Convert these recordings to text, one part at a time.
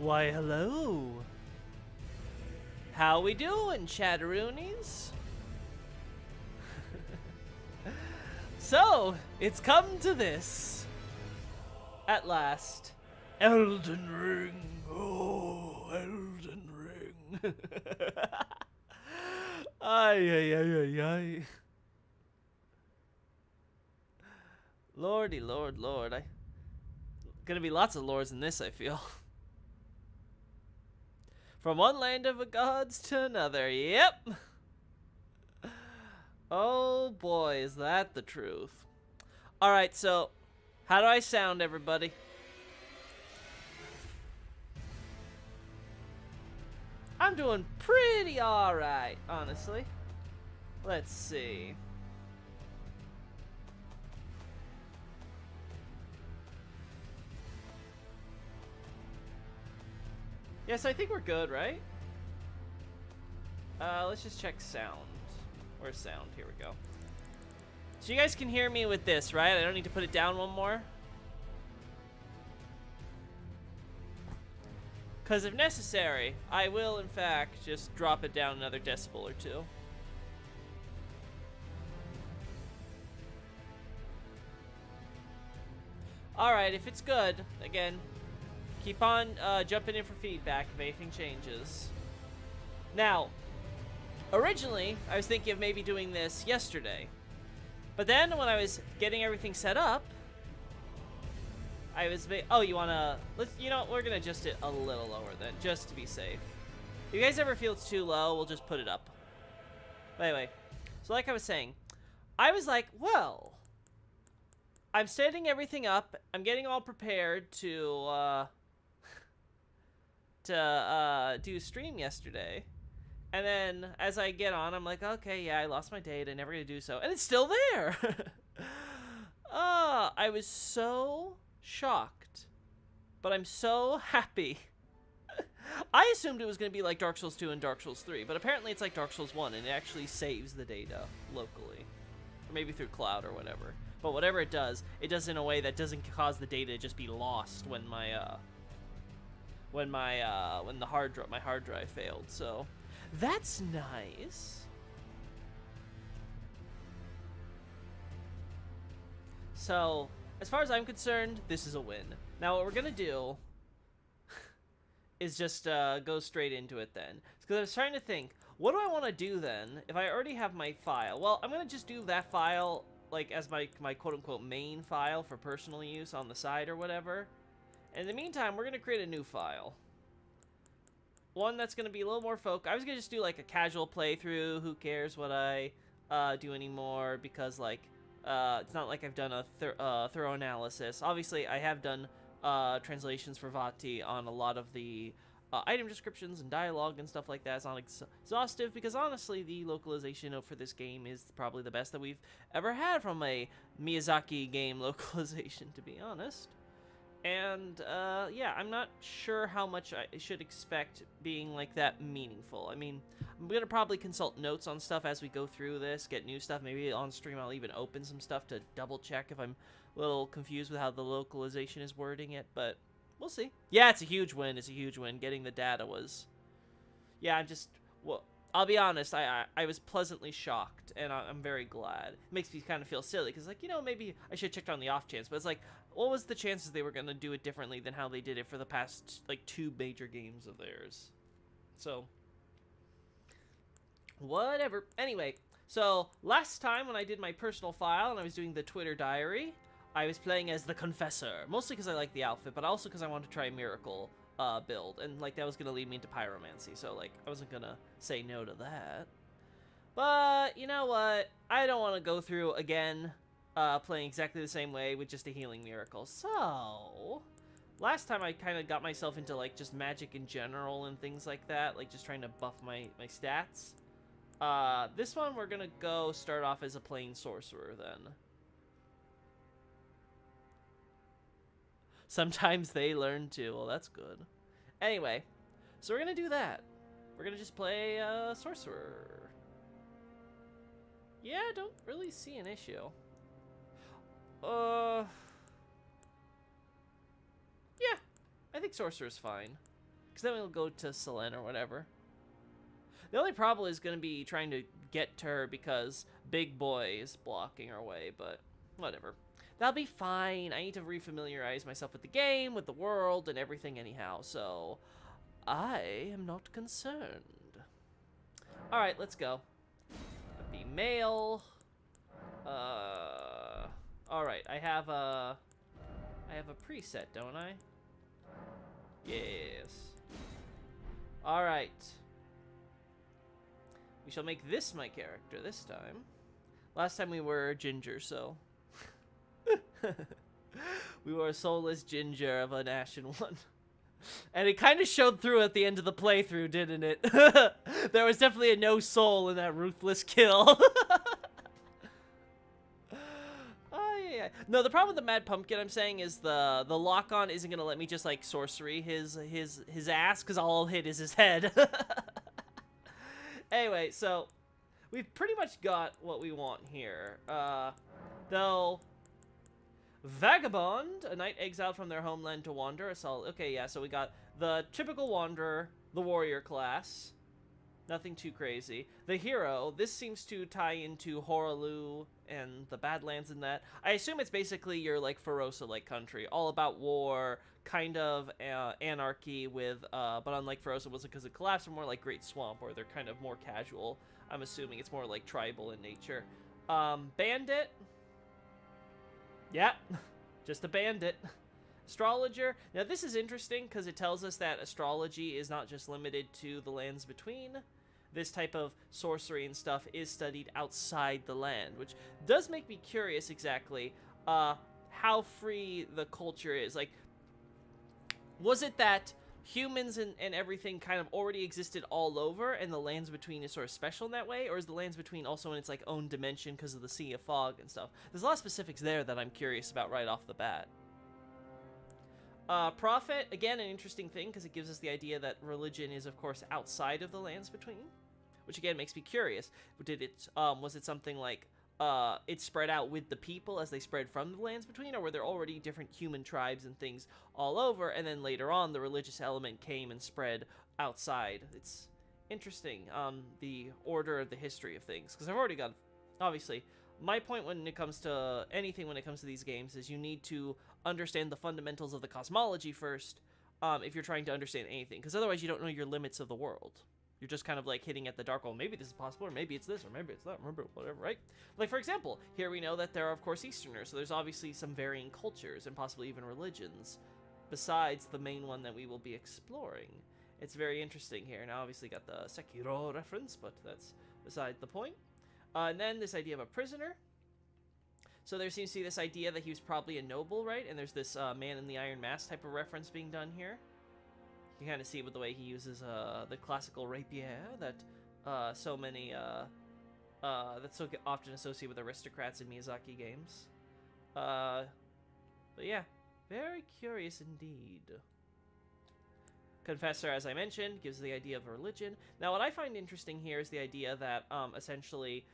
Why, hello. How we doing, chatteroonies? So, it's come to this. At last. Elden Ring. Oh, Elden Ring. Ay, ay, ay, ay, ay. Lordy, Lord, Lord. Gonna be lots of lords in this, I feel. From one land of the gods to another. Yep. Oh boy, is that the truth. Alright, so how do I sound, everybody? I'm doing pretty alright, honestly. Let's see. Yes, I think we're good, right? Let's just check sound. Where's sound? Here we go. So you guys can hear me with this, right? I don't need to put it down one more. Because if necessary, I will, in fact, just drop it down another decibel or two. Alright, if it's good, again, keep on jumping in for feedback if anything changes. Now, originally, I was thinking of maybe doing this yesterday. But then, when I was getting everything set up, I was... Oh, you wanna... You know what? We're gonna adjust it a little lower then, just to be safe. If you guys ever feel it's too low, we'll just put it up. But anyway, so like I was saying, I was like, well... I'm setting everything up. I'm getting all prepared to do stream yesterday. And then, as I get on, I'm like, okay, yeah, I lost my data, never gonna do so. And it's still there! I was so shocked. But I'm so happy. I assumed it was gonna be like Dark Souls 2 and Dark Souls 3, but apparently it's like Dark Souls 1, and it actually saves the data locally. Or maybe through cloud or whatever. But whatever it does in a way that doesn't cause the data to just be lost when my hard drive failed. So that's nice. So as far as I'm concerned, this is a win. Now what we're gonna do is just go straight into it then. Because I was trying to think, what do I want to do then if I already have my file? Well, I'm gonna just do that file like as my quote-unquote main file for personal use on the side or whatever. In the meantime, we're gonna create a new file. One that's gonna be a little more focused. I was gonna just do like a casual playthrough. Who cares what I do anymore? Because like it's not like I've done a thorough analysis. Obviously, I have done translations for Vati on a lot of the item descriptions and dialogue and stuff like that. It's not exhaustive because honestly the localization for this game is probably the best that we've ever had from a Miyazaki game localization, to be honest. And yeah, I'm not sure how much I should expect being like that meaningful. I mean, I'm gonna probably consult notes on stuff as we go through this, get new stuff. Maybe on stream I'll even open some stuff to double check if I'm a little confused with how the localization is wording it, but we'll see. Yeah, it's a huge win. It's a huge win. Getting the data was... Yeah, well, I'll be honest. I was pleasantly shocked, and I'm very glad. It makes me kind of feel silly, because, like, you know, maybe I should have checked on the off chance, but it's like, what was the chances they were going to do it differently than how they did it for the past, like, 2 major games of theirs? So, whatever. Anyway, so, last time when I did my personal file, and I was doing the Twitter diary... I was playing as the Confessor, mostly because I like the outfit, but also because I wanted to try a Miracle build, and like that was going to lead me into Pyromancy, so like I wasn't going to say no to that. But, you know what, I don't want to go through again playing exactly the same way with just a healing Miracle, so last time I kind of got myself into like just magic in general and things like that, like just trying to buff my stats. This one we're going to go start off as a plain Sorcerer then. Sometimes they learn too. Well, that's good. Anyway, so we're gonna do that. We're gonna just play Sorcerer. Yeah, I don't really see an issue. Yeah, I think Sorcerer's fine. Because then we'll go to Selene or whatever. The only problem is going to be trying to get to her because Big Boy is blocking our way, but whatever. That'll be fine. I need to refamiliarize myself with the game, with the world, and everything anyhow, so I am not concerned. Alright, let's go. Be male. Alright, I have a preset, don't I? Yes. Alright. We shall make this my character this time. Last time we were Ginger, so... we were a soulless Ginger of an Ashen one. And it kind of showed through at the end of the playthrough, didn't it? There was definitely a no soul in that ruthless kill. Oh, yeah. No, the problem with the Mad Pumpkin, I'm saying, is the lock-on isn't going to let me just, like, sorcery his ass, because all I'll hit is his head. Anyway, so we've pretty much got what we want here. Though... Vagabond, a knight exiled from their homeland to wander. Okay, yeah, so we got the typical wanderer, the warrior class. Nothing too crazy. The hero, this seems to tie into Horaloo and the Badlands in that. I assume it's basically your, like, Ferosa-like country. All about war, kind of anarchy with, but unlike Ferosa, was it because it collapsed, or more like Great Swamp, where they're kind of more casual. I'm assuming it's more, like, tribal in nature. Bandit. Yeah, just a bandit. Astrologer. Now, this is interesting because it tells us that astrology is not just limited to the lands between. This type of sorcery and stuff is studied outside the land, which does make me curious exactly how free the culture is. Like, was it that humans and everything kind of already existed all over, and the lands between is sort of special in that way? Or is the lands between also in its, like, own dimension because of the Sea of Fog and stuff? There's a lot of specifics there that I'm curious about right off the bat. Prophet, again, an interesting thing, because it gives us the idea that religion is, of course, outside of the lands between, which, again, makes me curious. Was it something like, it spread out with the people as they spread from the lands between, or were there already different human tribes and things all over, and then later on the religious element came and spread outside? It's interesting, the order of the history of things, because I've already got, obviously, my point when it comes to anything when it comes to these games is you need to understand the fundamentals of the cosmology first, if you're trying to understand anything, because otherwise you don't know your limits of the world. You're just kind of like hitting at the dark, well, maybe this is possible, or maybe it's this, or maybe it's that, remember, whatever, right? Like, for example, here we know that there are, of course, Easterners, so there's obviously some varying cultures, and possibly even religions, besides the main one that we will be exploring. It's very interesting here. Now, obviously, got the Sekiro reference, but that's beside the point. And then this idea of a prisoner. So there seems to be this idea that he was probably a noble, right? And there's this man in the Iron Mask type of reference being done here. You kind of see with the way he uses the classical rapier that so many that's so often associated with aristocrats in Miyazaki games. But yeah, very curious indeed. Confessor, as I mentioned, gives the idea of religion. Now, what I find interesting here is the idea that essentially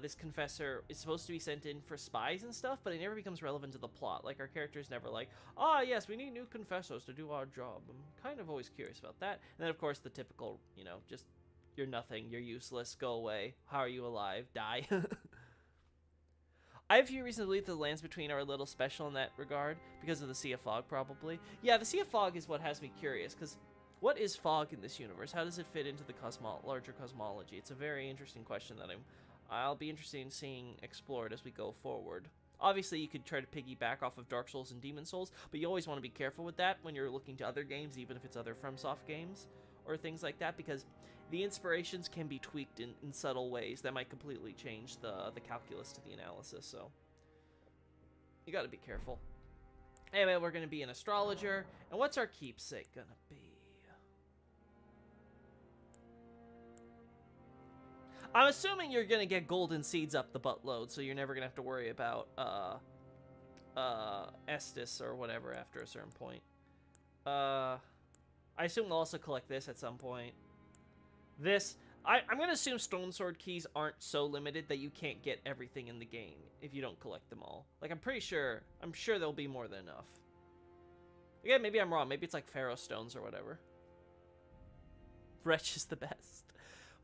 this confessor is supposed to be sent in for spies and stuff, but it never becomes relevant to the plot. Like, our character's never like, ah, yes, we need new confessors to do our job. I'm kind of always curious about that. And then, of course, the typical, you know, just, you're nothing, you're useless, go away. How are you alive? Die. I have a few reasons to believe the lands between are a little special in that regard, because of the Sea of Fog, probably. Yeah, the Sea of Fog is what has me curious, because what is fog in this universe? How does it fit into the larger cosmology? It's a very interesting question that I'll be interested in seeing explored as we go forward. Obviously, you could try to piggyback off of Dark Souls and Demon Souls, but you always want to be careful with that when you're looking to other games, even if it's other FromSoft games or things like that, because the inspirations can be tweaked in subtle ways that might completely change the calculus to the analysis, so you gotta be careful. Anyway, we're gonna be an astrologer, and what's our keepsake gonna be? I'm assuming you're gonna get golden seeds up the buttload, so you're never gonna have to worry about Estus or whatever after a certain point. I assume they'll also collect this at some point. I'm gonna assume Stone Sword keys aren't so limited that you can't get everything in the game if you don't collect them all. Like, I'm sure there'll be more than enough. Again, maybe I'm wrong. Maybe it's like Pharaoh Stones or whatever. Wretch is the best.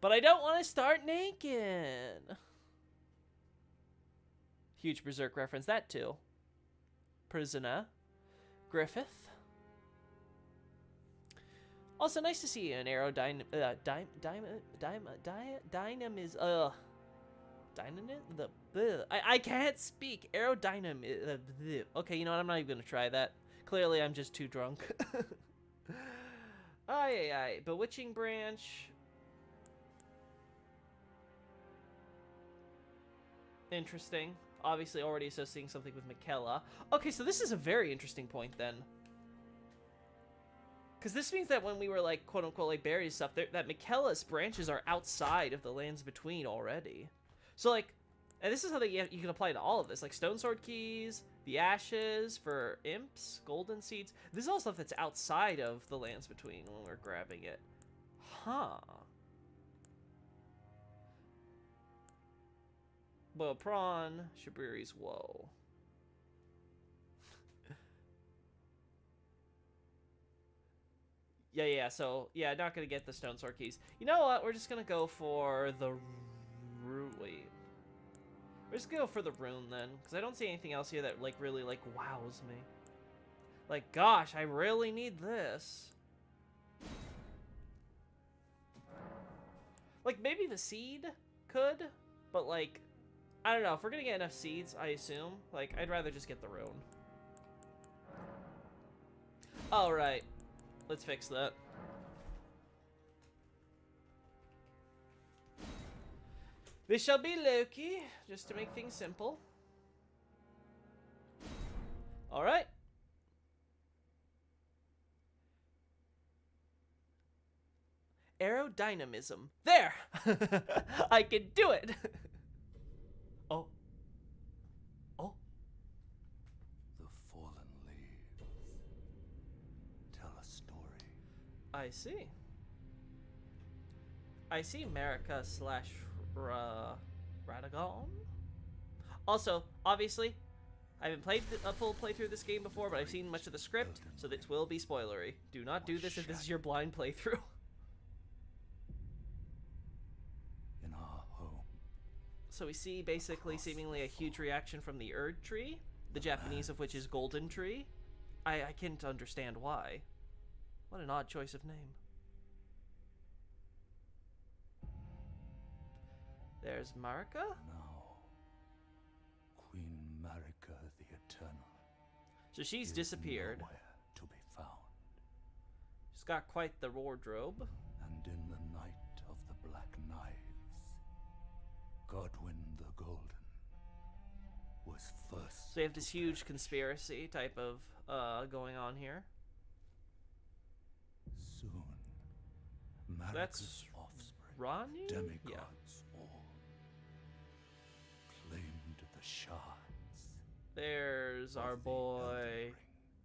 But I don't want to start naked. Huge Berserk reference. That too. Prisoner. Griffith. Also, nice to see an aerodynamism. I can't speak. Aerodynamism. Okay, you know what? I'm not even gonna try that. Clearly, I'm just too drunk. Aye. Bewitching Branch. Interesting. Obviously, already associating something with Miquella. Okay, so this is a very interesting point then. Because this means that when we were, like, quote-unquote, like, buried stuff, that Miquella's branches are outside of the lands between already. So, like, and this is how you can apply to all of this. Like, Stone Sword Keys, the Ashes for Imps, Golden Seeds. This is all stuff that's outside of the lands between when we're grabbing it. Huh. Boiled Prawn, Shabriri's Woe. Yeah, so, yeah, not gonna get the Stone Sword Keys. You know what? We're just gonna go for the... Wait. We're just gonna go for the rune, then. Because I don't see anything else here that, like, really, like, wows me. Like, gosh, I really need this. Like, maybe the seed could, but, like, I don't know. If we're gonna get enough seeds, I assume, like, I'd rather just get the rune. Alright. Let's fix that. This shall be Loki, just to make things simple. Alright. Aerodynamism. There! I can do it! Oh. Oh. The fallen leaves tell a story. I see. I see Marika slash Radagon. Also, obviously, I haven't played a full playthrough of this game before, but I've seen much of the script, so this will be spoilery. Do not do this if this is your blind playthrough. In our home. So we see basically seemingly a huge reaction from the Erd tree, the Japanese of which is Golden Tree. I can't understand why. What an odd choice of name. There's Marika. Now, Queen Marika the Eternal. So she's disappeared. Nowhere to be found. She's got quite the wardrobe. And in the night of the Black Knives, Godwyn the Golden was first. So you have this huge conspiracy type of going on here. Soon, Marika's That's offspring, Ronnie? demigods Yeah. all, claimed the shards. There's of our the boy. Elden Ring.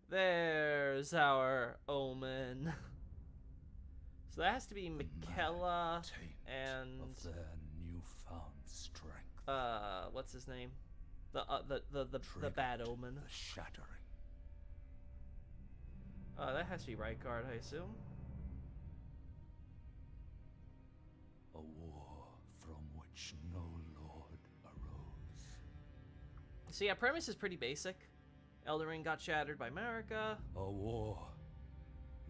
There's our Omen. So that has to be The Miquella taint and of their newfound strength. what's his name? The bad Triggered Omen. The shattering. That has to be Rykard, I assume. A war from which no lord arose. So yeah, premise is pretty basic. Elden Ring got shattered by Marika. A war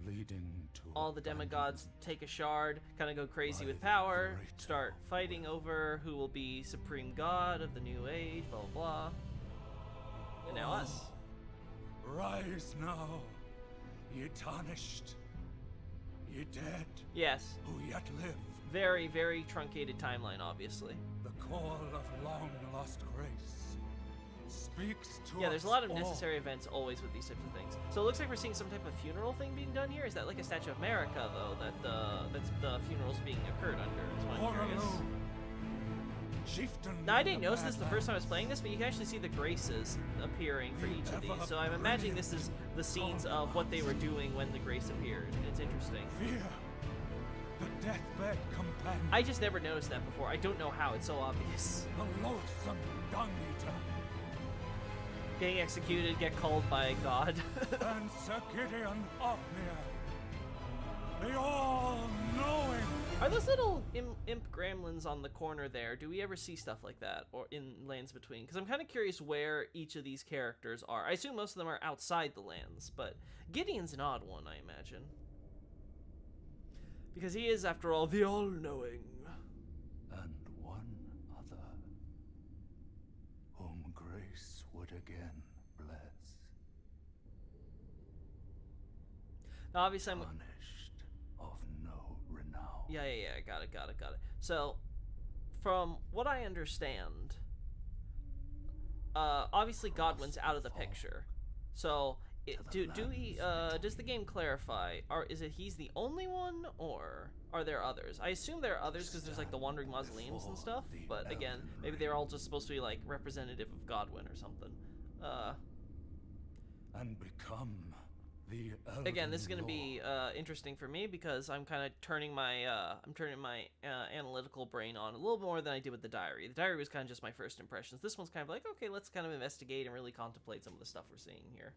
leading to All the demigods take a shard, kind of go crazy with power, start fighting over who will be supreme god of the new age, blah blah blah. And now us. Rise now, ye tarnished, ye dead, Yes, who yet live. very, very truncated timeline, obviously. The call of long lost grace speaks to Yeah, there's a lot of us all. necessary events always with these types of things. So it looks like we're seeing some type of funeral thing being done here. Is that like a statue of Marika, though, that's the funeral's being occurred under? That's what I'm curious. Orlou, chieftain Now, I of didn't the notice this the first time I was Badlands. playing this, but you can actually see the graces appearing for each of these. So I'm imagining this is the scenes of what they were doing when the grace appeared. It's interesting. Fear, the deathbed companion, I just never noticed that before. I don't know how. It's so obvious. the loathsome dung eater, Getting executed, get called by God. and Sir Gideon Ofnir, The all-knowing. Are those little imp gremlins on the corner there? Do we ever see stuff like that, or in Lands Between? Because I'm kind of curious where each of these characters are. I assume most of them are outside the lands, but Gideon's an odd one, I imagine. Because he is, after all, the all-knowing. And one other, whom grace would again bless. Now, obviously, I'm... Punished of no renown. Yeah, got it. So, from what I understand, obviously Godwin's out of the picture. So, does the game clarify, is it he's the only one, or are there others? I assume there are others because there's like the wandering mausoleums and stuff, but again, maybe they're all just supposed to be like representative of Godwin or something. And become the Elden Again, this is going to be Lord. interesting for me because I'm kind of turning my analytical brain on a little more than I did with the diary. The diary was kind of just my first impressions. This one's kind of like, okay, let's kind of investigate and really contemplate some of the stuff we're seeing here.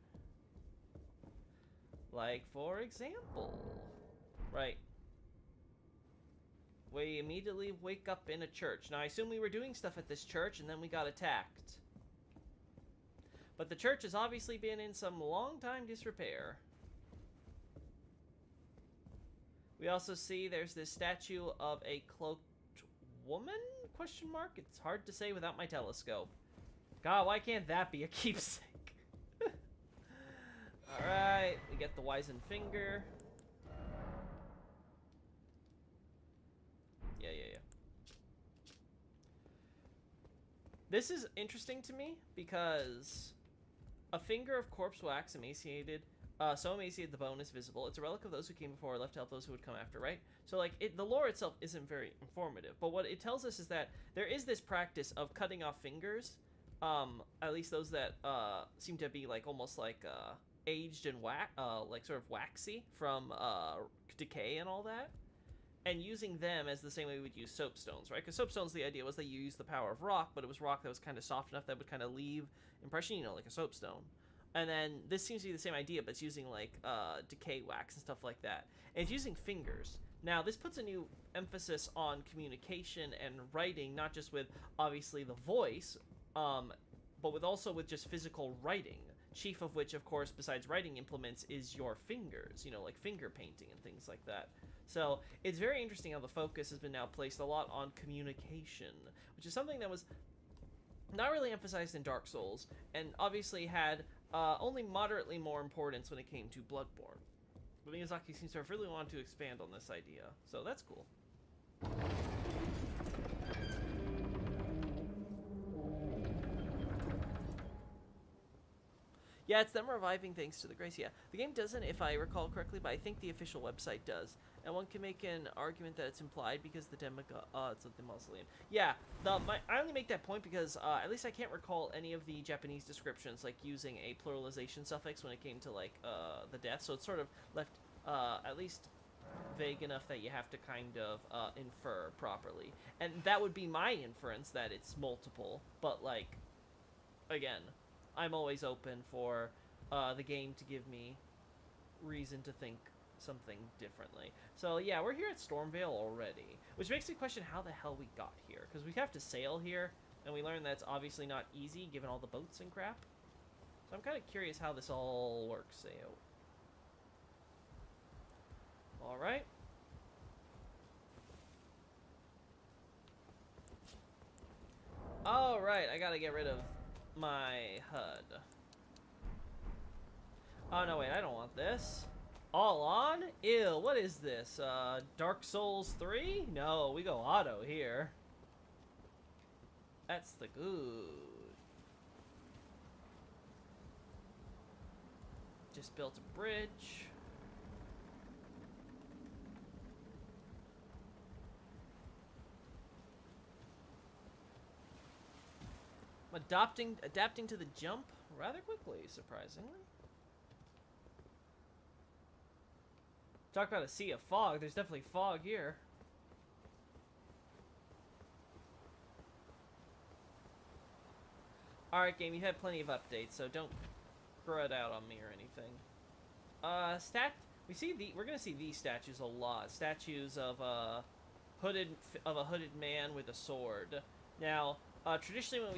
Like, for example, right, we immediately wake up in a church. Now, I assume we were doing stuff at this church and then we got attacked. But the church has obviously been in some long-time disrepair. We also see there's this statue of a cloaked woman? Question mark? It's hard to say without my telescope. God, why can't that be a keepsake? Alright, we get the wizened finger. Yeah. This is interesting to me because a finger of corpse wax emaciated, so emaciated the bone is visible. It's a relic of those who came before, left to help those who would come after, right? So, like, the lore itself isn't very informative, but what it tells us is that there is this practice of cutting off fingers, at least those that seem to be, like, almost like aged and like sort of waxy from decay and all that, and using them as the same way we would use soapstones, right? Because soapstones, the idea was that you use the power of rock, but it was rock that was kind of soft enough that would kind of leave impression, you know, like a soapstone. And then this seems to be the same idea, but it's using like decay wax and stuff like that. And it's using fingers. Now, this puts a new emphasis on communication and writing, not just with obviously the voice, but with just physical writing. Chief of which, of course, besides writing implements, is your fingers, you know, like finger painting and things like that. So it's very interesting how the focus has been now placed a lot on communication, which is something that was not really emphasized in Dark Souls, and obviously had only moderately more importance when it came to Bloodborne. But Miyazaki seems to have really wanted to expand on this idea, so that's cool. Yeah, it's them reviving thanks to the grace. Yeah, the game doesn't, if I recall correctly, but I think the official website does. And one can make an argument that it's implied because the it's of the mausoleum. Yeah, I only make that point because at least I can't recall any of the Japanese descriptions like using a pluralization suffix when it came to like the death. So it's sort of left at least vague enough that you have to kind of infer properly. And that would be my inference that it's multiple. But like, again, I'm always open for the game to give me reason to think something differently. So yeah, we're here at Stormvale already, which makes me question how the hell we got here, because we have to sail here, and we learned that's obviously not easy given all the boats and crap. So I'm kind of curious how this all works out. Alright. Alright, I gotta get rid of my HUD. Oh no, wait, I don't want this. All on? Ew, what is this? Dark Souls 3? No, we go auto here. That's the good. Just built a bridge. I'm adapting to the jump rather quickly, surprisingly. Talk about a sea of fog. There's definitely fog here. Alright, game, you had plenty of updates, so don't throw it out on me or anything. we're gonna see these statues a lot. Statues of a hooded man with a sword. Now, traditionally when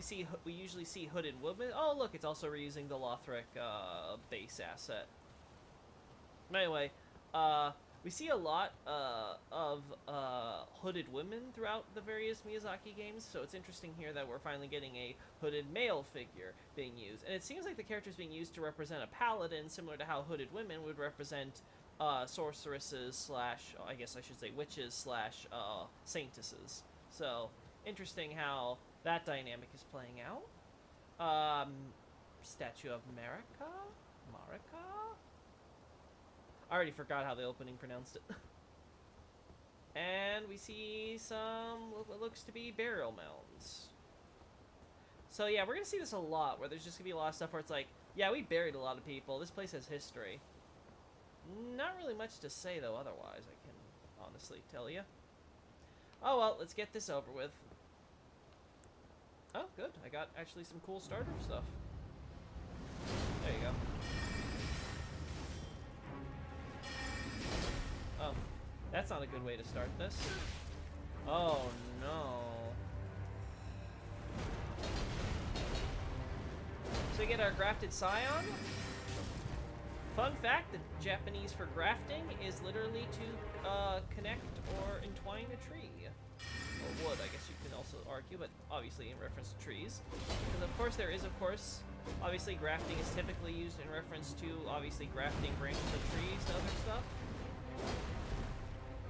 we usually see hooded women. Oh look, it's also reusing the Lothric base asset. Anyway, we see a lot of hooded women throughout the various Miyazaki games, so it's interesting here that we're finally getting a hooded male figure being used. And it seems like the character is being used to represent a paladin, similar to how hooded women would represent sorceresses slash, I guess I should say witches slash saintesses. So, interesting how that dynamic is playing out. Statue of Marika? I already forgot how the opening pronounced it. And we see some what looks to be burial mounds. So yeah, we're gonna see this a lot, where there's just gonna be a lot of stuff where it's like, yeah, we buried a lot of people. This place has history. Not really much to say though otherwise, I can honestly tell you. Oh well, let's get this over with. Oh, good. I got actually some cool starter stuff. There you go. Oh, that's not a good way to start this. Oh no. So we get our grafted scion. Fun fact, the Japanese for grafting is literally to connect or entwine a tree. Or wood, I guess you can also argue, but obviously in reference to trees. Because of course there is, obviously grafting is typically used in reference to, obviously, grafting branches of trees to other stuff.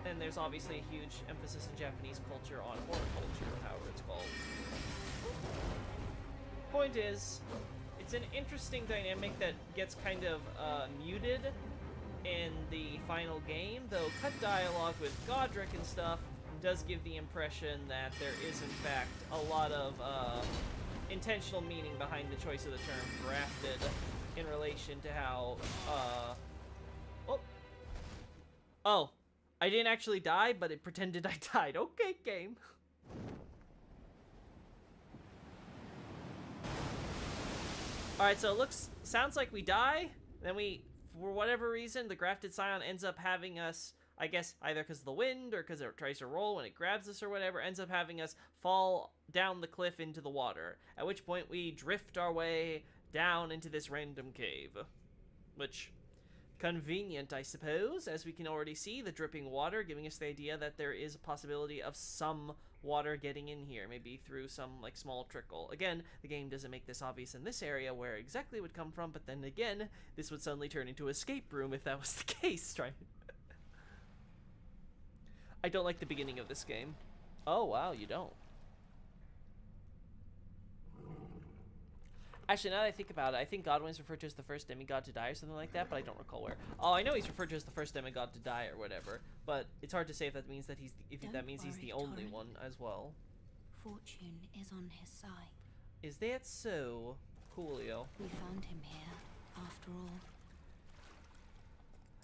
And there's obviously a huge emphasis in Japanese culture on horticulture, however it's called. Point is, it's an interesting dynamic that gets kind of muted in the final game, though cut dialogue with Godric and stuff does give the impression that there is, in fact, a lot of intentional meaning behind the choice of the term grafted in relation to how, Oh, I didn't actually die, but it pretended I died. Okay, game. Alright, so it sounds like we die, then for whatever reason, the grafted scion ends up having us, I guess, either because of the wind or because it tries to roll when it grabs us or whatever, ends up having us fall down the cliff into the water. At which point we drift our way down into this random cave. Which, convenient, I suppose, as we can already see the dripping water giving us the idea that there is a possibility of some water getting in here, maybe through some like small trickle. Again, the game doesn't make this obvious in this area where exactly it would come from, but then again, this would suddenly turn into an escape room if that was the case, right? I don't like the beginning of this game. Oh wow, you don't. Actually, now that I think about it, I think Godwin's referred to as the first demigod to die or something like that, but I don't recall where. Oh, I know he's referred to as the first demigod to die or whatever, but it's hard to say if that means that he's the only one as well. Fortune is on his side. Is that so, Coolio? We found him here, after all.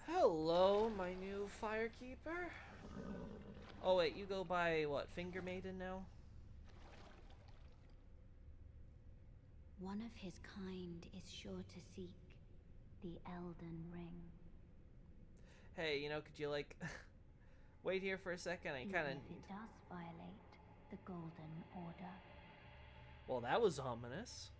Hello, my new firekeeper. Oh wait, you go by what? Finger Maiden now? One of his kind is sure to seek the Elden Ring. Hey, could you like wait here for a second? I kind of. If it does violate the Golden Order. Well, that was ominous.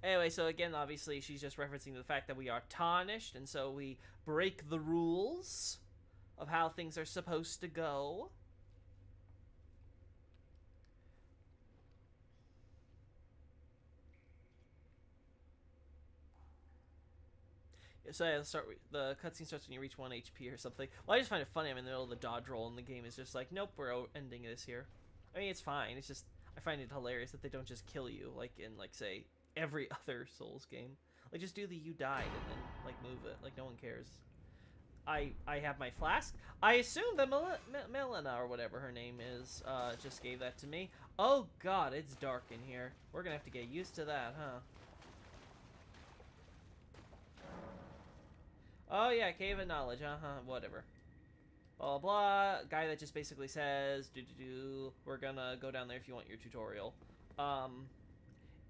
Anyway, so again, obviously, she's just referencing the fact that we are tarnished, and so we break the rules of how things are supposed to go. So yeah, the cutscene starts when you reach 1 HP or something. Well, I just find it funny I'm in the middle of the dodge roll and the game is just like, nope, we're ending this here. I mean, it's fine. It's just, I find it hilarious that they don't just kill you, like in, like, say, every other Souls game. Like, just do the you died and then, like, move it. Like, no one cares. I have my flask. I assume that Melina, or whatever her name is, just gave that to me. Oh, God, it's dark in here. We're gonna have to get used to that, huh? Oh yeah, Cave of Knowledge, whatever. Blah, blah, blah. Guy that just basically says, we're gonna go down there if you want your tutorial.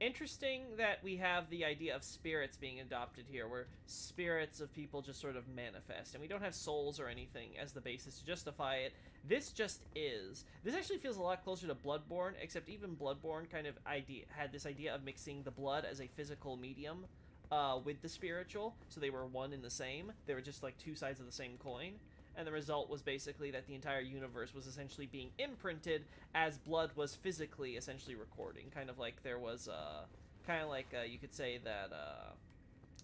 Interesting that we have the idea of spirits being adopted here, where spirits of people just sort of manifest, and we don't have souls or anything as the basis to justify it. This just is. This actually feels a lot closer to Bloodborne, except even Bloodborne kind of had this idea of mixing the blood as a physical medium with the spiritual, so they were one and the same. They were just like two sides of the same coin. And the result was basically that the entire universe was essentially being imprinted as blood was physically essentially recording. Kind of like there was, you could say that,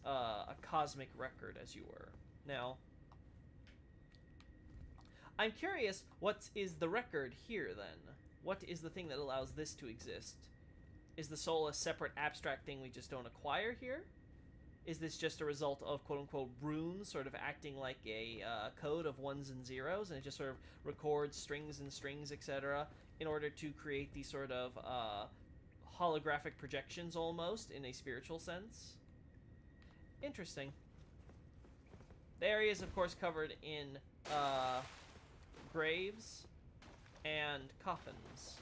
a cosmic record, as you were. Now, I'm curious, what is the record here, then? What is the thing that allows this to exist? Is the soul a separate abstract thing we just don't acquire here? Is this just a result of quote-unquote runes sort of acting like a code of ones and zeros, and it just sort of records strings and strings, etc., in order to create these sort of holographic projections almost in a spiritual sense? Interesting. The area is, of course, covered in graves and coffins.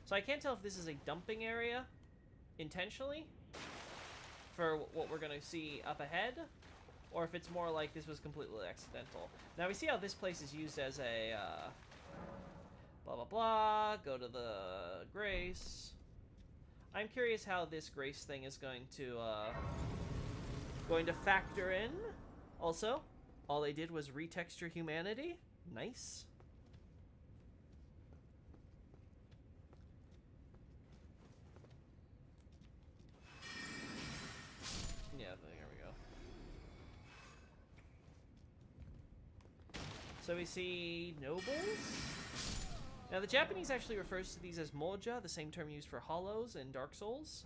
So I can't tell if this is a dumping area intentionally for what we're going to see up ahead, or if it's more like this was completely accidental. Now we see how this place is used as a blah blah blah, go to the grace. I'm curious how this grace thing is going to factor in. Also, all they did was retexture humanity. Nice. Yeah, there we go. So we see nobles. Now the Japanese actually refers to these as moja, the same term used for hollows in Dark Souls.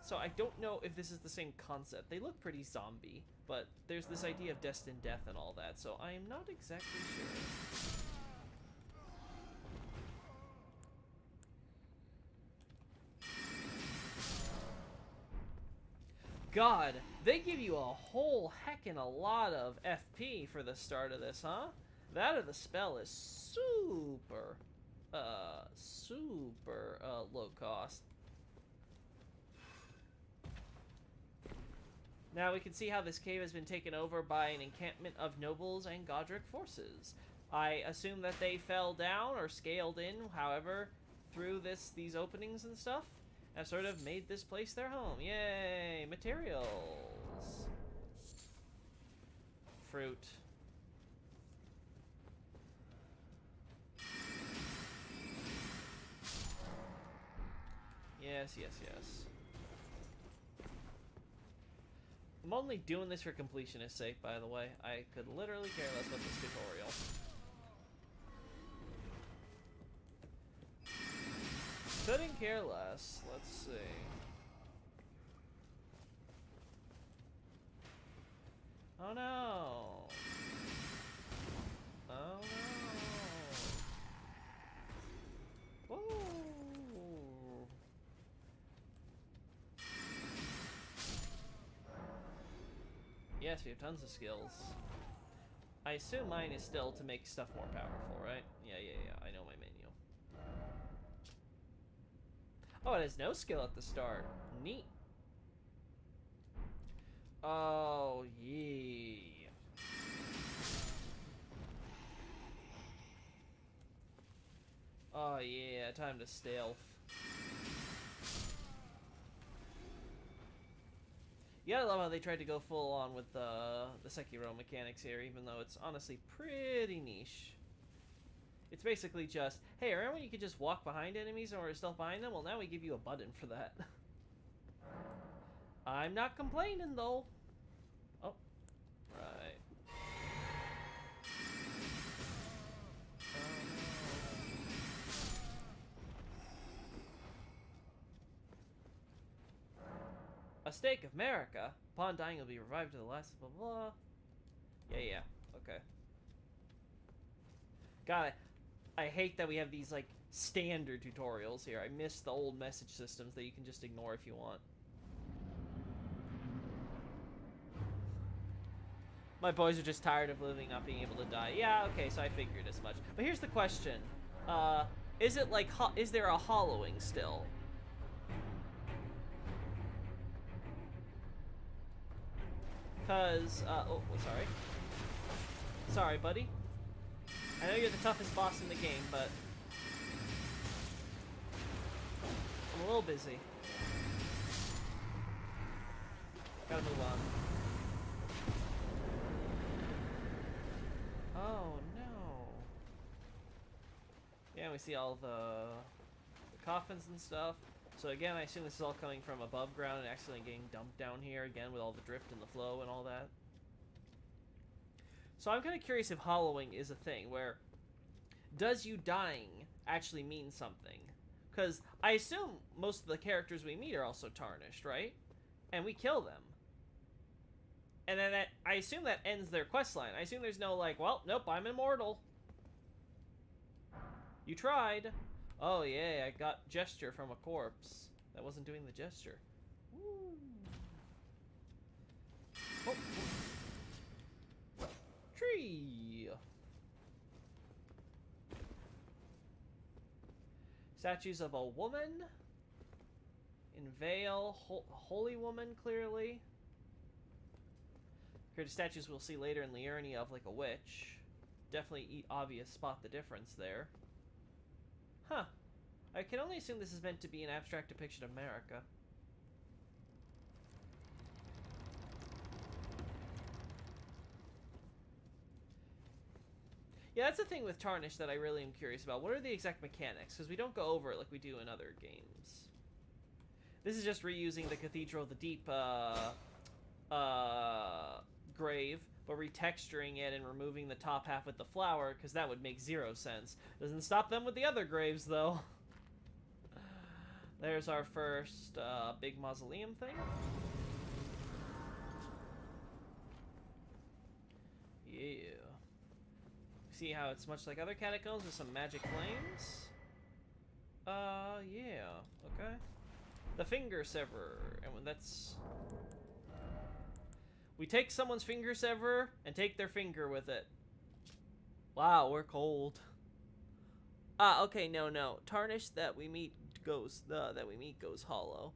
So I don't know if this is the same concept. They look pretty zombie, but there's this idea of destined death and all that, so I am not exactly sure. God, they give you a whole heckin' a lot of FP for the start of this, huh? That or the spell is super low cost. Now we can see how this cave has been taken over by an encampment of nobles and Godric forces. I assume that they fell down or scaled in, however, through these openings and stuff. Have sort of made this place their home. Yay! Materials. Fruit. Yes, yes, yes. I'm only doing this for completionist sake, by the way. I could literally care less about this tutorial. Couldn't care less. Let's see. Oh no. Oh no. Whoa. Yes, we have tons of skills. I assume mine is still to make stuff more powerful, right? Yeah, I know my menu. Oh, it has no skill at the start. Neat. Oh, yeah. Oh, yeah. Time to stealth. Yeah, I love how they tried to go full on with the Sekiro mechanics here, even though it's honestly pretty niche. It's basically just, hey, remember when you could just walk behind enemies or stealth behind them? Well, now we give you a button for that. I'm not complaining, though. Oh, right. A stake of America. Upon dying, you'll be revived to the last blah blah. Yeah, okay. God, I hate that we have these, like, standard tutorials here. I miss the old message systems that you can just ignore if you want. My boys are just tired of living, not being able to die. Yeah, okay, so I figured as much. But here's the question. Is it like, is there a hollowing still? Cause, oh, sorry. Sorry, buddy. I know you're the toughest boss in the game, but I'm a little busy. Gotta move on. Oh, no. Yeah, we see all the coffins and stuff. So again, I assume this is all coming from above ground and accidentally getting dumped down here again with all the drift and the flow and all that. So I'm kind of curious if hollowing is a thing, where does you dying actually mean something? Because I assume most of the characters we meet are also tarnished, right? And we kill them. And then I assume that ends their quest line. I assume there's no like, well, nope, I'm immortal. You tried. Oh yeah, I got gesture from a corpse that wasn't doing the gesture. Woo. Oh. Tree. Statues of a woman in veil, holy woman clearly. Here, the statues we'll see later in Liurnia of like a witch. Definitely obvious spot the difference there. Huh. I can only assume this is meant to be an abstract depiction of America. Yeah, that's the thing with Tarnish that I really am curious about. What are the exact mechanics? Because we don't go over it like we do in other games. This is just reusing the Cathedral of the Deep grave, but retexturing it and removing the top half with the flower, because that would make zero sense. Doesn't stop them with the other graves, though. There's our first big mausoleum thing. Yeah. See how it's much like other catacombs with some magic flames? Yeah. Okay. The finger severer. And when that's... We take someone's finger severer and take their finger with it. Wow, we're cold. Okay, no. Tarnish that we meet goes hollow.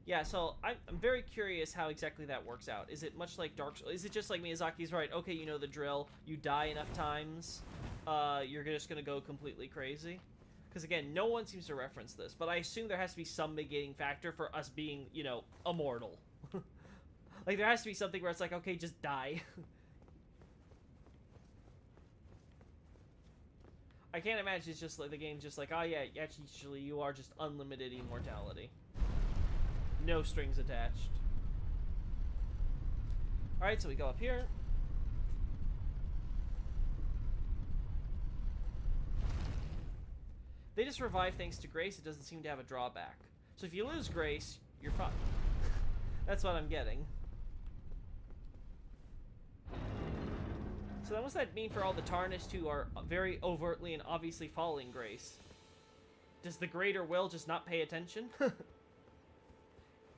Yeah, so I'm very curious how exactly that works out. Is it much like Dark Souls? Is it just like Miyazaki's right? Okay, you know the drill. You die enough times, you're just gonna go completely crazy. Because again, no one seems to reference this, but I assume there has to be some mitigating factor for us being, you know, immortal. Like there has to be something where it's like, okay, just die. I can't imagine it's just like the game's just like, oh yeah, actually you are just unlimited immortality. No strings attached. Alright, so we go up here. They just revive thanks to grace. It doesn't seem to have a drawback. So if you lose grace, you're fucked. That's what I'm getting. So then what's that mean for all the Tarnished who are very overtly and obviously following grace? Does the greater will just not pay attention?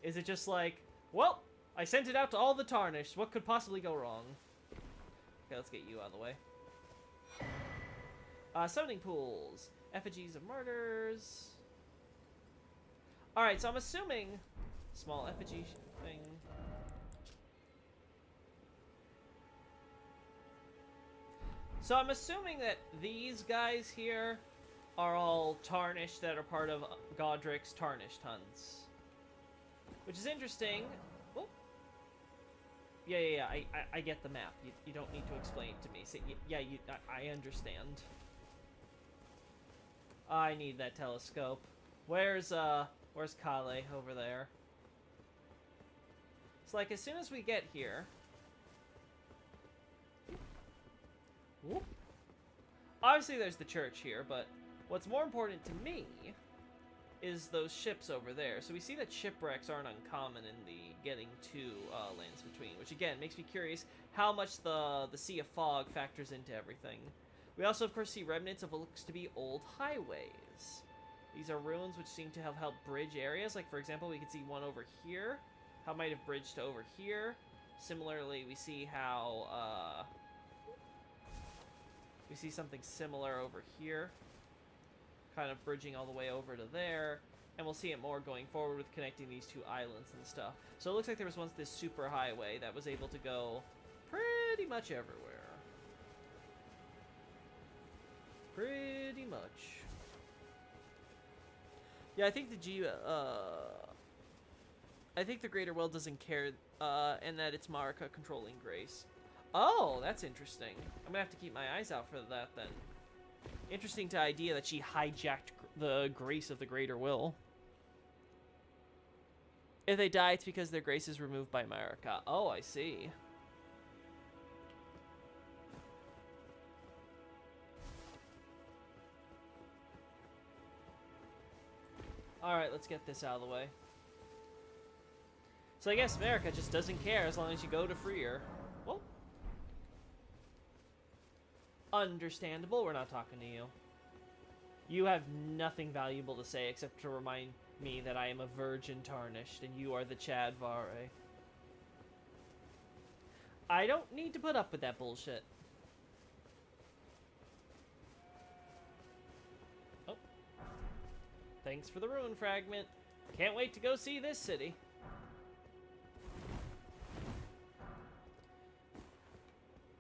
Is it just like, well, I sent it out to all the Tarnished. What could possibly go wrong? Okay, let's get you out of the way. Summoning pools. Effigies of martyrs. Alright, so I'm assuming... Small effigy thing. So I'm assuming that these guys here are all Tarnished that are part of Godric's Tarnished hunts. Which is interesting. Oh. Yeah. I get the map. You don't need to explain it to me. So, yeah, I understand. I need that telescope. Where's Kale over there? It's like as soon as we get here. Whoop. Obviously there's the church here, but what's more important to me is those ships over there. So we see that shipwrecks aren't uncommon in the getting to Lands Between, which again makes me curious how much the Sea of Fog factors into everything. We also, of course, see remnants of what looks to be old highways. These are ruins which seem to have helped bridge areas. Like, for example, we can see one over here. How might have bridged to over here. Similarly, we see how, we see something similar over here. Kind of bridging all the way over to there. And we'll see it more going forward with connecting these two islands and stuff. So it looks like there was once this super highway that was able to go pretty much everywhere. Pretty much. Yeah, I think I think the Greater Will doesn't care, and that it's Marika controlling Grace. Oh, that's interesting. I'm gonna have to keep my eyes out for that then. Interesting to idea that she hijacked the grace of the Greater Will. If they die, it's because their grace is removed by Marika. Oh, I see. Alright, let's get this out of the way. So I guess Marika just doesn't care as long as you go to free her. Well, understandable, we're not talking to you. You have nothing valuable to say except to remind me that I am a virgin tarnished and you are the Chad Vare. I don't need to put up with that bullshit. Oh. Thanks for the rune fragment. Can't wait to go see this city.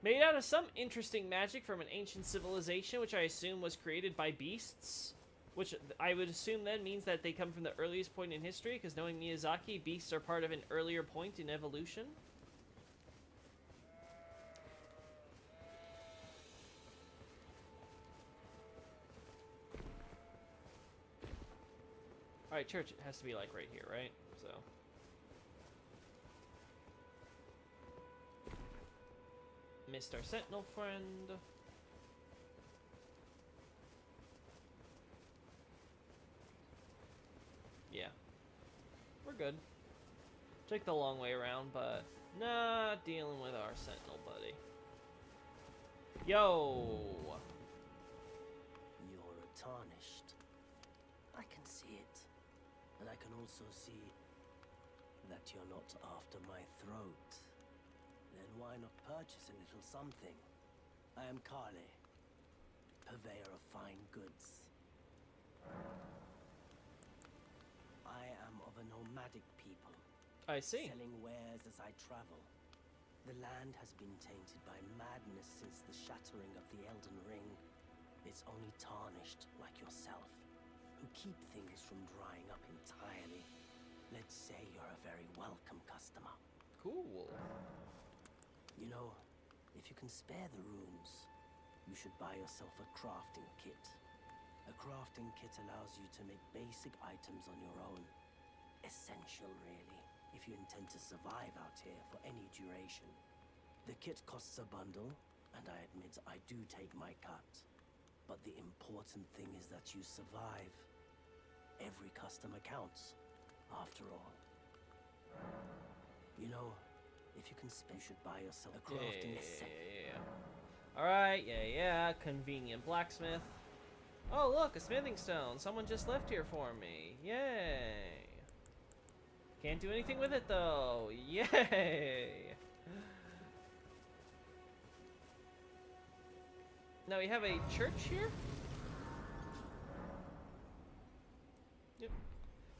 Made out of some interesting magic from an ancient civilization, which I assume was created by beasts. Which I would assume then means that they come from the earliest point in history, because knowing Miyazaki, beasts are part of an earlier point in evolution. Alright, church, it has to be like right here, right? So. Missed our sentinel friend. Yeah. We're good. Took the long way around, but not dealing with our sentinel buddy. Yo! You're tarnished. I can see it. And I can also see that you're not after my throat. Then why not purchase a little something? I am Kale, purveyor of fine goods. I am of a nomadic people. I see. Selling wares as I travel. The land has been tainted by madness since the shattering of the Elden Ring. It's only tarnished like yourself, who keep things from drying up entirely. Let's say you're a very welcome customer. Cool. You know, if you can spare the runes, you should buy yourself a crafting kit. A crafting kit allows you to make basic items on your own. Essential, really, if you intend to survive out here for any duration. The kit costs a bundle, and I admit I do take my cut. But the important thing is that you survive. Every customer counts, after all. You know, if you can spare, you should buy yourself a crafting set. Alright, yeah. Convenient blacksmith. Oh, look, a smithing stone. Someone just left here for me. Yay. Can't do anything with it, though. Yay. Now we have a church here. Yep.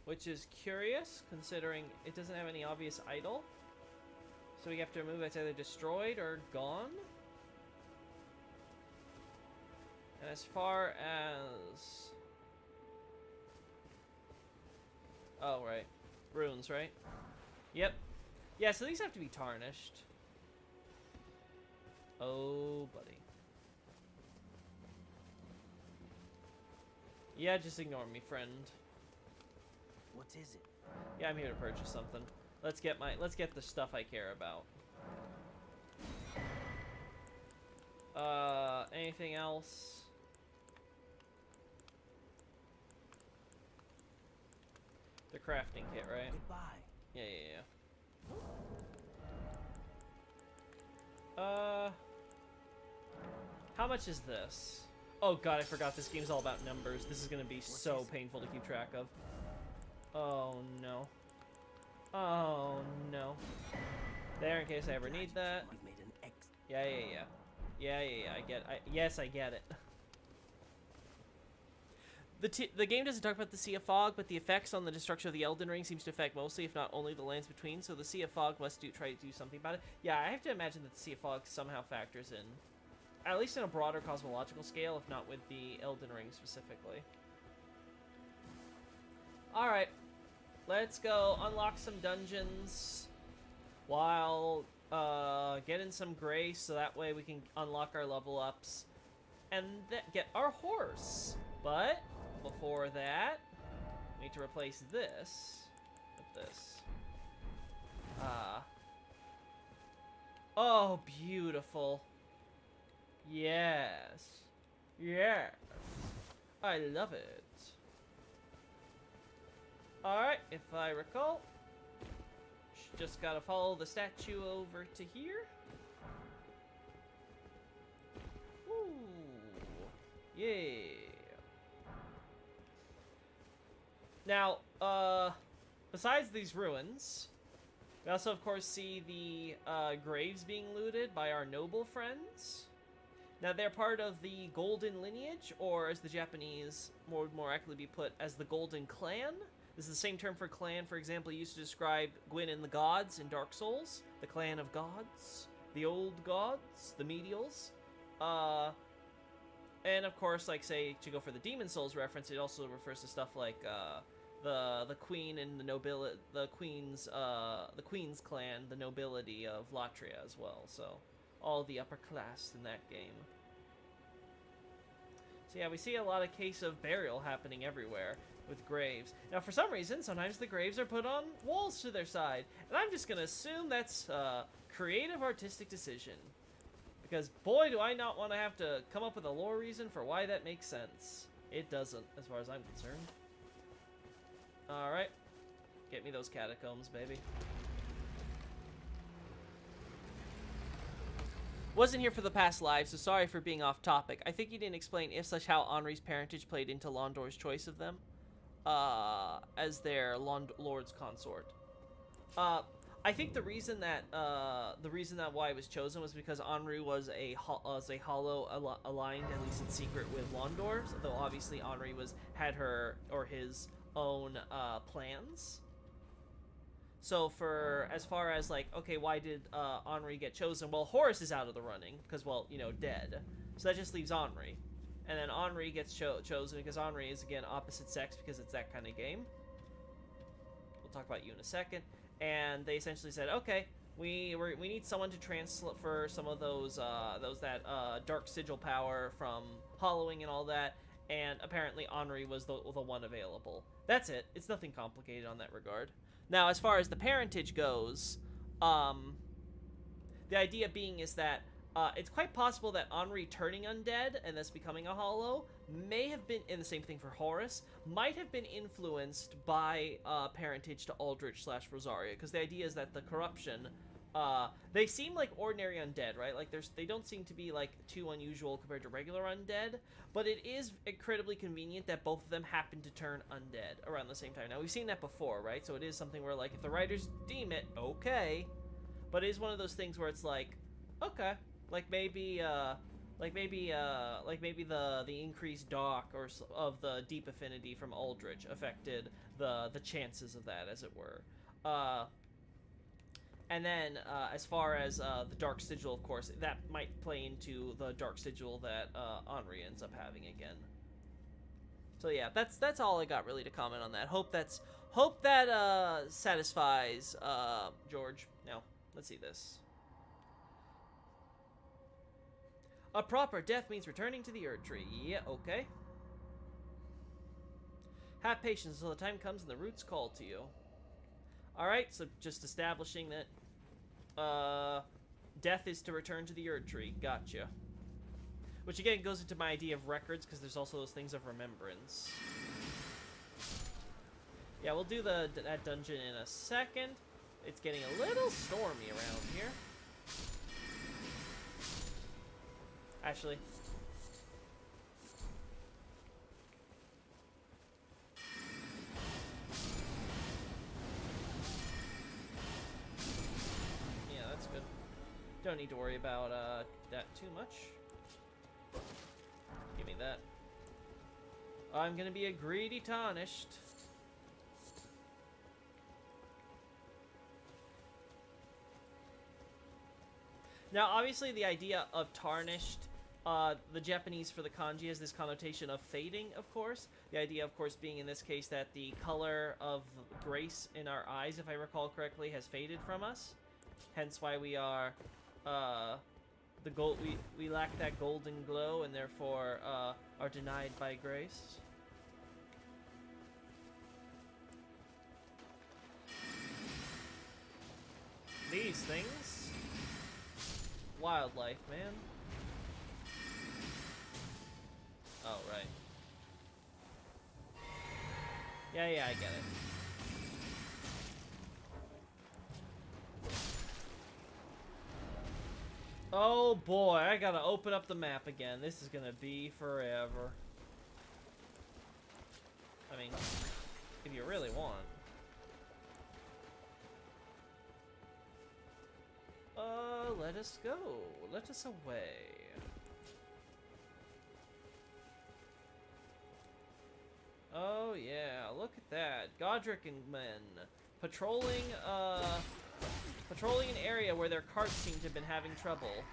Which is curious, considering it doesn't have any obvious idol. So we have to remove it. It's either destroyed or gone. And as far as... Oh, right. Runes, right? Yep. Yeah, so these have to be tarnished. Oh, buddy. Yeah, just ignore me, friend. What is it? Yeah, I'm here to purchase something. Let's get the stuff I care about. Anything else? The crafting kit, right? Goodbye. Yeah. How much is this? Oh god, I forgot this game's all about numbers. This is gonna be so painful to keep track of. Oh no. Oh no. There, in case I ever need that. Yeah. Yeah, I get it. Yes, I get it. The game doesn't talk about the Sea of Fog, but the effects on the destruction of the Elden Ring seems to affect mostly, if not only, the lands between. So the Sea of Fog must try to do something about it. Yeah, I have to imagine that the Sea of Fog somehow factors in, at least in a broader cosmological scale, if not with the Elden Ring specifically. All right, let's go unlock some dungeons while getting some grace, so that way we can unlock our level ups and get our horse. But before that, we need to replace this with this. Oh, beautiful. Yes. Yes. I love it. Alright, if I recall, just gotta follow the statue over to here. Ooh. Yeah. Now, besides these ruins, we also, of course, see the graves being looted by our noble friends. Now, they're part of the Golden Lineage, or as the Japanese would more accurately be put, as the Golden Clan. This is the same term for clan, for example, used to describe Gwyn and the gods in Dark Souls. The clan of gods, the old gods, the medials. And of course, like, say, to go for the Demon Souls reference, it also refers to stuff like the queen and the nobility, the queen's clan, the nobility of Latria as well. So all the upper class in that game. So yeah, we see a lot of case of burial happening everywhere with graves. Now, for some reason, sometimes the graves are put on walls to their side, and I'm just gonna assume that's a creative artistic decision. Because, boy, do I not want to have to come up with a lore reason for why that makes sense. It doesn't, as far as I'm concerned. Alright. Get me those catacombs, baby. Wasn't here for the past live, so sorry for being off topic. I think you didn't explain if/how Henri's parentage played into Londor's choice of them as their lord's consort. I think the reason that why it was chosen was because Henri was a hollow aligned, at least in secret, with Londor. Though obviously Henri had her or his own plans. So for as far as like, okay, why did Henri get chosen? Well, Horus is out of the running because, well, you know, dead. So that just leaves Henri, and then Henri gets chosen because Henri is again opposite sex because it's that kind of game. We'll talk about you in a second. And they essentially said, okay, we need someone to transfer some of those dark sigil power from hollowing and all that. And apparently Henri was the one available. That's it. It's nothing complicated on that regard. Now, as far as the parentage goes, the idea being is that it's quite possible that Henri turning undead and thus becoming a hollow may have been, and the same thing for Horus, might have been influenced by parentage to Aldrich/Rosaria, because the idea is that the corruption, they seem like ordinary undead, right? Like they don't seem to be like too unusual compared to regular undead, but it is incredibly convenient that both of them happen to turn undead around the same time. Now, we've seen that before, right? So it is something where, like, if the writers deem it, okay, but it is one of those things where it's like, okay, like maybe the increased dock of the deep affinity from Aldrich affected the chances of that, as it were. And then as far as the dark sigil, of course, that might play into the dark sigil that Henri ends up having again. So yeah, that's all I got really to comment on that. Hope that satisfies George. Now let's see this. A proper death means returning to the Erd Tree. Yeah, okay. Have patience until the time comes and the roots call to you. Alright, so just establishing that death is to return to the Erd Tree. Gotcha. Which again goes into my idea of records, because there's also those things of remembrance. Yeah, we'll do that dungeon in a second. It's getting a little stormy around here. Actually, yeah, that's good. Don't need to worry about that too much. Give me that. I'm gonna be a greedy tarnished. Now, obviously, the idea of tarnished, the Japanese for the kanji has this connotation of fading, of course. The idea, of course, being in this case that the color of grace in our eyes, if I recall correctly, has faded from us. Hence why we are, the gold. We lack that golden glow, and therefore are denied by grace. These things. Wildlife, man. Oh, right. Yeah, I get it. Oh boy, I gotta open up the map again. This is gonna be forever. I mean, if you really want. Let us go. Let us away. Oh yeah, look at that. Godric and men patrolling an area where their carts seem to have been having trouble.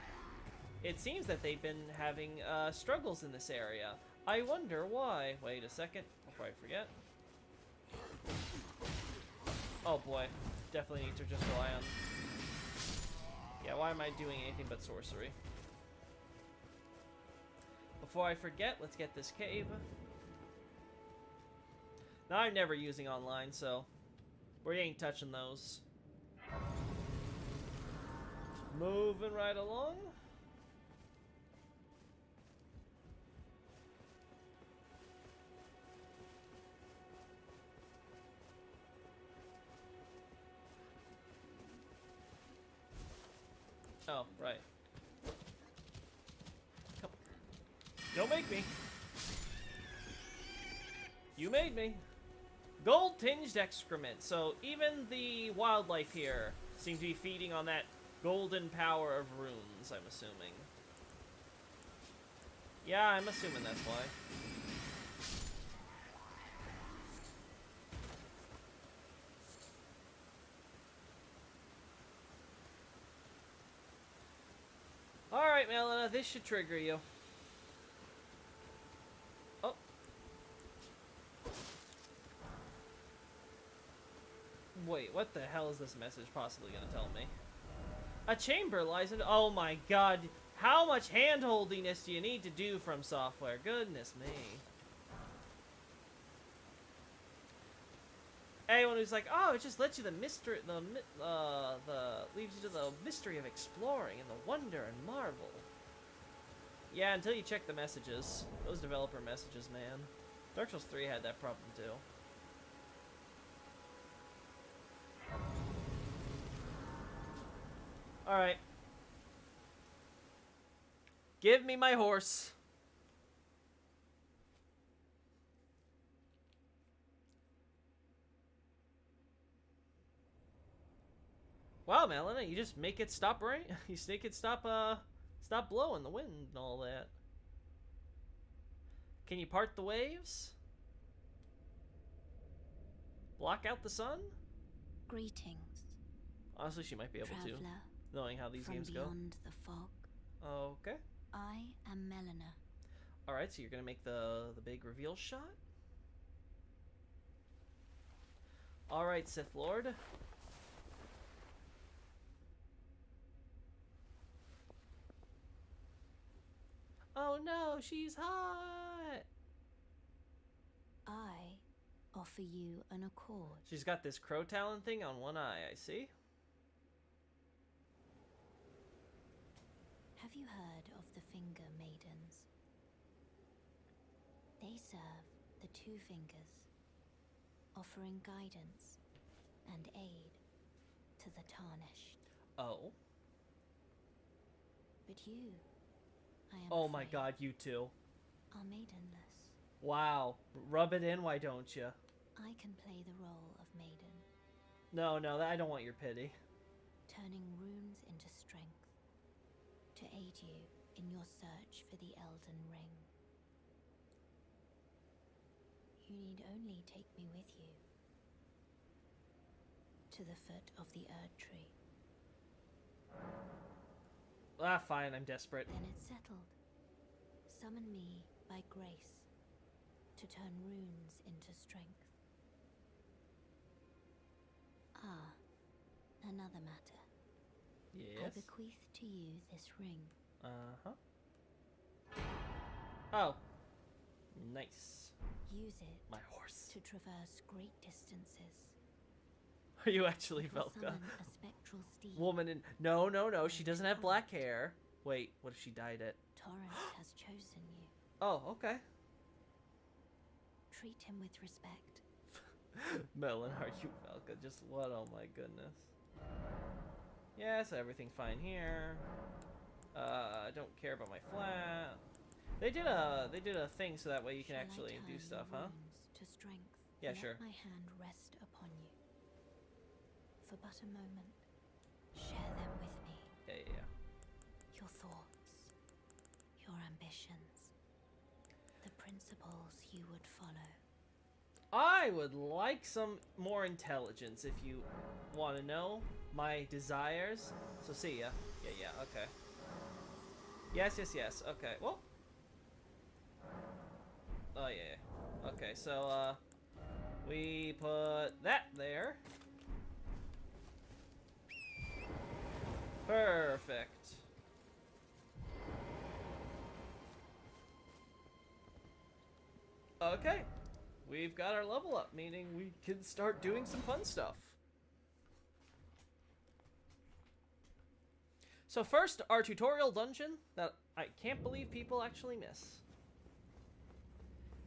It seems that they've been having struggles in this area. I wonder why. Wait a second before I forget. Oh boy, definitely need to just rely on. Yeah, why am I doing anything but sorcery? Before I forget, let's get this cave. Now, I'm never using online, so we ain't touching those. Moving right along. Oh, right. Come. Don't make me. You made me. Gold-tinged excrement. So even the wildlife here seem to be feeding on that golden power of runes, I'm assuming. Yeah, I'm assuming that's why. Alright, Melina, this should trigger you. Oh. Wait, what the hell is this message possibly gonna tell me? A chamber lies in... Oh my god. How much hand-holdiness do you need to do from software? Goodness me. Anyone who's like, oh, it just lets you the mystery, leaves you to the mystery of exploring and the wonder and marvel. Yeah, until you check the messages. Those developer messages, man. Dark Souls 3 had that problem too. Alright. Give me my horse. Wow, Melina, you just make it stop rain. You make it stop blowing the wind and all that. Can you part the waves? Block out the sun? Greetings. Honestly, she might be able to, Traveler knowing how these from games go. beyond the fog. Okay. I am Melina. All right, so you're gonna make the big reveal shot. All right, Sith Lord. Oh no, she's hot. I offer you an accord. She's got this crow talon thing on one eye, I see. Have you heard of the Finger Maidens? They serve the two fingers, offering guidance and aid to the tarnished. Oh. But you, I am Oh my afraid, god, you two. are maidenless. Wow. Rub it in, why don't you? I can play the role of maiden, No, I don't want your pity. turning runes into strength to aid you in your search for the Elden Ring. You need only take me with you to the foot of the Erd tree. Ah, fine, I'm desperate. Then it's settled. Summon me by grace to turn runes into strength. Ah, another matter. I Yes. bequeath to you this ring. Uh-huh. Oh. Nice. Use it My horse. to traverse great distances. Are you actually It will Velka? summon a spectral steed. Woman in... No, no, no. She doesn't have black hair. Wait, what if she dyed it? Torrent has chosen you. Oh, okay. Treat him with respect. Melon, are you Velka? Just what? Oh my goodness. Yes, everything fine here. I don't care about my flat. They did a thing so that way you can Shall I actually turn do your stuff, huh? wounds to strength? Yeah, Let sure. my hand rest upon you. For but a moment, share them with me. Yeah, yeah, yeah. Your thoughts, your ambitions, the principles you would follow. I would like some more intelligence if you want to know my desires. So see ya. Yeah, yeah, okay. Yes, yes, yes. Okay, well. Oh, yeah, yeah. Okay, so, we put that there. Perfect. Okay. We've got our level up, meaning we can start doing some fun stuff. So first, our tutorial dungeon that I can't believe people actually miss.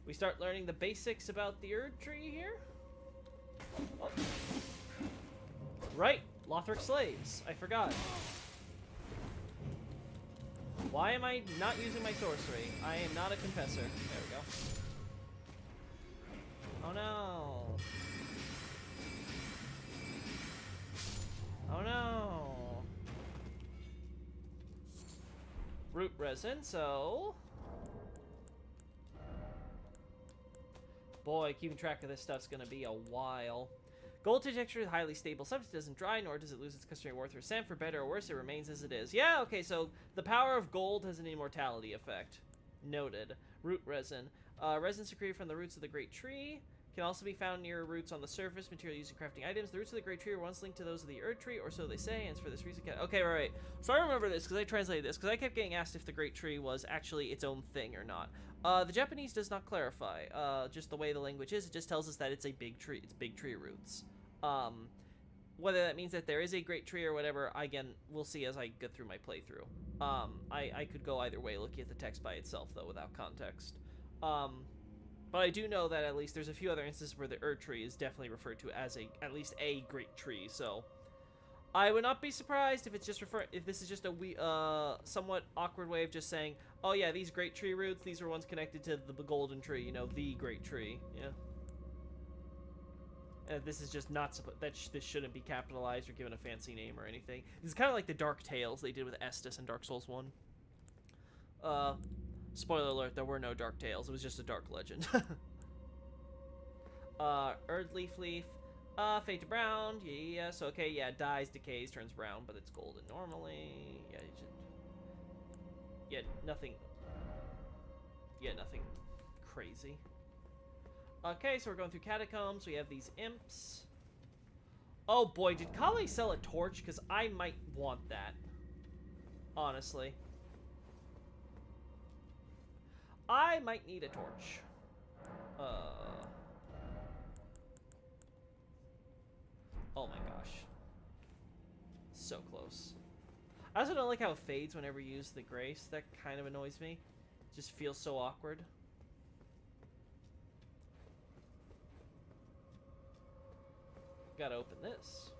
We start learning the basics about the Erd tree here. Oh. Right, Lothric slaves. I forgot. Why am I not using my sorcery? I am not a confessor. There we go. Oh no. Oh no. Root resin, so... Boy, keeping track of this stuff's gonna be a while. Gold texture is highly stable. Substance doesn't dry, nor does it lose its customary worth or scent. For better or worse, it remains as it is. Yeah, okay, so the power of gold has an immortality effect. Noted. Root resin. Resin secreted from the roots of the great tree. Can also be found near roots on the surface. Material used in crafting items. The roots of the great tree are once linked to those of the Erd tree, or so they say, and it's for this reason... Okay, right. So I remember this, because I translated this, because I kept getting asked if the great tree was actually its own thing or not. The Japanese does not clarify. Just the way the language is, it just tells us that it's a big tree. It's big tree roots. Whether that means that there is a great tree or whatever, again, we'll see as I get through my playthrough. I could go either way looking at the text by itself, though, without context. But I do know that at least there's a few other instances where the Erd tree is definitely referred to as at least a great tree, so... I would not be surprised if it's just if this is just a somewhat awkward way of just saying, oh yeah, these great tree roots, these are ones connected to the golden tree, you know, the great tree, yeah. This is just not this shouldn't be capitalized or given a fancy name or anything. This is kind of like the Dark Tales they did with Estus in Dark Souls 1. Spoiler alert, there were no Dark Tales. It was just a Dark Legend. Erd Leaf Leaf. Fade to brown. Yeah, so okay, yeah, dies, decays, turns brown, but it's golden normally. Yeah, you should... Yeah, nothing... Yeah, nothing crazy. Okay, so we're going through catacombs. We have these imps. Oh boy, did Kale sell a torch? Because I might want that. Honestly. I might need a torch. Oh my gosh. So close. I also don't like how it fades whenever you use the grace. That kind of annoys me. It just feels so awkward. Gotta open this.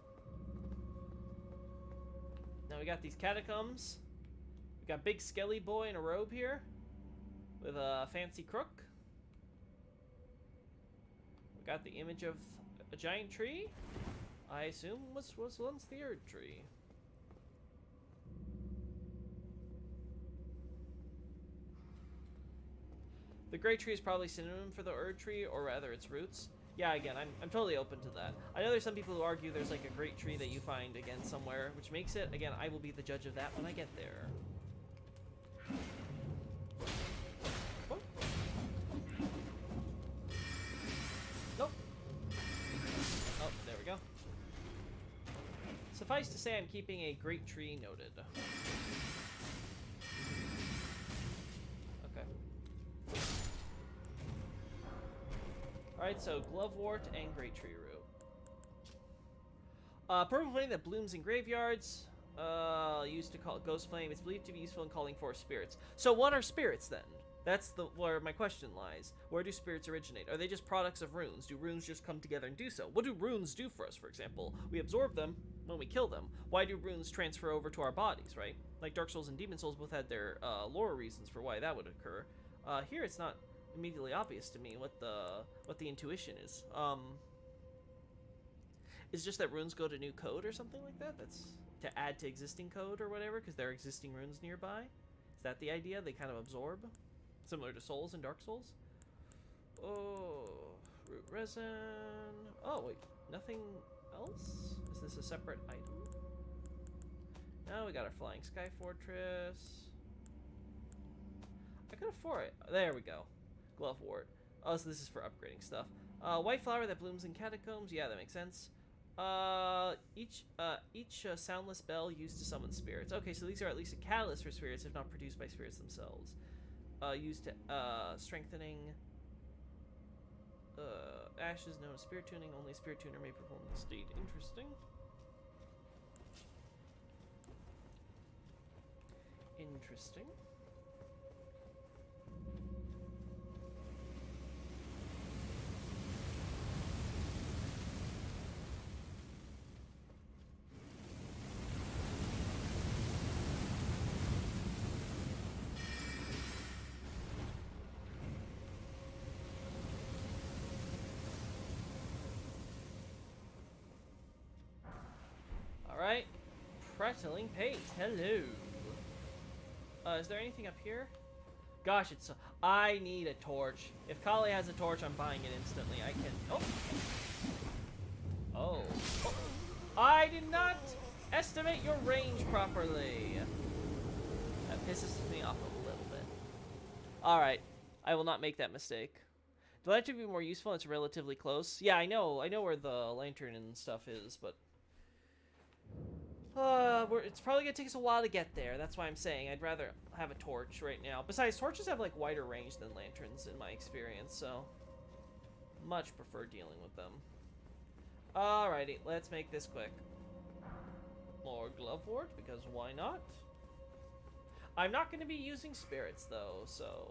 Now we got these catacombs. We got big skelly boy in a robe here. With a fancy crook. We got the image of a giant tree. I assume was once the Erd tree. The Great Tree is probably synonym for the Erd Tree, or rather its roots. Yeah, again, I'm totally open to that. I know there's some people who argue there's like a Great Tree that you find, again, somewhere, which makes it, again, I will be the judge of that when I get there. What? Nope. Oh, there we go. Suffice to say, I'm keeping a Great Tree noted. Okay. Alright, so Glovewort and Great Tree Root. Purple flame that blooms in graveyards. Used to call it Ghost Flame. It's believed to be useful in calling forth spirits. So what are spirits then? That's where my question lies. Where do spirits originate? Are they just products of runes? Do runes just come together and do so? What do runes do for us, for example? We absorb them when we kill them. Why do runes transfer over to our bodies, right? Like Dark Souls and Demon Souls both had their lore reasons for why that would occur. Here it's not immediately obvious to me what the intuition is. Is just that runes go to new code or something like that? That's to add to existing code or whatever, because there are existing runes nearby? Is that the idea? They kind of absorb? Similar to Souls and Dark Souls? Oh, root resin. Oh, wait, nothing else? Is this a separate item? Now we got our Flying Sky Fortress. I could afford it. There we go. Glovewort. Oh, so this is for upgrading stuff. White flower that blooms in catacombs. Yeah, that makes sense. Each soundless bell used to summon spirits. Okay, so these are at least a catalyst for spirits, if not produced by spirits themselves. Used to strengthening ashes known as spirit tuning. Only a spirit tuner may perform this deed. Interesting. Interesting. Alright. Prattling paste. Hello. Is there anything up here? Gosh, it's... I need a torch. If Kali has a torch, I'm buying it instantly. I can... Oh! Oh. Oh. I did not estimate your range properly. That pisses me off a little bit. Alright. I will not make that mistake. The lantern would be more useful. It's relatively close. Yeah, I know where the lantern and stuff is, but... it's probably gonna take us a while to get there. That's why I'm saying I'd rather have a torch right now. Besides, torches have like wider range than lanterns in my experience, so much prefer dealing with them. Alrighty, let's make this quick. More Glovewort, because why not? I'm not gonna be using spirits though, so...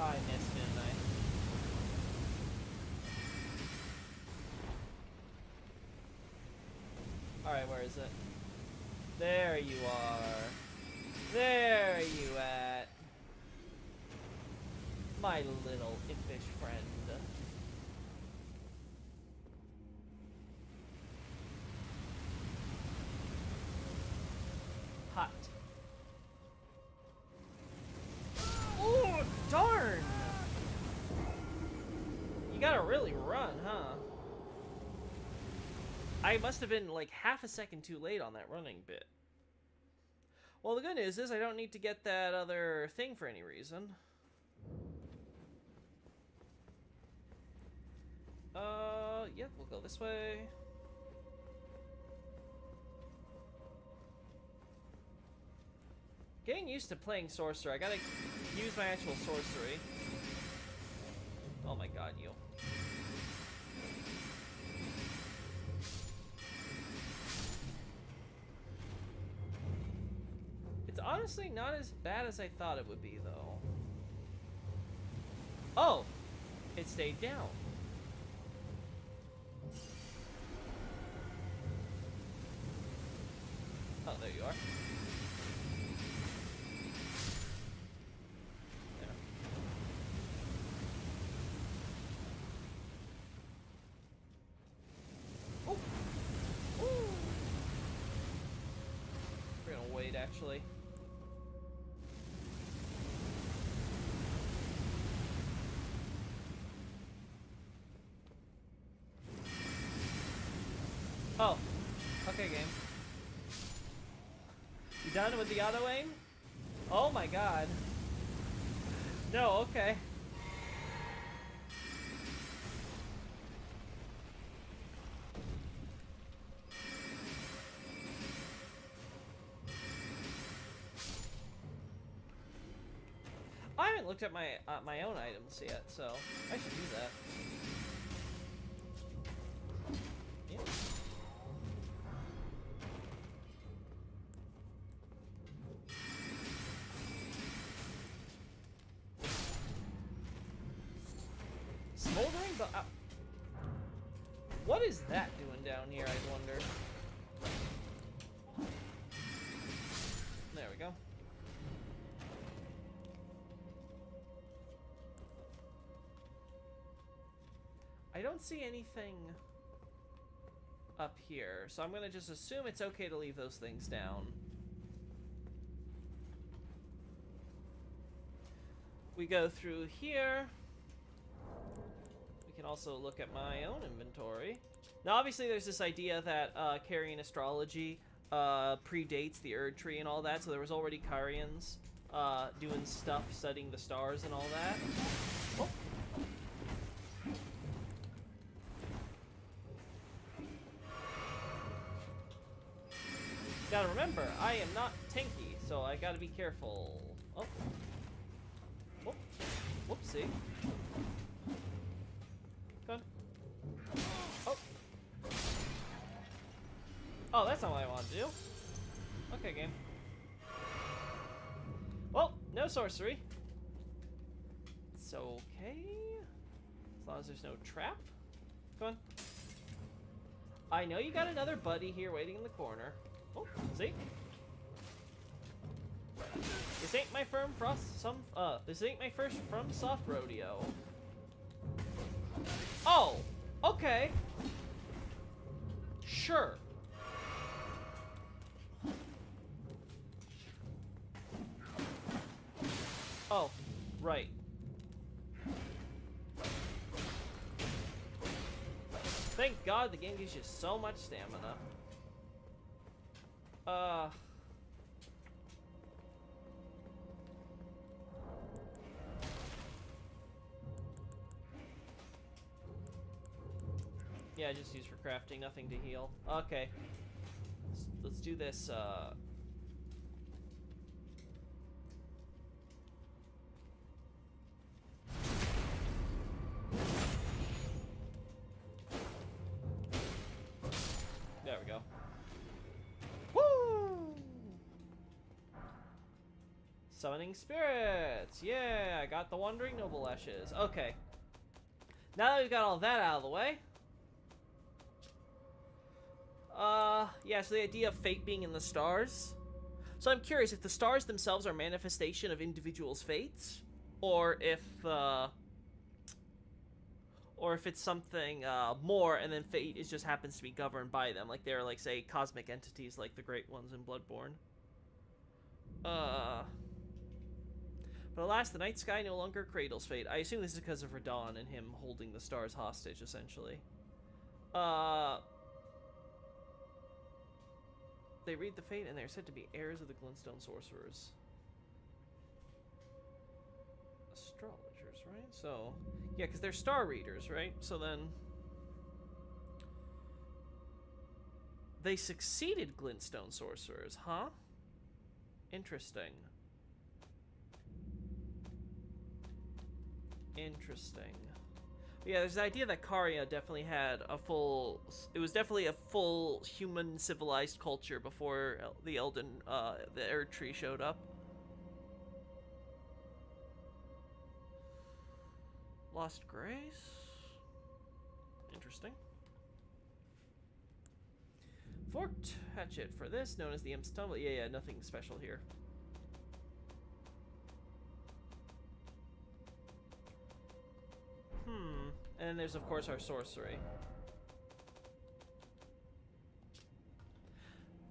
I missed, didn't I? Alright, where is it? There you are. There you at. My little impish friend. Hot. Oh, darn! You gotta really run, huh? I must have been like half a second too late on that running bit. Well, the good news is I don't need to get that other thing for any reason. Yep, we'll go this way. Getting used to playing sorcerer. I gotta use my actual sorcery. Oh my god, you. Honestly, not as bad as I thought it would be, though. Oh! It stayed down. Oh, there you are. There. Oh! Ooh! We're gonna wait, actually. Oh, okay, game. You done with the auto aim? Oh my god. No, okay. I haven't looked at my my own items yet, so I should do that. Yeah. Smoldering, but what is that doing down here? I wonder. There we go. I don't see anything up here, so I'm gonna just assume it's okay to leave those things down. We go through here. We can also look at my own inventory. Now, obviously, there's this idea that Carian astrology predates the Erd Tree and all that, so there was already Carians doing stuff, studying the stars and all that. Oh. Gotta remember, I am not tanky, so I gotta be careful. Oh. Oh. Whoopsie. Come on. Oh. Oh, that's not what I want to do. Okay, game. Well, no sorcery. It's okay. As long as there's no trap. Come on. I know you got another buddy here waiting in the corner. Oh, see? This ain't my this ain't my first FromSoft rodeo. Oh, okay. Sure. Oh, right. Thank God the game gives you so much stamina. Yeah, just use for crafting, nothing to heal. Okay. Let's do this, There we go. Woo! Summoning spirits! Yeah, I got the Wandering Noble Ashes. Okay. Now that we've got all that out of the way. Yeah, so the idea of fate being in the stars. So I'm curious if the stars themselves are manifestation of individuals' fates, or if it's something more, and then fate just happens to be governed by them, like they're like, say, cosmic entities like the Great Ones in Bloodborne. But alas, the night sky no longer cradles fate. I assume this is because of Radon and him holding the stars hostage, essentially. They read the fate, and they're said to be heirs of the Glintstone Sorcerers. Astrologers, right? So, yeah, because they're star readers, right? So then... They succeeded Glintstone Sorcerers, huh? Interesting. Interesting. Yeah, there's the idea that Caria definitely had a full... It was definitely a full human civilized culture before the Elden... the Erd Tree showed up. Lost Grace? Interesting. Forked hatchet for this, known as the Imp's Tumble. Yeah, nothing special here. And then there's, of course, our sorcery.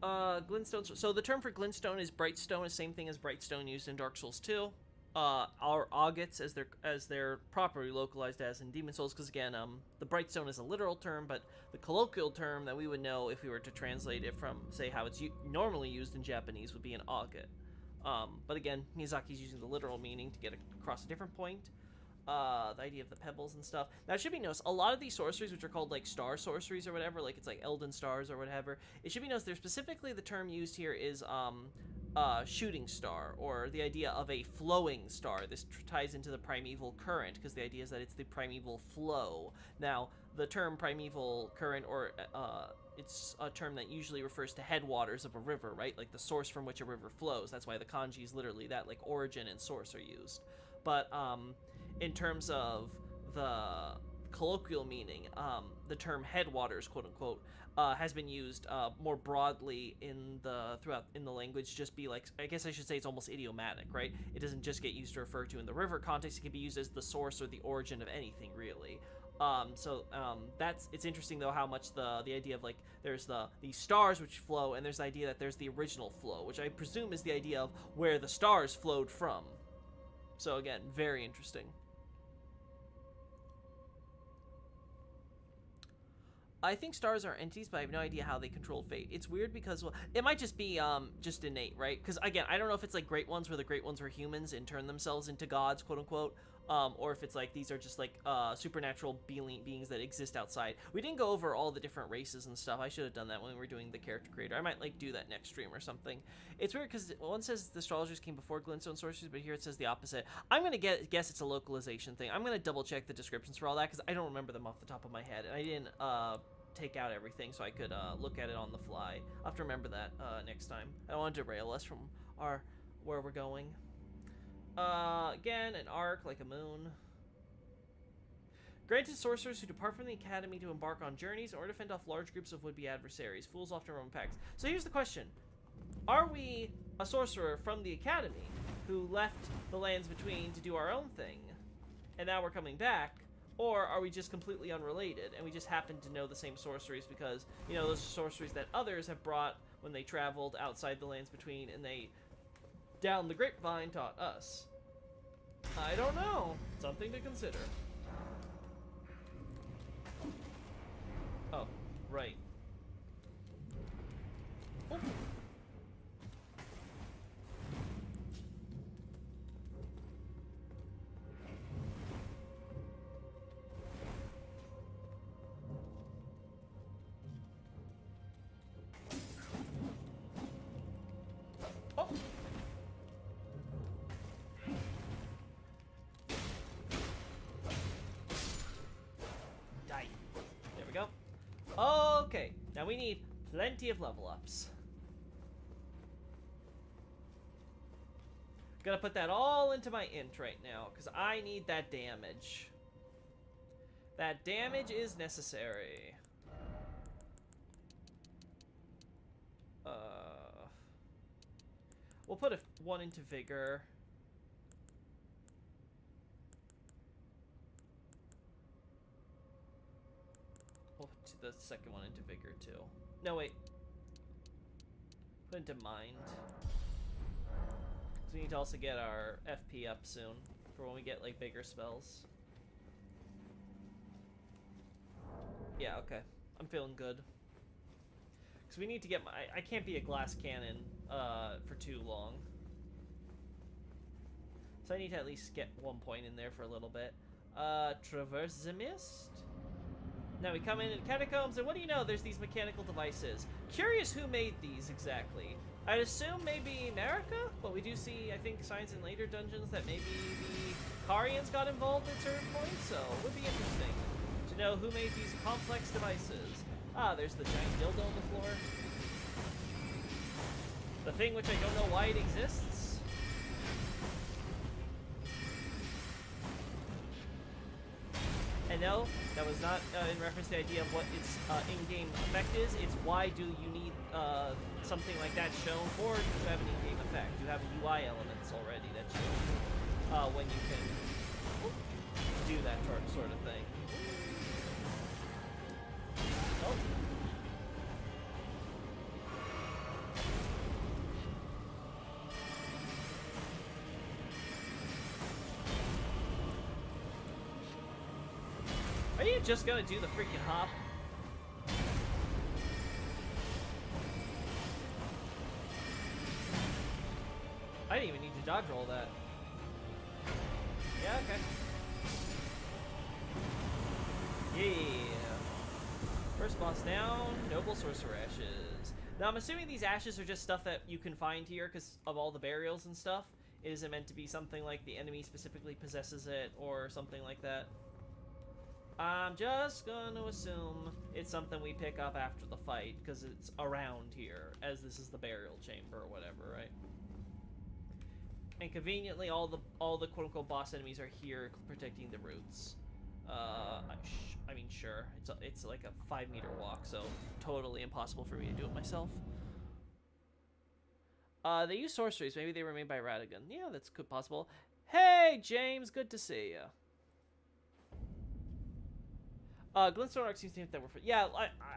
Glintstone. So the term for glintstone is brightstone, the same thing as brightstone used in Dark Souls 2. Our agates, as they're properly localized as in Demon Souls, because again, the brightstone is a literal term, but the colloquial term that we would know if we were to translate it from, say, how it's normally used in Japanese would be an agate. But again, Miyazaki's using the literal meaning to get across a different point. The idea of the pebbles and stuff. Now, it should be noticed, a lot of these sorceries, which are called, like, star sorceries or whatever, like, it's like Elden Stars or whatever, it should be noticed, there's specifically the term used here is, shooting star, or the idea of a flowing star. This ties into the primeval current, because the idea is that it's the primeval flow. Now, the term primeval current, or, it's a term that usually refers to headwaters of a river, right? Like the source from which a river flows. That's why the kanji is literally that, like, origin and source are used. But, in terms of the colloquial meaning, the term headwaters, quote unquote, has been used more broadly in the language. Just be like, I guess I should say it's almost idiomatic, right? It doesn't just get used to refer to in the river context. It can be used as the source or the origin of anything, really. It's interesting though how much the idea of, like, there's these stars which flow, and there's the idea that there's the original flow, which I presume is the idea of where the stars flowed from. So again, very interesting. I think stars are entities, but I have no idea how they control fate. It's weird because, well, it might just be just innate, right? Because again, I don't know if it's like Great Ones, where the Great Ones were humans and turned themselves into gods, quote unquote, or if it's like these are just like supernatural beings that exist outside. We didn't go over all the different races and stuff. I should have done that when we were doing the character creator. I might like do that next stream or something. It's weird because one says the astrologers came before glintstone sorceries, but here it says the opposite. I'm gonna guess it's a localization thing. I'm gonna double check the descriptions for all that because I don't remember them off the top of my head, and I didn't take out everything so I could look at it on the fly. I'll have to remember that next time. I don't want to derail us from where we're going. Again, an arc like a moon. Granted sorcerers who depart from the academy to embark on journeys or to fend off large groups of would-be adversaries. Fools often roam packs. So here's the question. Are we a sorcerer from the academy who left the lands between to do our own thing, and now we're coming back? Or are we just completely unrelated, and we just happen to know the same sorceries because, you know, those are sorceries that others have brought when they traveled outside the lands between, and they, down the grapevine, taught us? I don't know. Something to consider. Oh, right. Oh. Okay, now we need plenty of level ups. Gotta put that all into my int right now, because I need that damage. That damage is necessary. We'll put one into vigor. We'll put the second one into vigor too. No, wait. Put into mind. Because we need to also get our FP up soon for when we get like bigger spells. Yeah, okay. I'm feeling good. Because we need to get my... I can't be a glass cannon for too long. So I need to at least get 1 point in there for a little bit. Traverse the Mist. Now we come in catacombs, and what do you know? There's these mechanical devices. Curious who made these exactly. I'd assume maybe America, but we do see, I think, signs in later dungeons that maybe the Carians got involved at certain points, so it would be interesting. to know who made these complex devices. Ah, there's the giant dildo on the floor. The thing which I don't know why it exists. And no, that was not in reference to the idea of what its in-game effect is. It's why do you need something like that shown, or do you have an in-game effect? You have UI elements already that show when you can do that sort of thing. Oh. Are you just gonna do the freaking hop? I didn't even need to dodge roll that. Yeah, okay. Yeah. First boss down, Noble Sorcerer Ashes. Now I'm assuming these ashes are just stuff that you can find here because of all the burials and stuff. It isn't meant to be something like the enemy specifically possesses it or something like that. I'm just gonna assume it's something we pick up after the fight because it's around here, as this is the burial chamber or whatever, right? And conveniently, all the quote-unquote boss enemies are here protecting the roots. I mean, sure, it's like a 5-meter walk, so totally impossible for me to do it myself. They use sorceries. Maybe they were made by Radigan. Yeah, that's good possible. Hey, James, good to see you. Glintstone Arc seems to think that we're from... Yeah,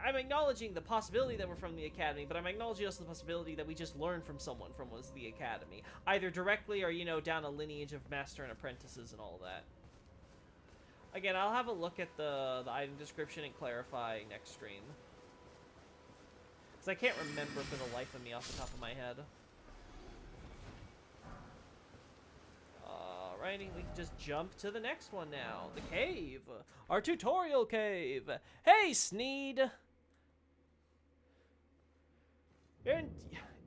I'm acknowledging the possibility that we're from the Academy, but I'm acknowledging also the possibility that we just learned from someone from was the Academy. Either directly or, you know, down a lineage of master and apprentices and all that. Again, I'll have a look at the item description and clarify next stream. Because I can't remember for the life of me off the top of my head. Alrighty, we can just jump to the next one now. The cave. Our tutorial cave. Hey, Sneed. You're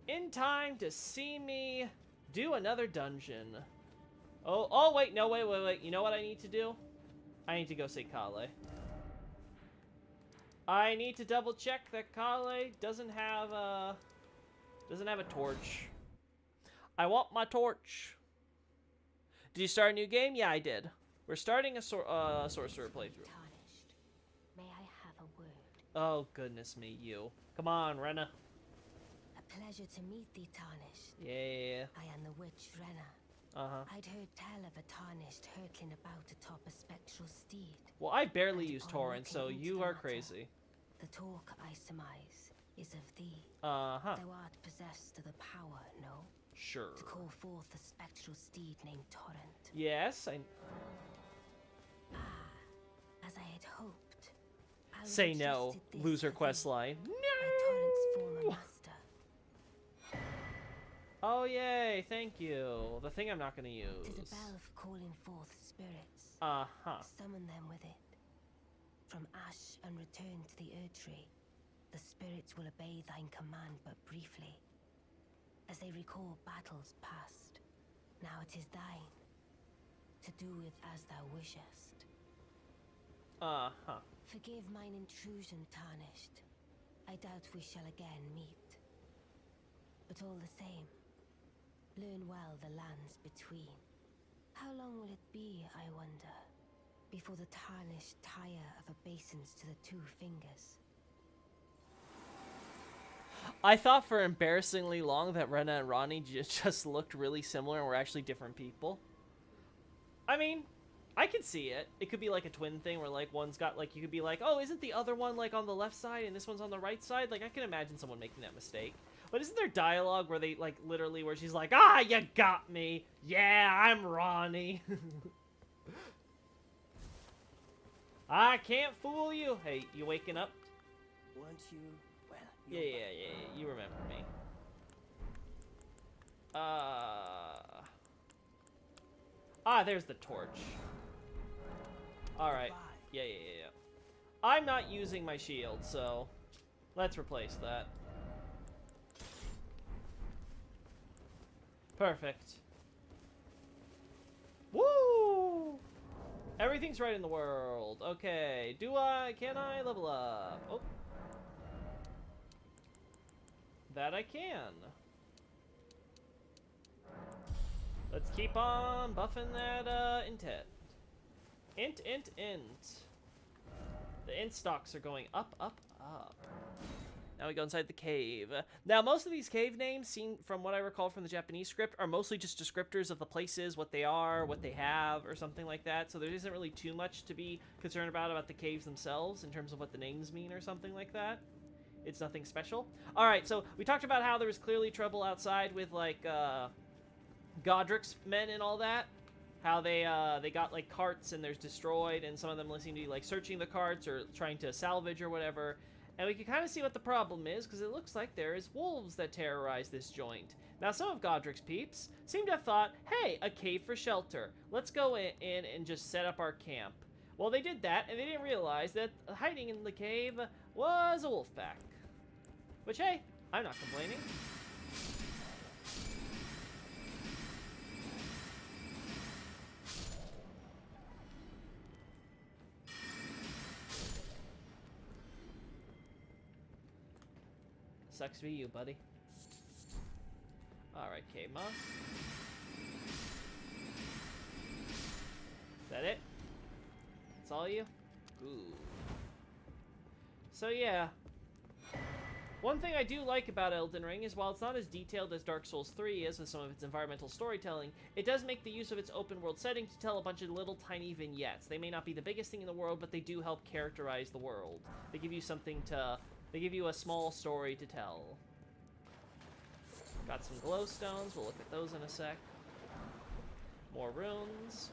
in time to see me do another dungeon. Oh, wait, no, wait. You know what I need to do? I need to go see Kale. I need to double check that Kale doesn't have a torch. I want my torch. Did you start a new game? Yeah, I did. We're starting a sorcerer playthrough. Tarnished. May I have a word? Oh, goodness me, you. Come on, Renna. A pleasure to meet thee, Tarnished. Yeah. I am the witch Renna. Uh-huh. I'd heard tell of a Tarnished hurtling about atop a spectral steed. Well, I barely And use upon torrent, so looking into you the are matter, crazy. The talk I surmise is of thee. Uh-huh. Thou art possessed of the power, no? Sure. To call forth a spectral steed named Torrent. Yes, I... As I had hoped. I Say was no, entrusted this loser of quest thee, line. my Torrent's former master. Oh, yay, thank you. The thing I'm not gonna use. 'Tis a bell for calling forth spirits. Uh-huh. Summon them with it. From ash and return to the Erdtree, the spirits will obey thine command but briefly. As they recall battles past, now it is thine, to do with as thou wishest. Uh-huh. Forgive mine intrusion, Tarnished. I doubt we shall again meet. But all the same, learn well the lands between. How long will it be, I wonder, before the Tarnished tire of obeisance to the two fingers? I thought for embarrassingly long that Renna and Ronnie just looked really similar and were actually different people. I mean, I can see it. It could be like a twin thing where like one's got like, you could be like, oh, isn't the other one like on the left side and this one's on the right side? Like I can imagine someone making that mistake. But isn't there dialogue where they like literally where she's like, ah, you got me. Yeah, I'm Ronnie. I can't fool you. Hey, you waking up? Weren't you? Well, Yeah, you remember me. There's the torch. Alright. Yeah. I'm not using my shield, so let's replace that. Perfect. Woo! Everything's right in the world. Okay. Can I level up? Oh. That I can. Let's keep on buffing that, intet. Int. The int stocks are going up, up, up. Now we go inside the cave. Now, most of these cave names, seen from what I recall from the Japanese script, are mostly just descriptors of the places, what they are, what they have, or something like that. So there isn't really too much to be concerned about the caves themselves in terms of what the names mean or something like that. It's nothing special. All right, so we talked about how there was clearly trouble outside with, like, Godric's men and all that. How they got, like, carts and there's destroyed, and some of them seem to be, like, searching the carts or trying to salvage or whatever. And we can kind of see what the problem is, because it looks like there is wolves that terrorize this joint. Now, some of Godric's peeps seem to have thought, hey, a cave for shelter. Let's go in and just set up our camp. Well, they did that, and they didn't realize that hiding in the cave was a wolf pack. Which, hey, I'm not complaining. Sucks to be you, buddy. Alright, cave moss. Is that it? That's all you? Ooh. So yeah. One thing I do like about Elden Ring is while it's not as detailed as Dark Souls 3 is with some of its environmental storytelling, it does make the use of its open world setting to tell a bunch of little tiny vignettes. They may not be the biggest thing in the world, but they do help characterize the world. They give you something to... They give you a small story to tell. Got some glowstones. We'll look at those in a sec. More runes.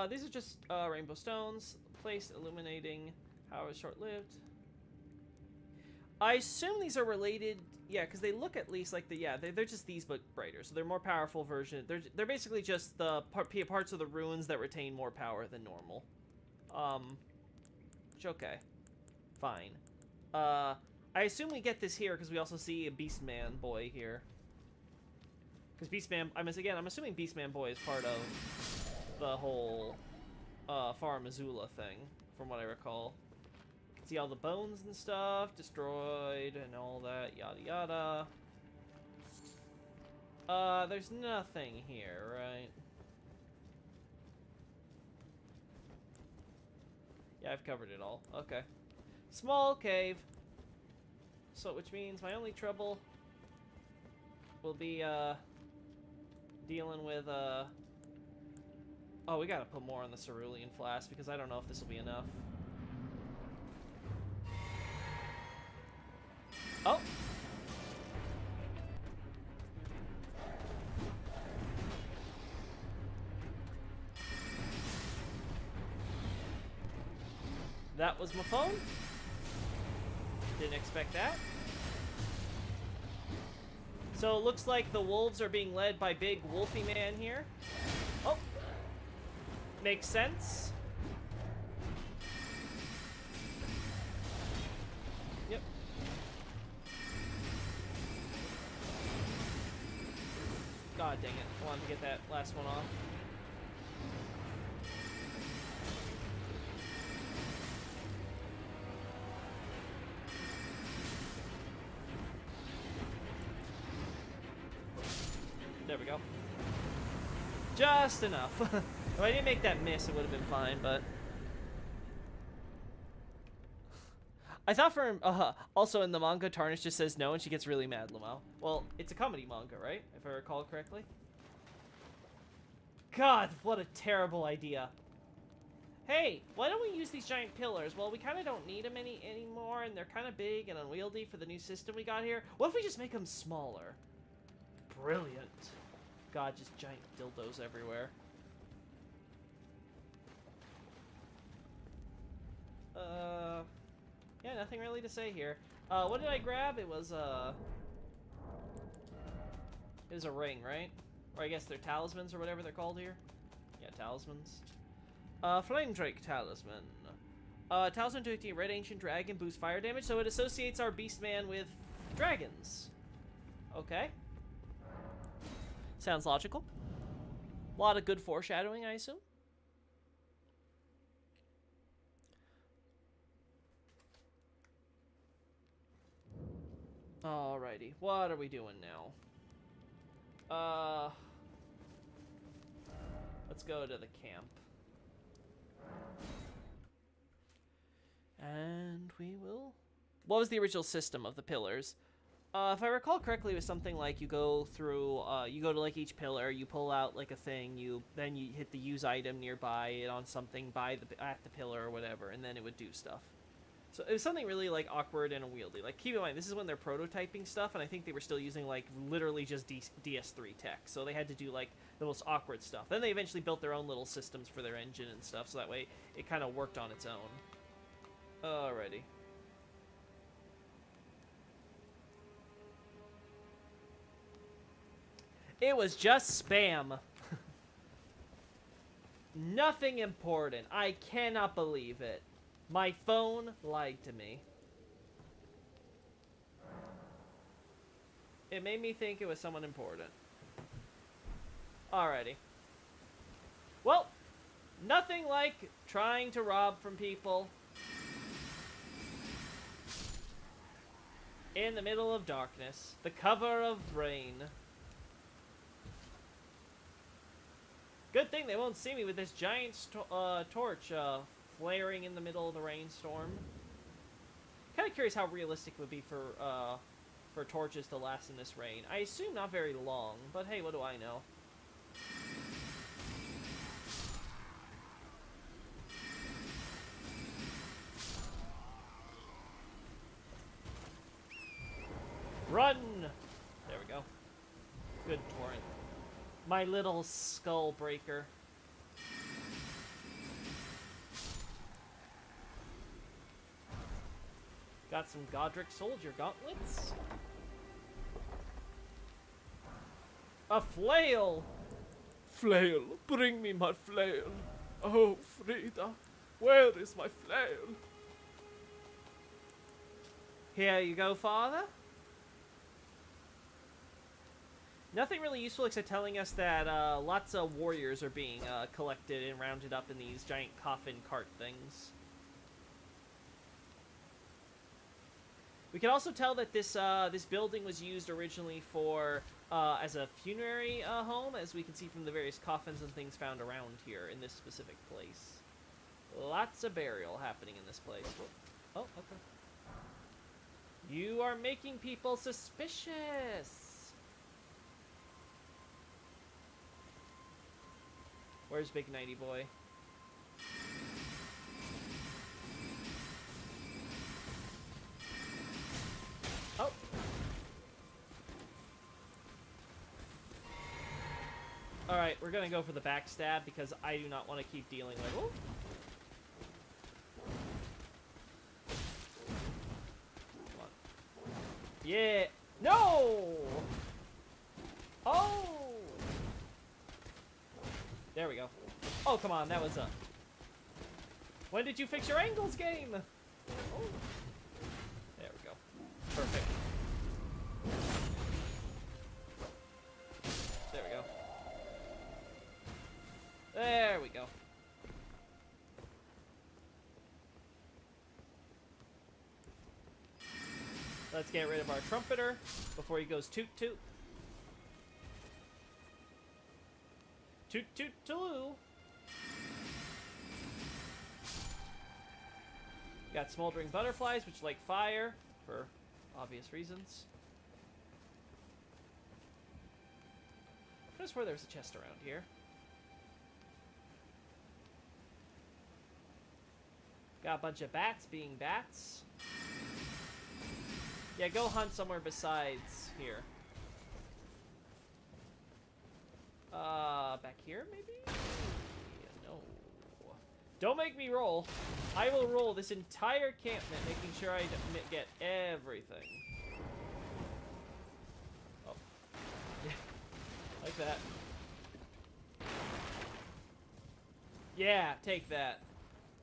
These are just rainbow stones. Place illuminating. However short-lived. I assume these are related. Yeah, because they look at least like the... Yeah, they're just these, but brighter. So they're more powerful version. They're basically just the parts of the runes that retain more power than normal. Which, okay. Fine. I assume we get this here because we also see a Beastman boy here. Because Beastman, I'm assuming Beastman boy is part of the whole, Far Missoula thing, from what I recall. You can see all the bones and stuff destroyed and all that, yada yada. There's nothing here, right? Yeah, I've covered it all. Okay. Small cave. So, which means my only trouble will be, dealing with, Oh, we gotta put more on the cerulean flask, because I don't know if this will be enough. Oh! That was my phone. Didn't expect that. So it looks like the wolves are being led by Big Wolfy Man here. Oh. Makes sense. Yep. God dang it. I wanted to get that last one off. There we go. Just enough. If I didn't make that miss, it would have been fine, but... I thought for... also in the manga, Tarnish just says no, and she gets really mad, Lamau. Well, it's a comedy manga, right? If I recall correctly. God, what a terrible idea. Hey, why don't we use these giant pillars? Well, we kind of don't need them anymore, and they're kind of big and unwieldy for the new system we got here. What if we just make them smaller? Brilliant. God, just giant dildos everywhere. Yeah, nothing really to say here. What did I grab? It was a ring, right? Or I guess they're talismans or whatever they're called here. Yeah, talismans. Flame Drake Talisman. Talisman to a red ancient dragon, boosts fire damage, so it associates our Beastman with dragons. Okay. Sounds logical. A lot of good foreshadowing, I assume. Alrighty, what are we doing now? Let's go to the camp. And we will... What was the original system of the pillars? If I recall correctly, it was something like you go through, you go to like each pillar, you pull out like a thing, then you hit the use item nearby it on something at the pillar or whatever, and then it would do stuff. So it was something really like awkward and unwieldy. Like, keep in mind, this is when they're prototyping stuff, and I think they were still using like literally just DS3 tech, so they had to do like the most awkward stuff. Then they eventually built their own little systems for their engine and stuff, so that way it kind of worked on its own. Alrighty. It was just spam. Nothing important. I cannot believe it. My phone lied to me. It made me think it was someone important. Alrighty. Well, nothing like trying to rob from people in the middle of darkness. The cover of rain. Good thing they won't see me with this giant torch flaring in the middle of the rainstorm. Kind of curious how realistic it would be for torches to last in this rain. I assume not very long, but hey, what do I know? Run! There we go. Good torrent. My little skull breaker. Got some Godric soldier gauntlets. A flail! Flail, bring me my flail. Oh, Frida, where is my flail? Here you go, father. Nothing really useful except telling us that lots of warriors are being collected and rounded up in these giant coffin cart things. We can also tell that this building was used originally for as a funerary home, as we can see from the various coffins and things found around here in this specific place. Lots of burial happening in this place. Oh, okay. You are making people suspicious. Where's Big Nighty Boy? Oh. Alright, we're gonna go for the backstab because I do not want to keep dealing with... Oh. Come on. Yeah! No! Oh! There we go. Oh, come on, that was a... When did you fix your angles, game? Oh. There we go. Perfect. There we go. There we go. Let's get rid of our trumpeter before he goes toot toot. Toot toot toot. Got smoldering butterflies, which like fire for obvious reasons. I could have swore there was a chest around here. Got a bunch of bats being bats. Yeah, go hunt somewhere besides here. Back here, maybe? Yeah, no. Don't make me roll. I will roll this entire campment, making sure I get everything. Oh. Yeah. Like that. Yeah, take that.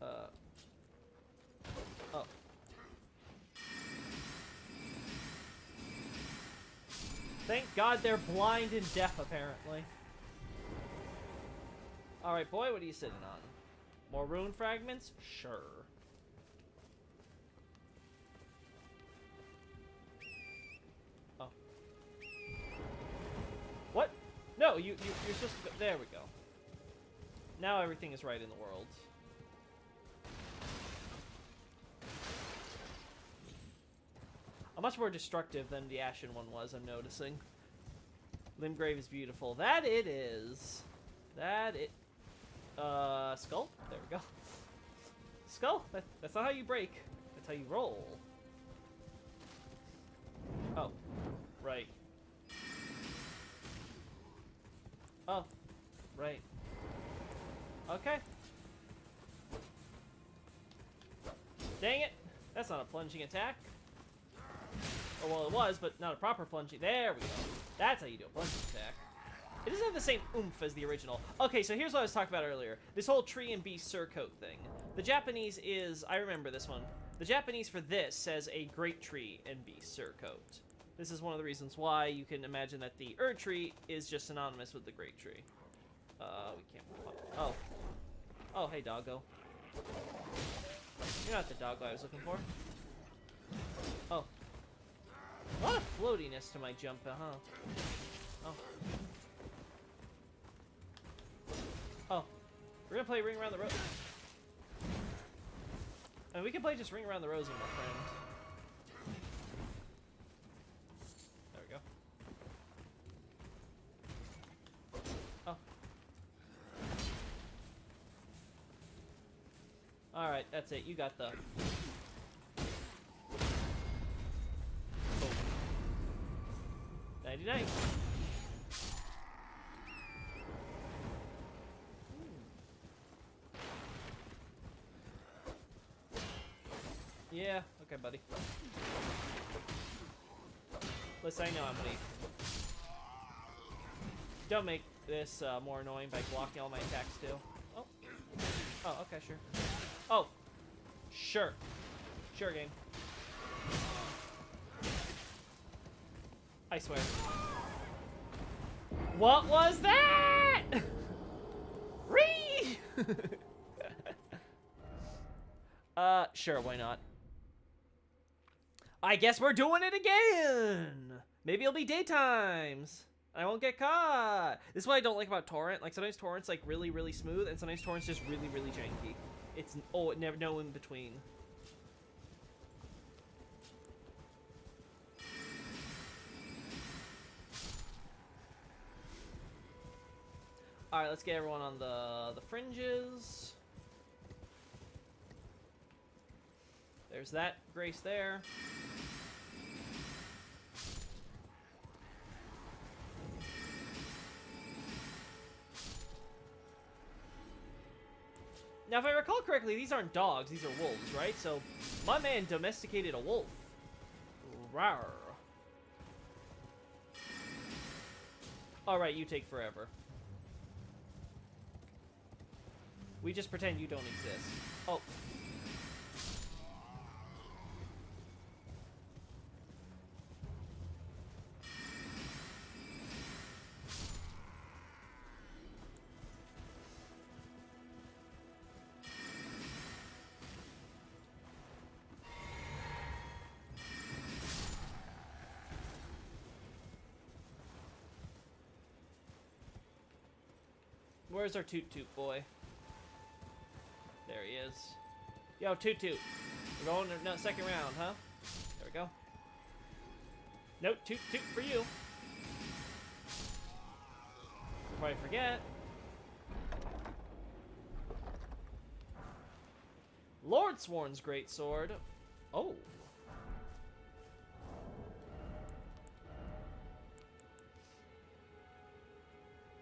Oh. Thank God they're blind and deaf, apparently. Alright, boy, what are you sitting on? More rune fragments? Sure. Oh. What? No, you're supposed to go. There we go. Now everything is right in the world. Much more destructive than the Ashen one was, I'm noticing. Limgrave is beautiful. That it is. That it... Skull? There we go. Skull? That's not how you break. That's how you roll. Oh. Right. Oh. Right. Okay. Dang it! That's not a plunging attack. Oh, well, it was, but not a proper plunging. There we go. That's how you do a plunging attack. It doesn't have the same oomph as the original. Okay, so here's what I was talking about earlier. This whole tree and beast surcoat thing. The Japanese is... I remember this one. The Japanese for this says a great tree and beast surcoat. This is one of the reasons why you can imagine that the Erd tree is just synonymous with the great tree. We can't... Oh. Oh, hey, doggo. You're not the doggo I was looking for. Oh. A lot of floatiness to my jump, huh? Oh. Oh. We're gonna play Ring Around the Rosy. I mean, we can play just Ring Around the Rosy, my friend. There we go. Oh. Alright, that's it. You got the... 99. Yeah, okay, buddy. Listen, I know I'm weak. Don't make this more annoying by blocking all my attacks too. Oh. Oh, okay, sure. Oh. Sure. Sure, game. I swear. What was that? Ree! Sure, why not? I guess we're doing it again! Maybe it'll be daytimes. I won't get caught. This is what I don't like about Torrent. Like, sometimes Torrent's, like, really, really smooth, and sometimes Torrent's just really, really janky. It's, oh, never, no in between. Alright, let's get everyone on the fringes. There's that grace there. Now, if I recall correctly, these aren't dogs, these are wolves, right? So, my man domesticated a wolf. Rawr. Alright, you take forever. We just pretend you don't exist. Oh. Where's our Toot Toot boy? There he is. Yo, Toot Toot. We're going to no, second round, huh? There we go. Nope, Toot Toot for you. Before I forget. Lord Sworn's greatsword. Oh.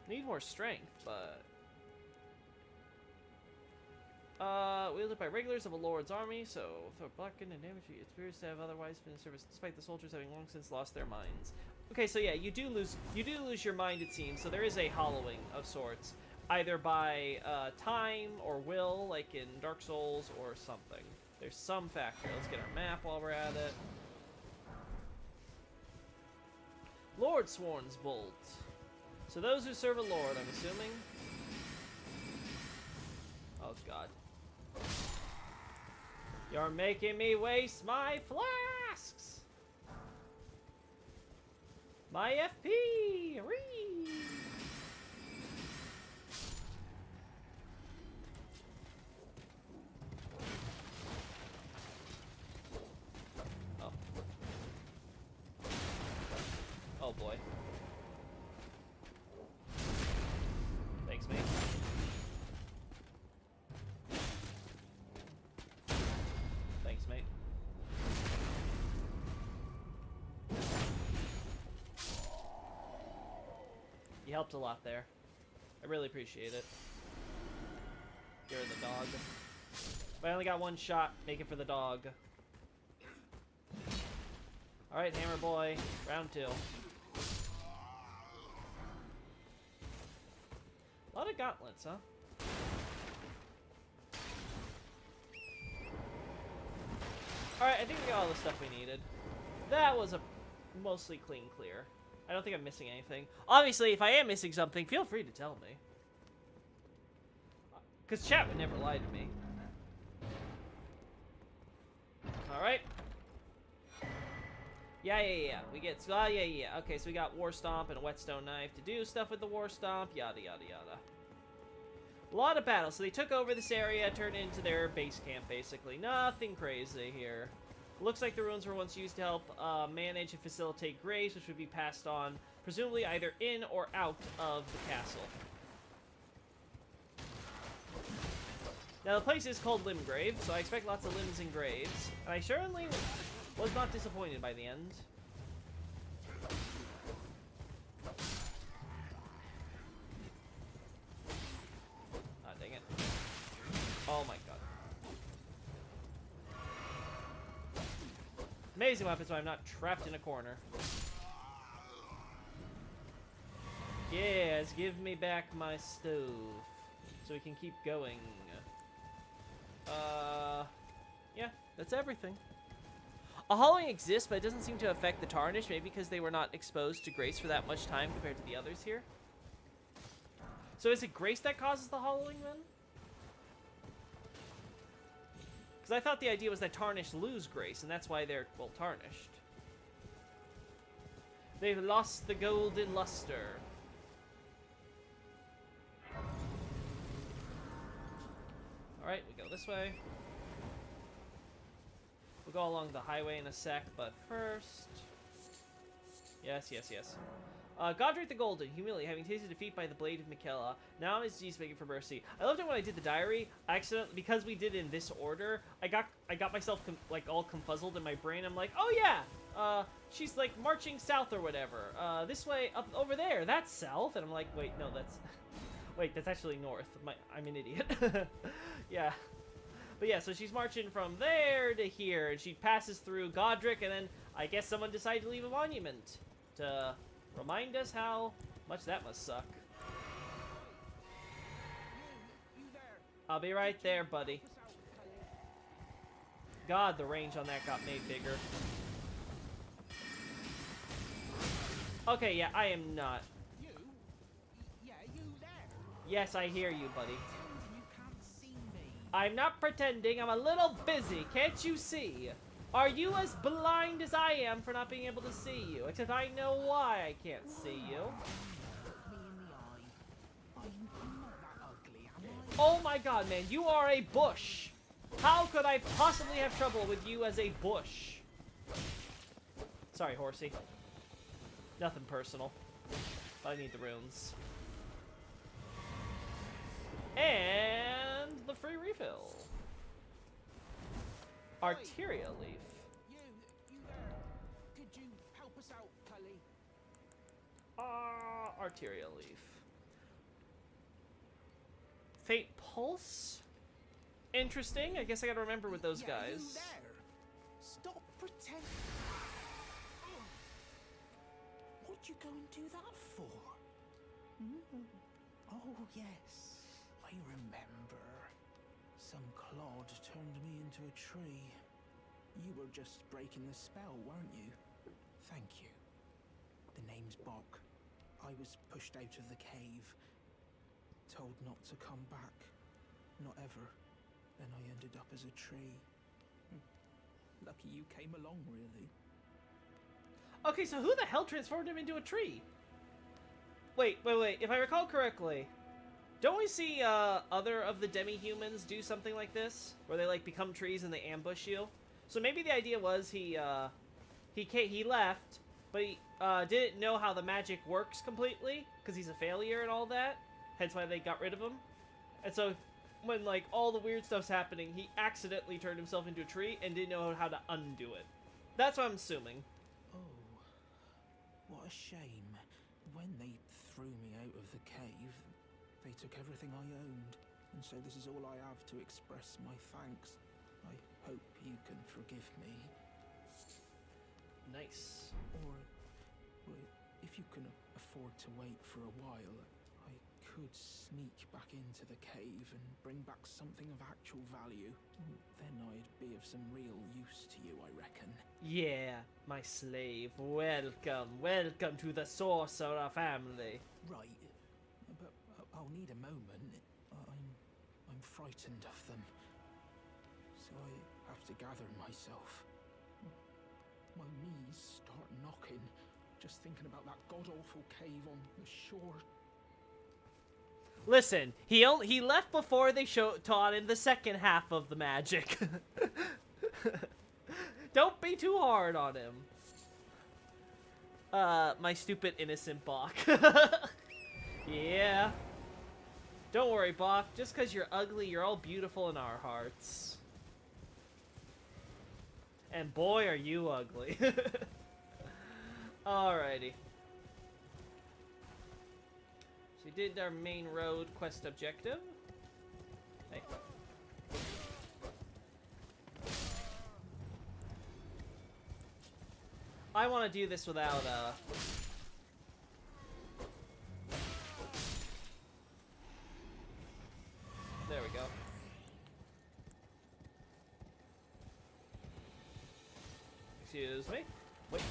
Need more strength, but... wielded by regulars of a lord's army, so throw blackened and damage it appears to have otherwise been in service, despite the soldiers having long since lost their minds. Okay, so yeah, you do lose your mind, it seems. So there is a hollowing of sorts, either by time or will, like in Dark Souls, or something. There's some factor. Let's get our map while we're at it. Lord Swordsworn's Bolt. So those who serve a lord, I'm assuming. Oh god. You're making me waste my flasks! My FP! Whee! Oh. Oh boy. Thanks, mate. Thanks, mate. You helped a lot there. I really appreciate it. You're the dog. But I only got one shot. Make it for the dog. Alright, Hammer Boy. Round 2. A lot of gauntlets, huh? Alright, I think we got all the stuff we needed. That was a mostly clean clear. I don't think I'm missing anything. Obviously, if I am missing something, feel free to tell me. Because chat would never lie to me. Alright. Yeah. We get... yeah. Okay, so we got War Stomp and a Whetstone Knife to do stuff with the War Stomp. Yada. A lot of battles. So they took over this area, turned it into their base camp, basically. Nothing crazy here. Looks like the runes were once used to help manage and facilitate graves, which would be passed on, presumably either in or out of the castle. Now, the place is called Limgrave, so I expect lots of limbs and graves. And I certainly was not disappointed by the end. Ah, dang it. Oh my god. Amazing weapons when I'm not trapped in a corner. Yes, give me back my stove. So we can keep going. Yeah, that's everything. A hollowing exists, but it doesn't seem to affect the tarnish, maybe because they were not exposed to grace for that much time compared to the others here. So is it grace that causes the hollowing then? Because I thought the idea was that tarnish lose grace, and that's why they're, well, tarnished. They've lost the golden luster. Alright, we go this way. We'll go along the highway in a sec, but first... Yes. Godric the Golden, humility, having tasted defeat by the blade of Miquella. Now his deeds begging for mercy. I loved it when I did the diary. I accidentally, because we did it in this order, I got myself like all confuzzled in my brain. I'm like, oh yeah, she's like marching south or whatever. This way, up over there, that's south. And I'm like, wait, no, that's, wait, that's actually north. I'm an idiot. Yeah. But yeah, so she's marching from there to here, and she passes through Godric, and then I guess someone decided to leave a monument to remind us how much that must suck. I'll be right there, buddy. God, the range on that got made bigger. Okay, yeah, I am not. Yes, I hear you, buddy. I'm not pretending. I'm a little busy. Can't you see? Are you as blind as I am for not being able to see you? Except I know why I can't see you. Oh my god, man. You are a bush. How could I possibly have trouble with you as a bush? Sorry, horsey. Nothing personal. But I need the runes. And the free refill. Arteria leaf. You there. Could you help us out, Cully? Arteria leaf. Fate Pulse? Interesting. I guess I gotta remember with those guys. You there. Stop pretending. What'd you go and do that for? Oh, yes. I remember. Some clod turned me into a tree. You were just breaking the spell, weren't you? Thank you. The name's Bok. I was pushed out of the cave. Told not to come back. Not ever. Then I ended up as a tree. Lucky you came along, really. Okay, so who the hell transformed him into a tree? Wait. If I recall correctly, don't we see other of the demi-humans do something like this? Where they, like, become trees and they ambush you? So maybe the idea was he left, but he didn't know how the magic works completely, because he's a failure and all that. Hence why they got rid of him. And so, when, like, all the weird stuff's happening, he accidentally turned himself into a tree and didn't know how to undo it. That's what I'm assuming. Oh, what a shame. When they threw me out of the cave, they took everything I owned, and so this is all I have to express my thanks. I hope you can forgive me. Nice. Or, well, if you can afford to wait for a while, I could sneak back into the cave and bring back something of actual value. Then I'd be of some real use to you, I reckon. Yeah, my slave. Welcome to the sorcerer family. Right, but I'll need a moment. I'm frightened of them, so I have to gather myself. My knees start knocking, just thinking about that god-awful cave on the shore. Listen, he left before they taught him the second half of the magic. Don't be too hard on him. My stupid innocent Bok. Yeah. Don't worry, Bok. Just because you're ugly, you're all beautiful in our hearts. And boy, are you ugly. Alrighty. So we did our main road quest objective. Hey. I want to do this without, There we go. Excuse me. Wait.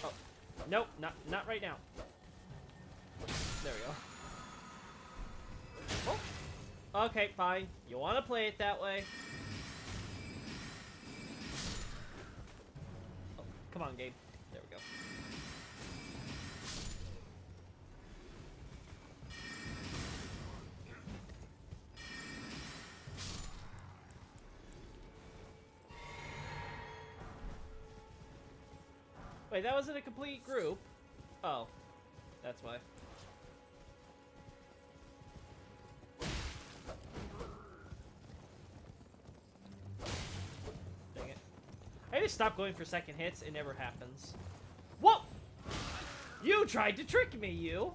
Oh. Nope, not right now. There we go. Oh. Okay, fine. You want to play it that way? Oh, come on, game. There we go. Wait, that wasn't a complete group. Oh, that's why. Dang it. I just stop going for second hits. It never happens. Whoa! You tried to trick me, you!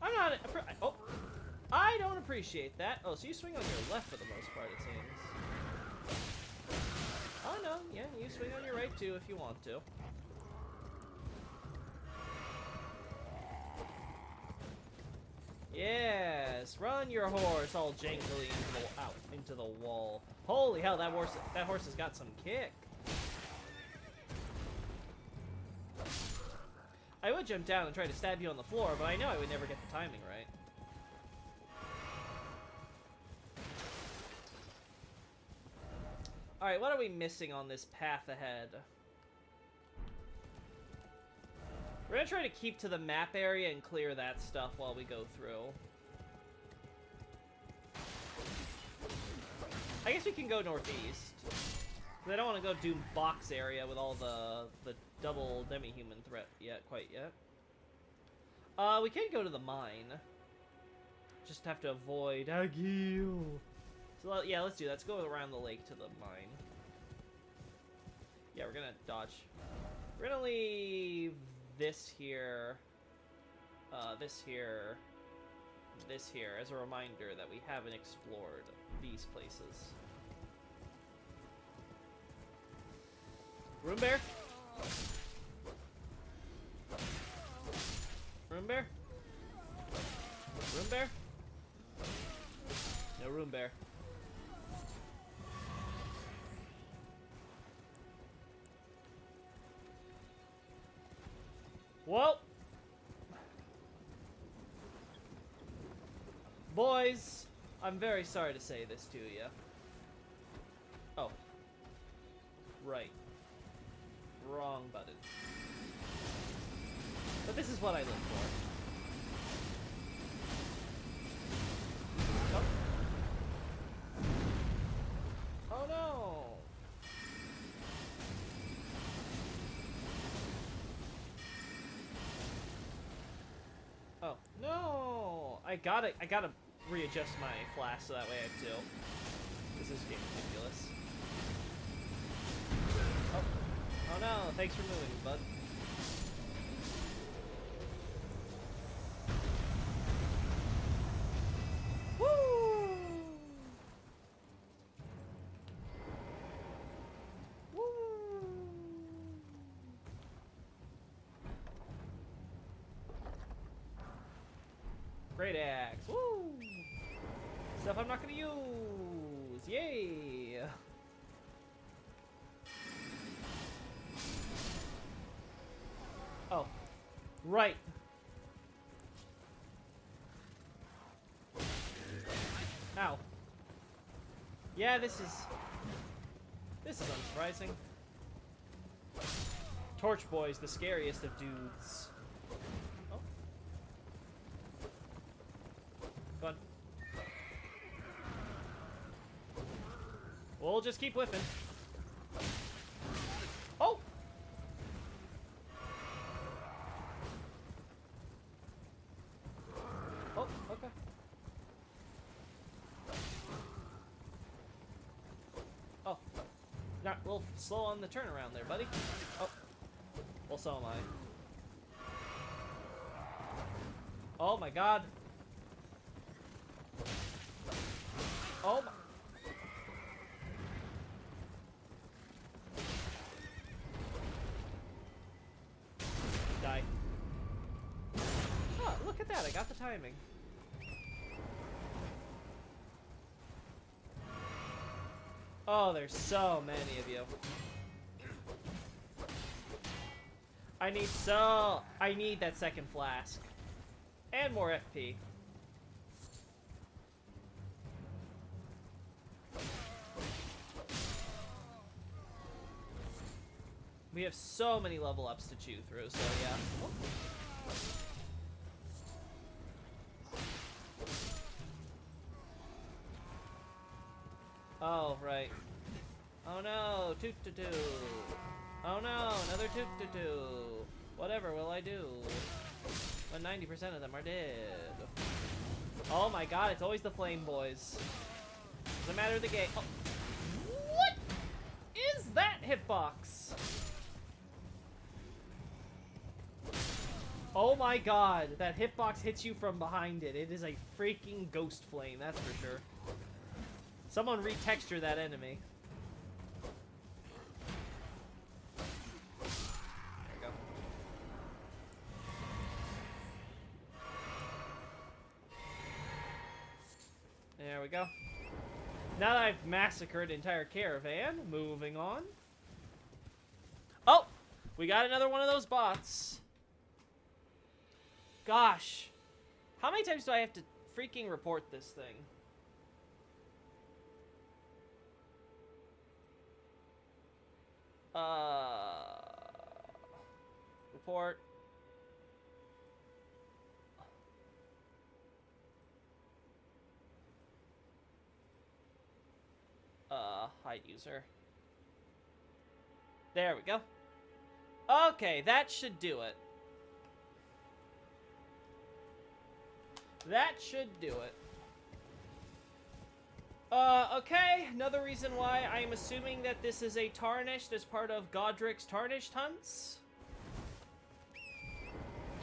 I'm not... Oh! I don't appreciate that. Oh, so you swing on your left for the most part, it seems. Oh, no. Yeah, you swing on your right, too, if you want to. Yes, run your horse all jangly into the wall. Holy hell, that horse has got some kick. I would jump down and try to stab you on the floor, but I know I would never get the timing right. Alright, what are we missing on this path ahead? We're gonna try to keep to the map area and clear that stuff while we go through. I guess we can go northeast. Because I don't want to go do box area with all the double demi-human threat quite yet. We can go to the mine. Just have to avoid Agil. So yeah, let's do that. Let's go around the lake to the mine. Yeah, we're gonna dodge. We're gonna leave this here, this here, this here, as a reminder that we haven't explored these places. Room bear? Room bear? Room bear? No room bear. Boys, I'm very sorry to say this to you. Oh. Right. Wrong button. But this is what I live for. Oh. Oh no! Oh, no! I gotta readjust my flash so that way I do. This is getting ridiculous. Oh. Oh no, thanks for moving, bud. Woo! Woo! Great axe. Woo! Stuff I'm not gonna use. Yay! Oh. Right. Ow. Yeah, this is unsurprising. Torch Boy's the scariest of dudes. Oh. Go on. We'll just keep whipping. Oh! Oh, okay. Oh. Not a little slow on the turnaround there, buddy. Oh. Well, so am I. Oh my god. Oh my. Die. Oh, look at that. I got the timing. Oh, there's so many of you. I need that second flask. And more FP. We have so many level ups to chew through, so yeah. Oh, right. Oh no, toot-to-doo. Oh no, another toot-to-doo. Whatever will I do? When 90% of them are dead. Oh my god, it's always the flame boys. Doesn't matter the game. Oh. What is that hitbox? Oh my god, that hitbox hits you from behind it. It is a freaking ghost flame, that's for sure. Someone retexture that enemy. There we go. There we go. Now that I've massacred an entire caravan, moving on. Oh! We got another one of those bots. Gosh. How many times do I have to freaking report this thing? Report. Hide user. There we go. Okay, that should do it. That should do it. Okay, another reason why I am assuming that this is a Tarnished as part of Godric's Tarnished hunts.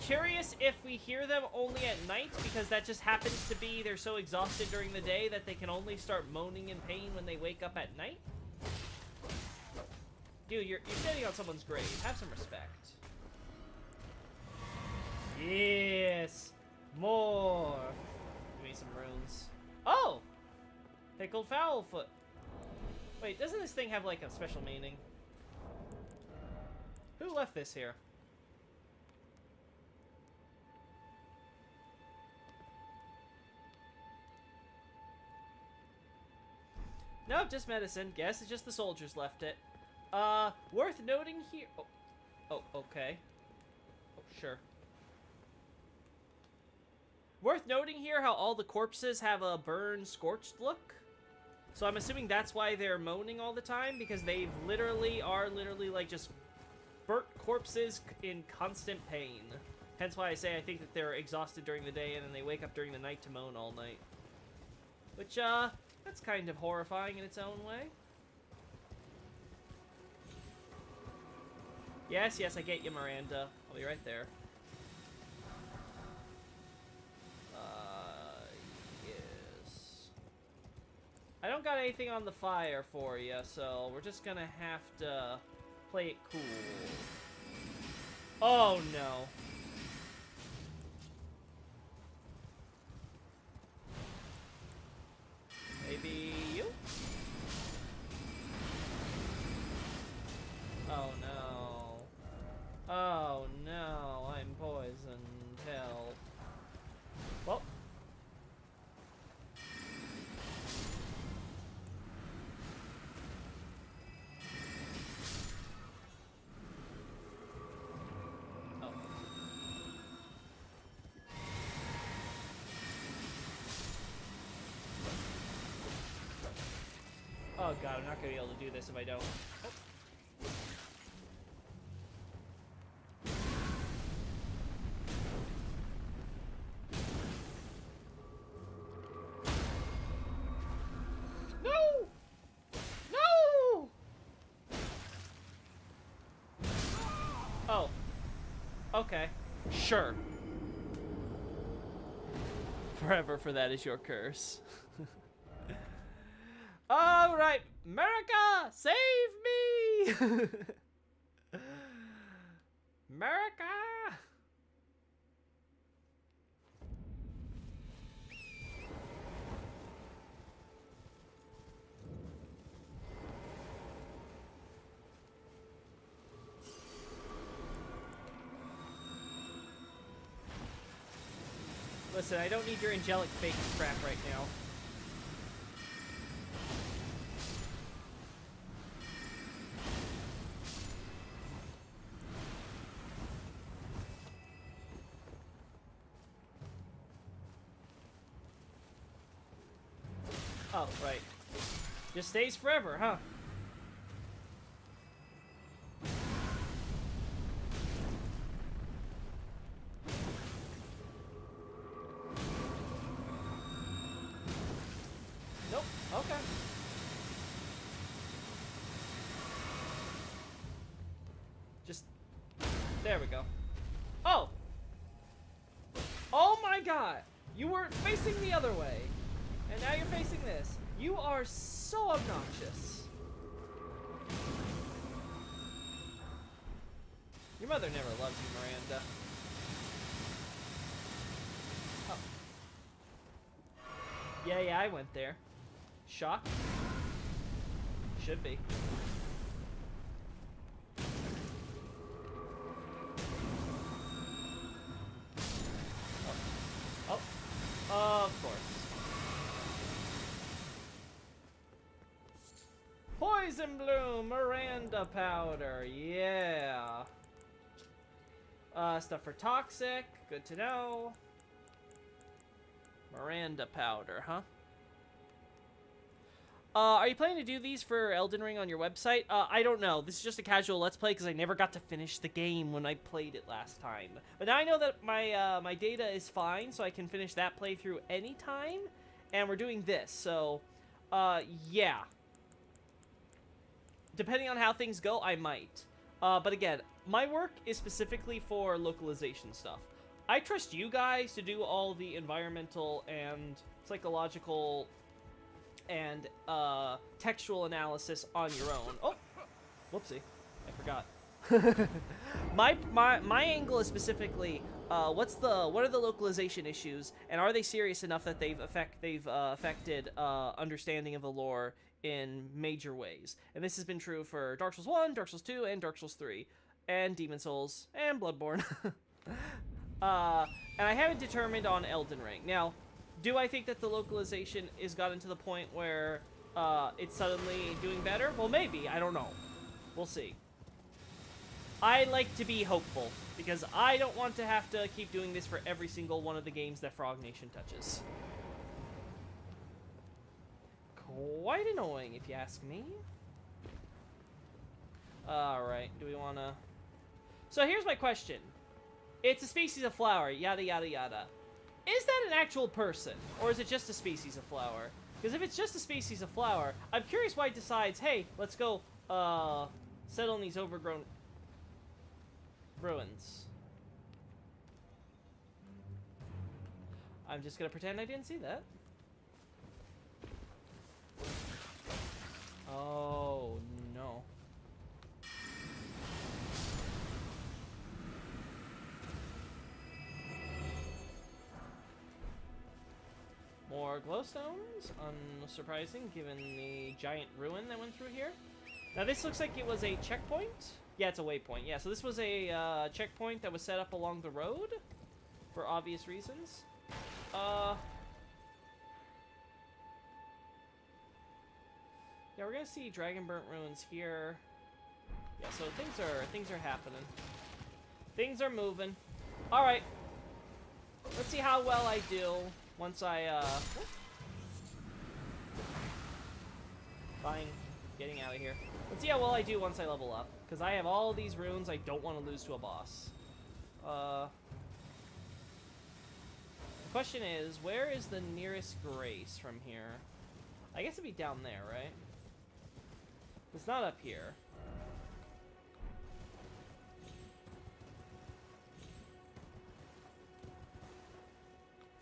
Curious if we hear them only at night, because that just happens to be they're so exhausted during the day that they can only start moaning in pain when they wake up at night. Dude, you're standing on someone's grave. Have some respect. Yes! More! Give me some runes. Oh! Pickled Foulfoot. Wait, doesn't this thing have, like, a special meaning? Who left this here? No, just medicine. Guess it's just the soldiers left it. Worth noting here... Oh, okay. Oh, sure. Worth noting here how all the corpses have a burned, scorched look. So I'm assuming that's why they're moaning all the time, because they are literally like just burnt corpses in constant pain. Hence why I say I think that they're exhausted during the day and then they wake up during the night to moan all night. Which, that's kind of horrifying in its own way. Yes, I get you, Miranda. I'll be right there. Yes. I don't got anything on the fire for you, so we're just gonna have to play it cool. Oh, no. Maybe you? Oh no. Oh no, I'm poisoned. Help. Well. Oh. Oh god, I'm not gonna be able to do this if I don't. Oh. No! No! Oh. Okay. Sure. Forever for that is your curse. All right, America, save me! America! Listen, I don't need your angelic fake crap right now. Oh, right. Just stays forever, huh? Nope. Okay. Just... There we go. Oh! Oh my god! You were facing the other way. And now you're facing this. You are so obnoxious. Your mother never loved you, Miranda. Oh. Yeah, I went there. Shocked? Should be. Oh. Of course. Poison Bloom, Miranda powder, yeah. Stuff for toxic, good to know. Miranda powder, huh? Are you planning to do these for Elden Ring on your website? I don't know. This is just a casual Let's Play because I never got to finish the game when I played it last time. But now I know that my my data is fine, so I can finish that playthrough anytime. And we're doing this, so, yeah. Depending on how things go, I might. But again, my work is specifically for localization stuff. I trust you guys to do all the environmental and psychological and textual analysis on your own. Oh, whoopsie, I forgot. my angle is specifically what are the localization issues, and are they serious enough that they've affected understanding of the lore in major ways. And this has been true for Dark Souls 1, Dark Souls 2, and Dark Souls 3, and Demon Souls, and Bloodborne. And I haven't determined on Elden Ring. Now, do I think that the localization is gotten to the point where it's suddenly doing better. Well, maybe. I don't know. We'll see. I like to be hopeful, because I don't want to have to keep doing this for every single one of the games that Frog Nation touches. Quite annoying, if you ask me. Alright, do we want to... So here's my question. It's a species of flower, yada yada yada. Is that an actual person, or is it just a species of flower? Because if it's just a species of flower, I'm curious why it decides, hey, let's go, settle in these overgrown ruins. I'm just gonna pretend I didn't see that. Oh, no. More glowstones, unsurprising given the giant ruin that went through here. Now this looks like it was a checkpoint. Yeah, it's a waypoint. Yeah, so this was a checkpoint that was set up along the road for obvious reasons. Yeah, we're gonna see Dragonburnt ruins here. Yeah, so things are happening. Things are moving. All right. Let's see how well I do once I fine, getting out of here. Let's see how well I do once I level up, because I have all these runes I don't want to lose to a boss. The question is, where is the nearest Grace from here? I guess it'd be down there, right? It's not up here.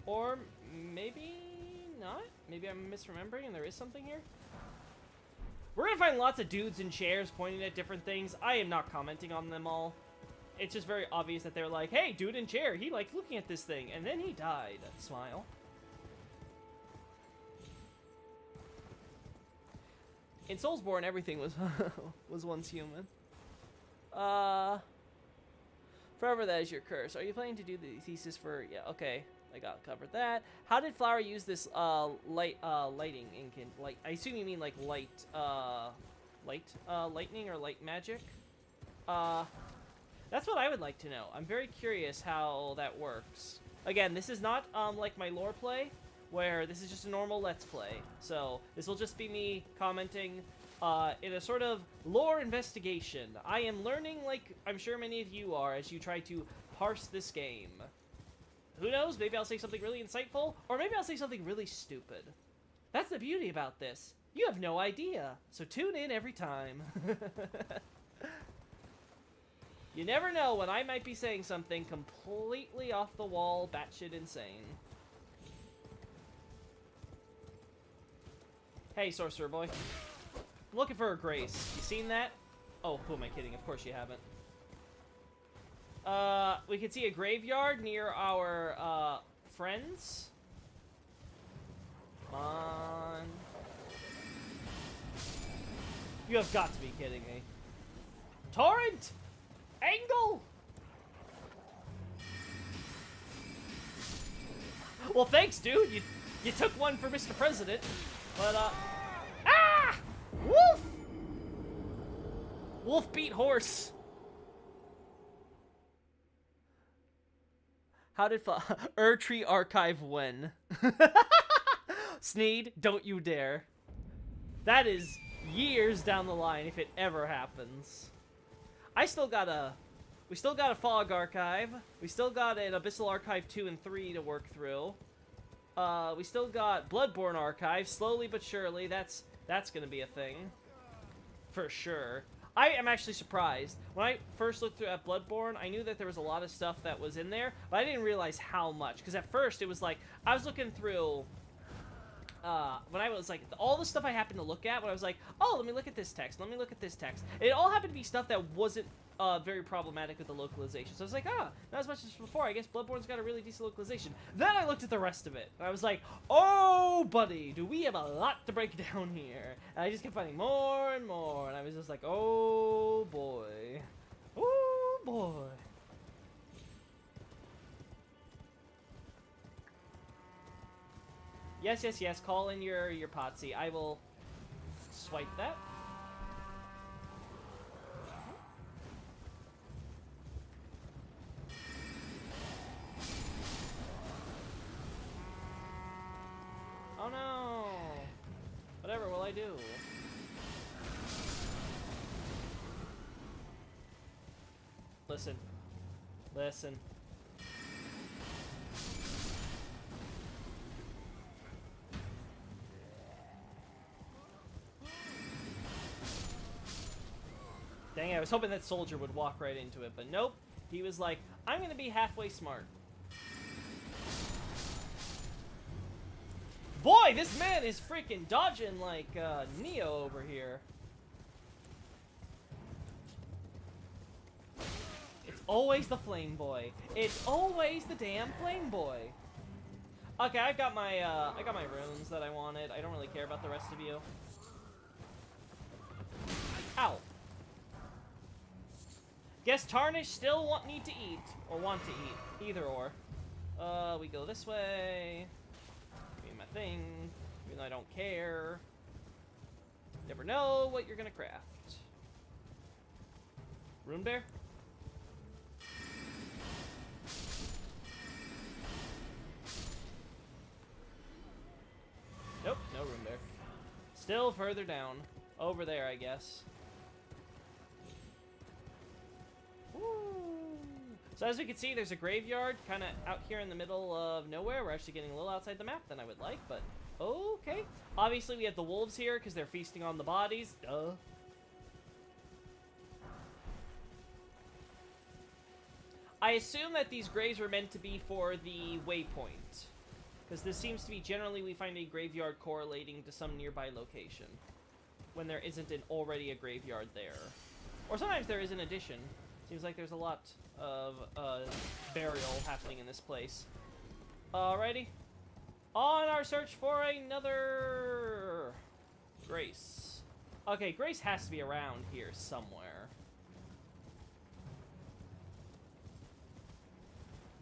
Or maybe not? Maybe I'm misremembering and there is something here? We're gonna find lots of dudes in chairs pointing at different things. I am not commenting on them all. It's just very obvious that they're like, hey, dude in chair, he liked looking at this thing, and then he died. Smile. In Soulsborne, everything was was once human. Forever that is your curse. Are you planning to do the thesis for... Yeah, okay. I got covered that. How did Flower use this lighting light? I assume you mean like lightning or light magic. That's what I would like to know. I'm very curious how that works. Again, this is not like my lore play, where this is just a normal let's play. So this will just be me commenting in a sort of lore investigation. I am learning, like I'm sure many of you are, as you try to parse this game. Who knows? Maybe I'll say something really insightful, or maybe I'll say something really stupid. That's the beauty about this. You have no idea, so tune in every time. You never know when I might be saying something completely off the wall, batshit insane. Hey, Sorcerer Boy. I'm looking for a Grace. You seen that? Oh, who am I kidding? Of course you haven't. We can see a graveyard near our, friends. Come on. You have got to be kidding me. Torrent! Angle! Well, thanks, dude. You took one for Mr. President. But, ah! Wolf! Wolf beat horse. How did Tree Archive win? Sneed, don't you dare. That is years down the line if it ever happens. We still got a Fog Archive. We still got an Abyssal Archive 2 and 3 to work through. We still got Bloodborne Archive, slowly but surely. That's gonna be a thing. For sure. I am actually surprised. When I first looked through at Bloodborne, I knew that there was a lot of stuff that was in there, but I didn't realize how much. Because at first, it was like, I was looking through... when I was like, all the stuff I happened to look at, when I was like, oh, let me look at this text, let me look at this text. It all happened to be stuff that wasn't very problematic with the localization. So I was like, not as much as before. I guess Bloodborne's got a really decent localization. Then I looked at the rest of it, and I was like, oh, buddy, do we have a lot to break down here? And I just kept finding more and more, and I was just like, oh, boy. Oh, boy. Yes, yes, yes. Call in your potsy. I will swipe that. Oh no! Whatever will I do? Listen. Listen. Dang it, I was hoping that soldier would walk right into it, but nope. He was like, I'm gonna be halfway smart. Boy, this man is freaking dodging like Neo over here. It's always the flame boy. It's always the damn flame boy. Okay, I got my runes that I wanted. I don't really care about the rest of you. Ow. Guess Tarnish still need to eat, or want to eat, either or. We go this way. Give me my thing, even though I don't care. Never know what you're gonna craft. Rune bear? Nope, no rune bear. Still further down. Over there, I guess. Woo. So as we can see, there's a graveyard kind of out here in the middle of nowhere. We're actually getting a little outside the map than I would like, but okay. Obviously, we have the wolves here because they're feasting on the bodies. Duh. I assume that these graves were meant to be for the waypoint, because this seems to be generally we find a graveyard correlating to some nearby location when there isn't already a graveyard there. Or sometimes there is an addition. Seems like there's a lot of burial happening in this place. Alrighty. On our search for another Grace. Okay, Grace has to be around here somewhere.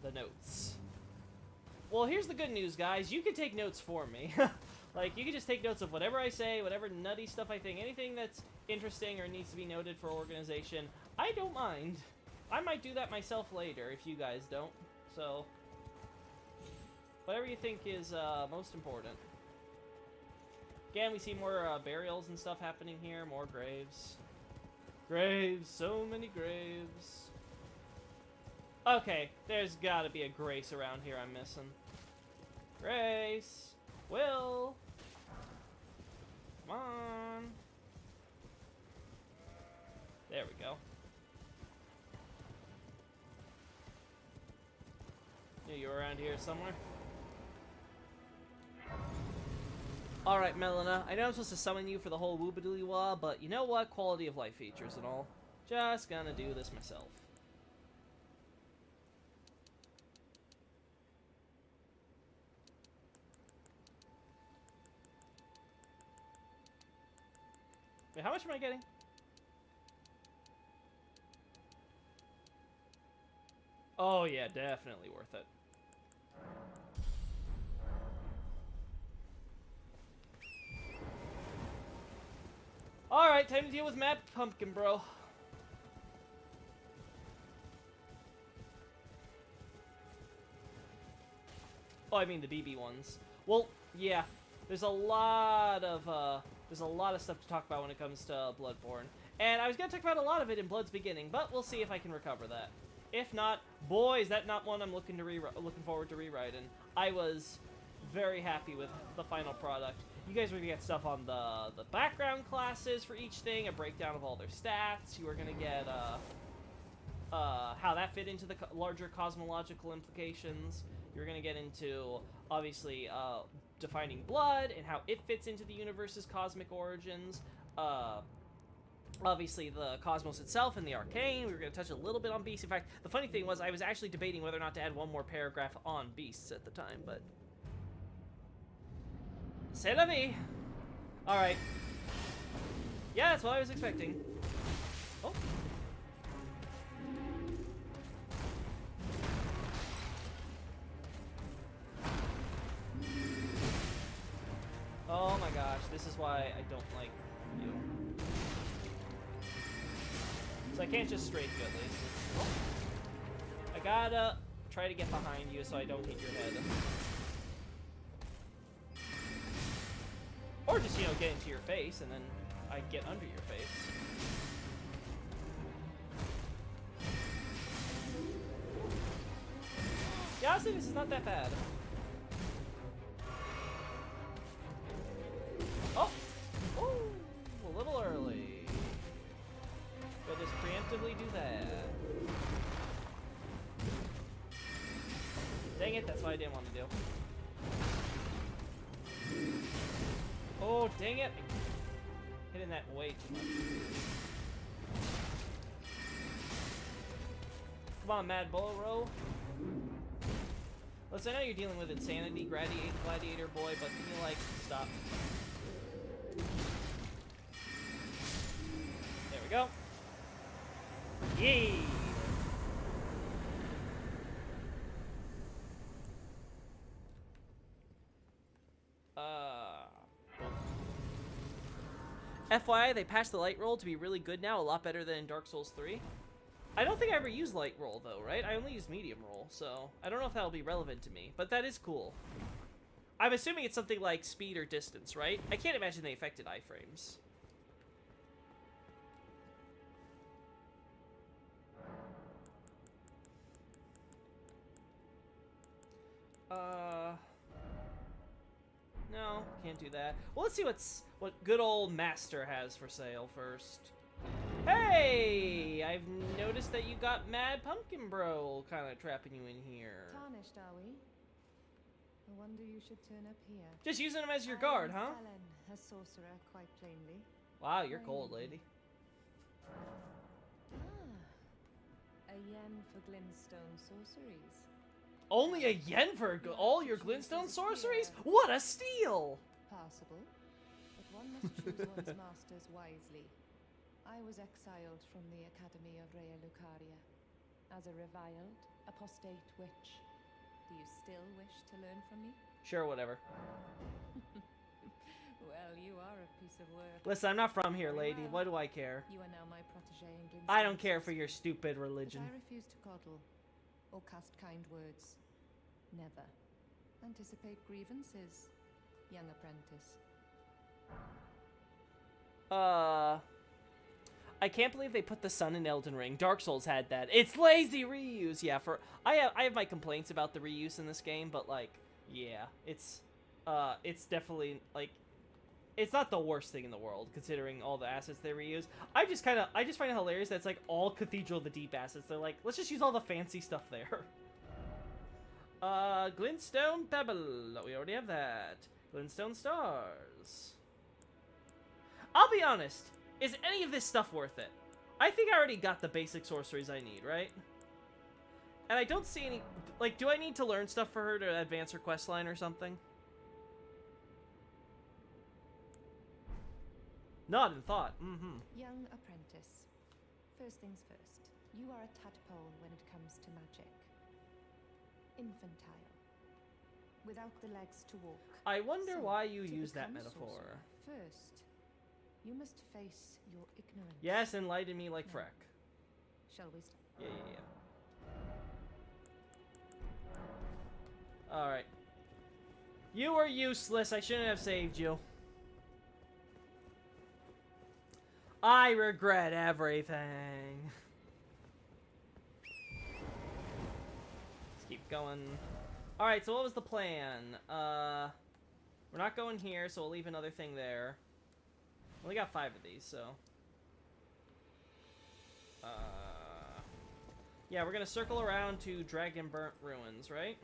The notes. Well, here's the good news, guys. You can take notes for me. Like, you can just take notes of whatever I say, whatever nutty stuff I think, anything that's interesting or needs to be noted for organization. I don't mind. I might do that myself later if you guys don't. So, whatever you think is most important. Again, we see more burials and stuff happening here. More graves. Graves. So many graves. Okay, there's gotta be a Grace around here I'm missing. Grace. Will. Come on. There we go. Knew you were around here somewhere. Alright, Melina. I know I'm supposed to summon you for the whole woobadooley-wah, but you know what? Quality of life features and all. Just gonna do this myself. Wait, how much am I getting? Oh yeah, definitely worth it. Alright, time to deal with Mad Pumpkin, bro. Oh, I mean the BB ones. Well, yeah, there's a lot of stuff to talk about when it comes to Bloodborne. And I was going to talk about a lot of it in Blood's Beginning, but we'll see if I can recover that. If not, boy, is that not one I'm looking forward to rewriting. I was very happy with the final product. You guys were going to get stuff on the background classes for each thing, a breakdown of all their stats. You were going to get how that fit into the larger cosmological implications. You were going to get into, obviously, defining blood and how it fits into the universe's cosmic origins. Obviously, the cosmos itself and the arcane. We were going to touch a little bit on beasts. In fact, the funny thing was I was actually debating whether or not to add one more paragraph on beasts at the time, but... C'est la vie! Alright. Yeah, that's what I was expecting. Oh. Oh my gosh, this is why I don't like... I can't just strafe you at least. I gotta try to get behind you so I don't hit your head. Or just, you know, get into your face and then I get under your face. Yeah, honestly, this is not that bad. Oh! Ooh, a little early. We'll just preemptively do that. Dang it, that's what I didn't want to do. Oh, dang it. Hitting that way too much. Come on, Mad Bullro. Listen, I know you're dealing with insanity, gladiator boy, but can you, like, stop? There we go. Yay! FYI, they patched the light roll to be really good now, a lot better than in Dark Souls 3. I don't think I ever used light roll though, right? I only use medium roll, so I don't know if that'll be relevant to me, but that is cool. I'm assuming it's something like speed or distance, right? I can't imagine they affected iframes. No, can't do that. Well, let's see what good old Master has for sale first. Hey! I've noticed that you got Mad Pumpkin Bro kind of trapping you in here. Tarnished, are we? I wonder you should turn up here. Just using him as your guard, huh? Selen, a sorcerer, quite plainly. Wow, you're cold, lady. A yen for glintstone sorceries. Only a yen for all your glintstone sorceries? What a steal! Passable, but one must choose one's masters wisely. I was exiled from the Academy of Rea Lucaria as a reviled, apostate witch. Do you still wish to learn from me? Sure, whatever. Well, you are a piece of work. Listen, I'm not from here, Very lady. well. What do I care? You are now my protege in glintstone I don't care for sorcery. your stupid religion. But I refuse to coddle or cast kind words. Never. Anticipate grievances, young apprentice. I can't believe they put the sun in Elden Ring. Dark Souls had that. It's lazy reuse. Yeah, I have my complaints about the reuse in this game, but like, yeah, it's definitely like, it's not the worst thing in the world considering all the assets they reuse. I just find it hilarious that it's like all Cathedral of the Deep assets. They're like, let's just use all the fancy stuff there. Glintstone Pebble. We already have that. Glintstone Stars. I'll be honest. Is any of this stuff worth it? I think I already got the basic sorceries I need, right? And I don't see any... Like, do I need to learn stuff for her to advance her questline or something? Not in thought. Mm-hmm. Young apprentice. First things first. You are a tadpole when it comes to magic. Infantile. Without the legs to walk. I wonder So, why you to use that become metaphor. sorcerer, first, you must face your ignorance. Yes, enlighten me like No. Freck. Shall we start? Yeah. Alright. You were useless. I shouldn't have saved you. I regret everything. Let's keep going. Alright, so what was the plan? We're not going here, so we'll leave another thing there. Only got 5 of these, so... yeah, we're gonna circle around to Dragon Burnt Ruins, right?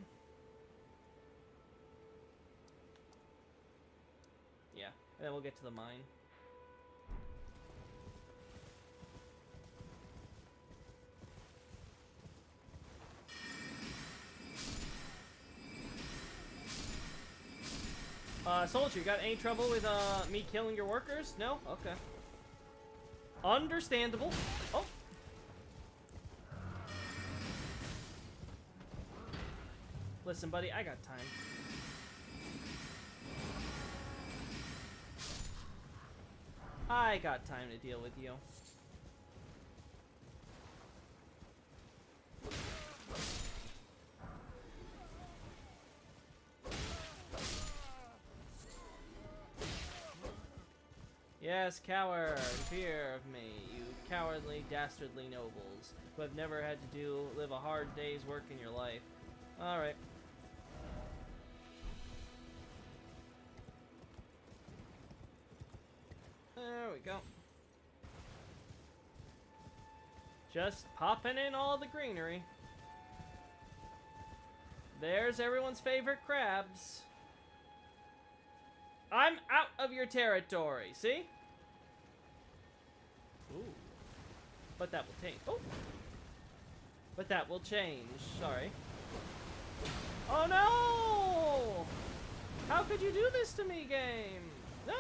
Yeah, and then we'll get to the mine. Soldier, you got any trouble with, me killing your workers? No? Okay. Understandable. Oh! Listen, buddy, I got time. I got time to deal with you. Yes, coward, fear of me, you cowardly, dastardly nobles, who have never had to live a hard day's work in your life. Alright. There we go. Just popping in all the greenery. There's everyone's favorite crabs. I'm out of your territory, see? Ooh. But that will change. Oh! But that will change. Sorry. Oh no! How could you do this to me, game? No!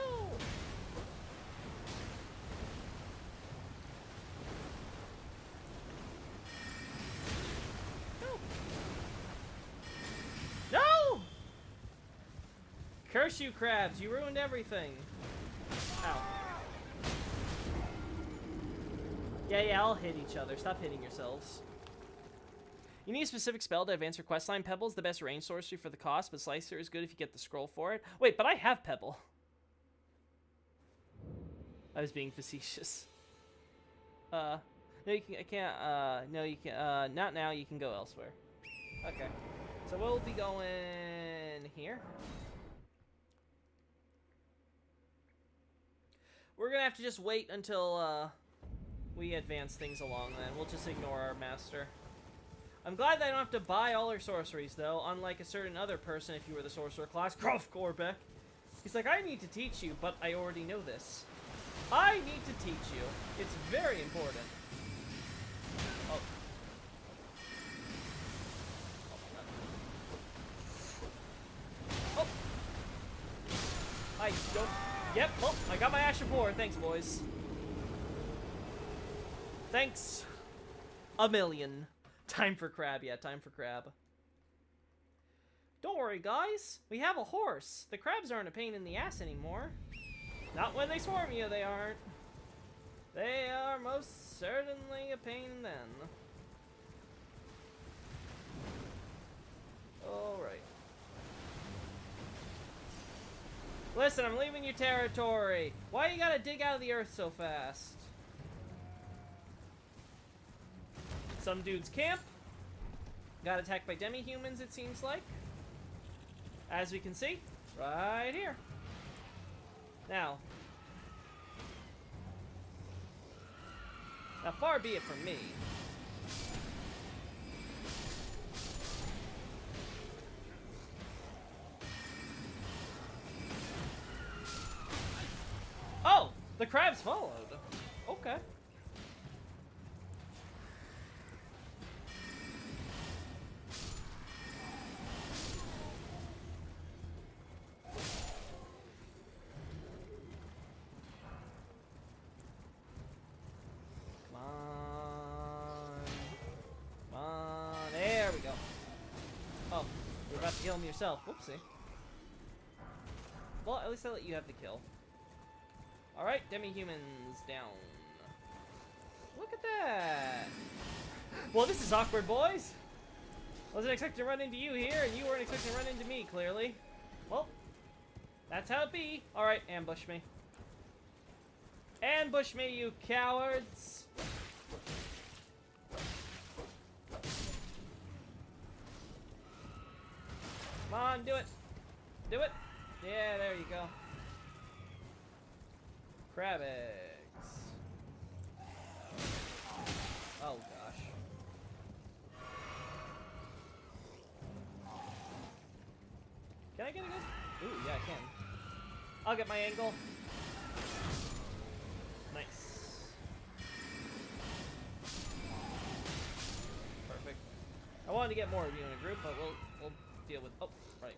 No! Curse you, crabs. You ruined everything. Ow. Yeah, I'll hit each other. Stop hitting yourselves. You need a specific spell to advance your questline. Pebble's the best range sorcery for the cost, but Slicer is good if you get the scroll for it. Wait, but I have Pebble. I was being facetious. No, you can, I can't, no, you can, not now, you can go elsewhere. Okay. So we'll be going here. We're gonna have to just wait until, we advance things along then. We'll just ignore our master. I'm glad that I don't have to buy all her sorceries, though, unlike a certain other person if you were the sorcerer class, Croft Gorbeck. He's like, I need to teach you, but I already know this. I need to teach you. It's very important. Oh. Oh. I don't... Yep, well, I got my Ash of War. Thanks, boys. Thanks. A million. Time for crab, yeah, time for crab. Don't worry, guys. We have a horse. The crabs aren't a pain in the ass anymore. Not when they swarm you, they aren't. They are most certainly a pain then. Alright. Listen, I'm leaving your territory. Why you gotta dig out of the earth so fast? Some dude's camp. Got attacked by demi-humans, it seems like. As we can see, right here. Now, far be it from me. Oh, the crabs followed. Okay. Kill him yourself. Whoopsie. Well, at least I let you have the kill. Alright, demi-humans down. Look at that. Well, this is awkward, boys. Wasn't expecting to run into you here, and you weren't expecting to run into me, clearly. Well, that's how it be. Alright, ambush me. Ambush me, you cowards. Come on, do it. Do it. Yeah, there you go. Crab eggs. Oh, gosh. Can I get a good... Ooh, yeah, I can. I'll get my angle. Nice. Perfect. I wanted to get more of you in a group, but we'll deal with... Oh, right.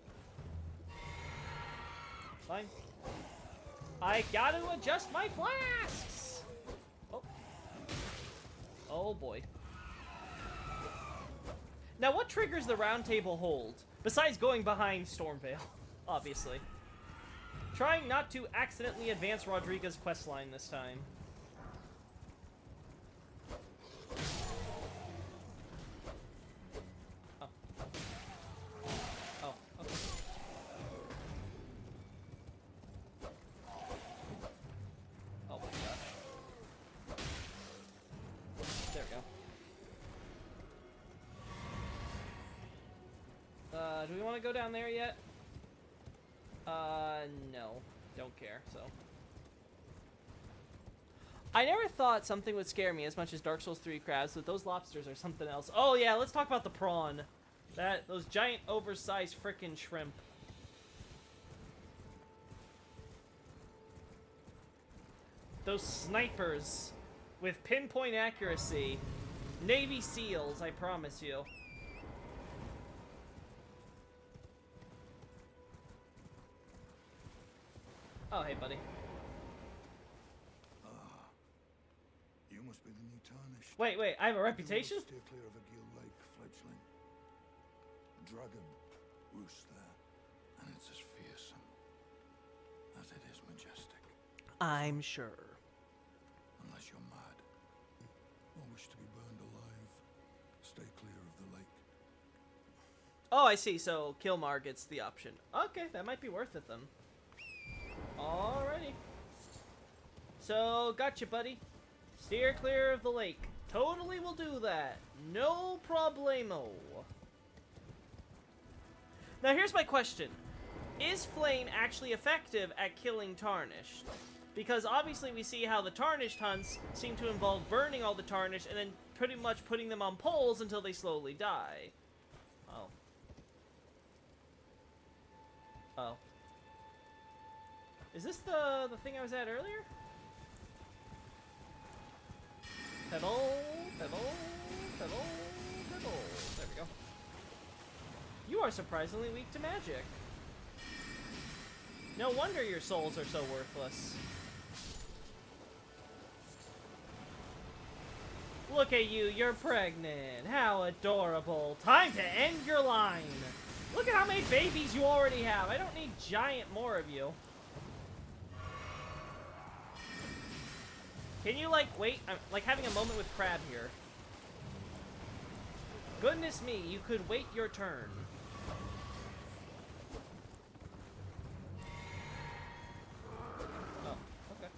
Fine. I gotta adjust my flasks! Oh. Oh, boy. Now, what triggers the round table hold? Besides going behind Stormvale, obviously. Trying not to accidentally advance Rodriga's questline this time. want to go down there yet? No. Don't care, so. I never thought something would scare me as much as Dark Souls 3 crabs, but those lobsters are something else. Oh yeah, let's talk about the prawn. Those giant oversized frickin' shrimp. Those snipers with pinpoint accuracy. Navy SEALs, I promise you. Oh, hey, buddy. You must be the new Tarnished. Wait, I have a reputation? Steer clear of Agil Lake, fledgling. A dragon roosts there, and it's as fearsome as it is majestic. I'm sure. Unless you're mad or wish to be burned alive, stay clear of the lake. Oh, I see. So Kilmar gets the option. Okay, that might be worth it then. Alrighty. So, gotcha, buddy. Steer clear of the lake. Totally will do that. No problemo. Now, here's my question. Is Flame actually effective at killing Tarnished? Because obviously we see how the Tarnished hunts seem to involve burning all the Tarnished and then pretty much putting them on poles until they slowly die. Oh. Oh. Is this the thing I was at earlier? Pebble, pebble, pebble, pebble. There we go. You are surprisingly weak to magic. No wonder your souls are so worthless. Look at you, you're pregnant. How adorable. Time to end your line. Look at how many babies you already have. I don't need giant more of you. Can you, like, wait? I'm, like, having a moment with Crab here. Goodness me, you could wait your turn. Oh, okay.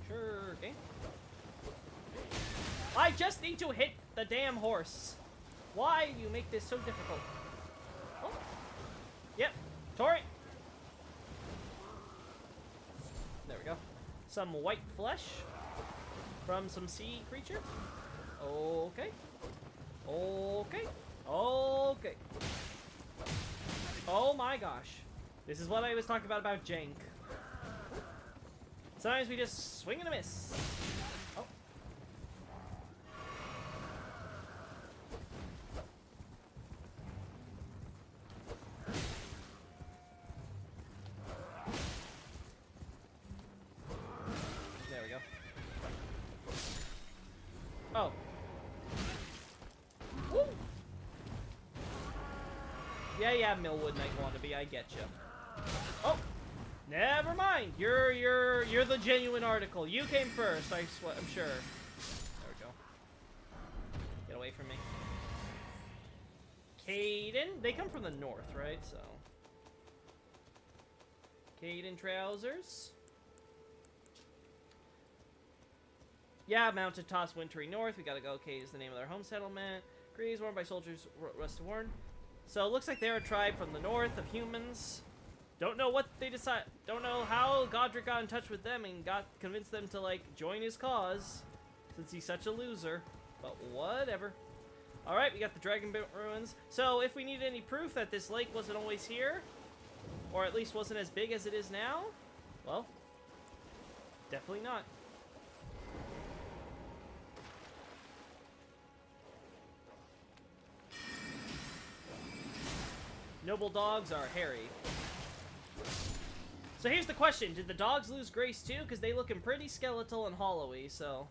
Sure, okay. I just need to hit the damn horse. Why do you make this so difficult? Oh. Yep. Tori. There we go. Some white flesh from some sea creature. Okay. Okay. Okay. Oh my gosh. This is what I was talking about jank. Sometimes we just swing and a miss. Oh. There we go. Oh. Woo! Yeah, Millwood Knight wannabe, I get you. Oh, never mind. You're the genuine article. You came first. I'm sure. There we go. Get away from me. Caden, they come from the north, right? So. Caden trousers. Yeah, mounted toss wintry north. We gotta go. Cade is the name of their home settlement. Greaves worn by soldiers rust worn. So it looks like they're a tribe from the north of humans. Don't know what they decide. Don't know how Godric got in touch with them and convinced them to like join his cause, since he's such a loser. But whatever. All right, we got the Dragon Ruins. So if we need any proof that this lake wasn't always here, or at least wasn't as big as it is now, well, definitely not. Noble dogs are hairy. So here's the question. Did the dogs lose grace too? Because they looking pretty skeletal and hollowy, so.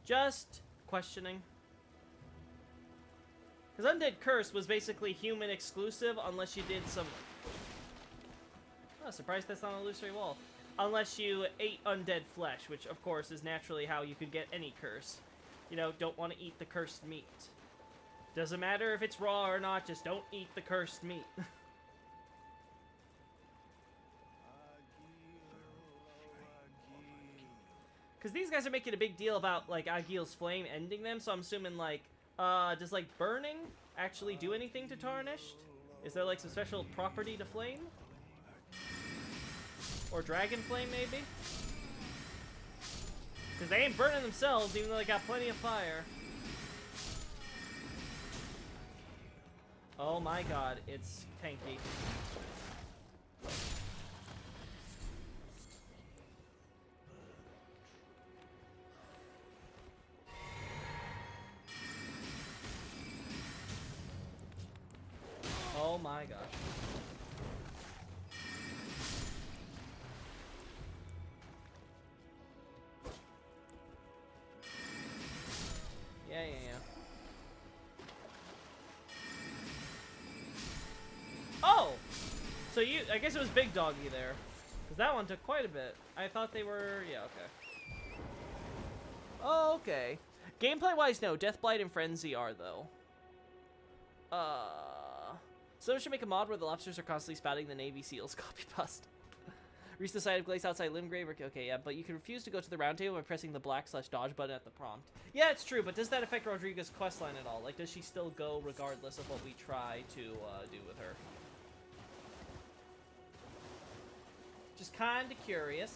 Just questioning. Because Undead Curse was basically human exclusive unless you did some... Oh, surprised that's not an illusory wall. Unless you ate undead flesh, which of course is naturally how you could get any curse. You know, don't want to eat the cursed meat. Doesn't matter if it's raw or not, just don't eat the cursed meat. Because these guys are making a big deal about, like, Agil's flame ending them, so I'm assuming, like, Does, like, burning actually do anything to Tarnished? Is there, like, some special property to flame? Or dragon flame, maybe? Because they ain't burning themselves, even though they got plenty of fire. Oh my god, it's tanky. Oh my gosh. Yeah. Oh! So I guess it was Big Doggy there. Because that one took quite a bit. I thought they were, yeah, okay. Oh, okay. Gameplay-wise, no. Deathblight and Frenzy are, though. Someone should make a mod where the lobsters are constantly spouting the Navy SEALs copy pasta. Reach the side of Glace outside Limgrave. Okay, yeah, but you can refuse to go to the round table by pressing the black/dodge button at the prompt. Yeah, it's true, but does that affect Rodriga's questline at all? Like, does she still go regardless of what we try to do with her? Just kinda curious.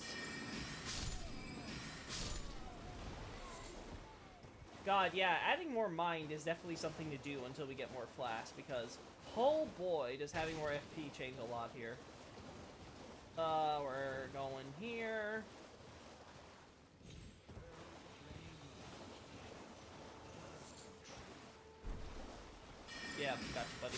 God, yeah, adding more mind is definitely something to do until we get more flask, because, oh boy, does having more FP change a lot here. We're going here. Yeah, gotcha, buddy.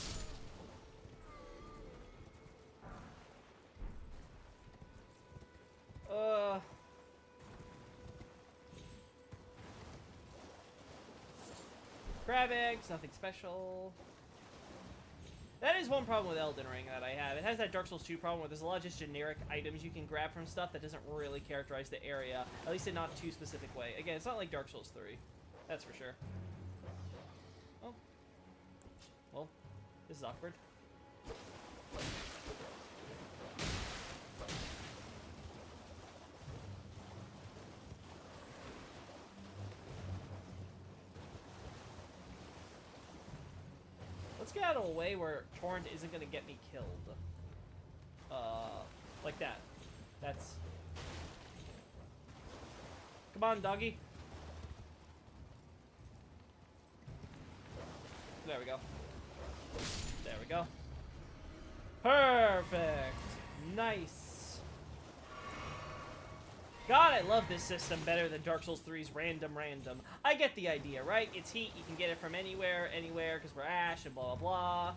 Crab eggs, nothing special. That is one problem with Elden Ring that I have. It has that Dark Souls 2 problem where there's a lot of just generic items you can grab from stuff that doesn't really characterize the area, at least in not too specific way. Again, it's not like Dark Souls 3. That's for sure. Oh. Well, this is awkward. Let's get out of a way where Torrent isn't gonna get me killed. Like that. That's... Come on, doggy. There we go. There we go. Perfect! Nice! God, I love this system better than Dark Souls 3's random. I get the idea, right? It's heat, you can get it from anywhere, because we're Ash, and blah, blah, blah.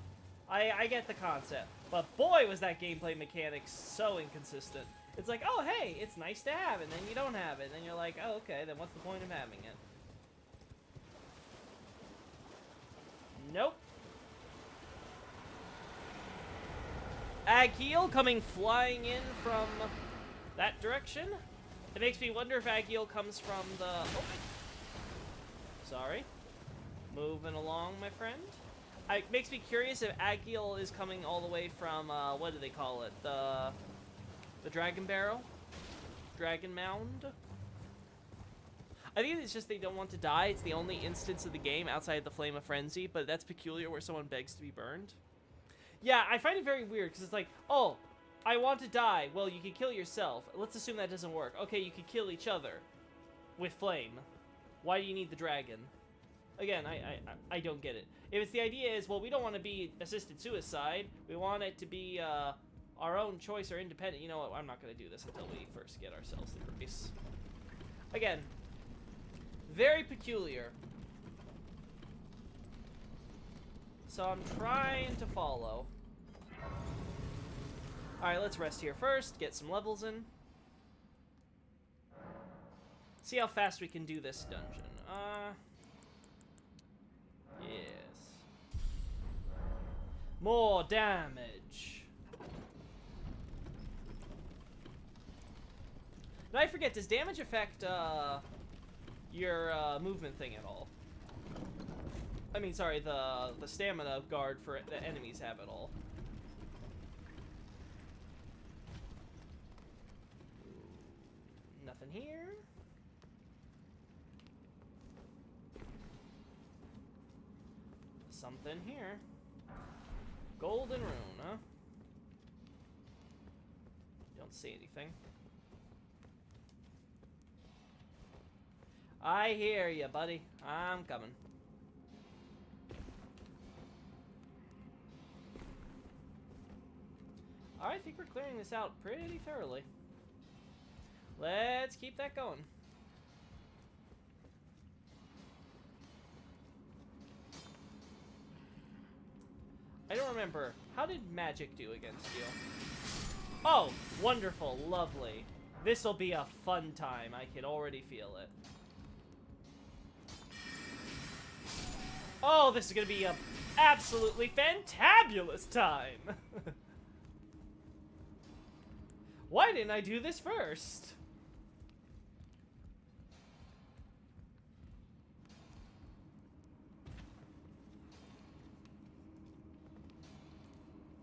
I get the concept. But boy, was that gameplay mechanic so inconsistent. It's like, oh, hey, it's nice to have, and then you don't have it. And then you're like, oh, okay, then what's the point of having it? Nope. Agheel coming flying in from that direction. It makes me wonder if Agheel comes from the... Oh, sorry. Moving along, my friend. It makes me curious if Agheel is coming all the way from, what do they call it? The Dragon Barrow? Dragon Mound? I think it's just they don't want to die. It's the only instance of the game outside the Flame of Frenzy, but that's peculiar where someone begs to be burned. Yeah, I find it very weird, because it's like, oh, I want to die. Well, you can kill yourself. Let's assume that doesn't work. Okay, you can kill each other with flame. Why do you need the dragon? Again, I don't get it. If it's the idea is, well, we don't want to be assisted suicide. We want it to be our own choice or independent. You know what? I'm not going to do this until we first get ourselves the grace. Again, very peculiar. So I'm trying to follow. Alright, let's rest here first, get some levels in. See how fast we can do this dungeon. Yes. More damage. Now I forget, does damage affect your movement thing at all? I mean, sorry, the stamina guard for the enemies have it all. Nothing here. something here. Golden rune, huh? Don't see anything. I hear you, buddy. I'm coming. I think we're clearing this out pretty thoroughly. Let's keep that going. I don't remember. How did magic do against you? Oh, wonderful, lovely. This'll be a fun time. I can already feel it. Oh, this is gonna be a absolutely fantabulous time. Why didn't I do this first?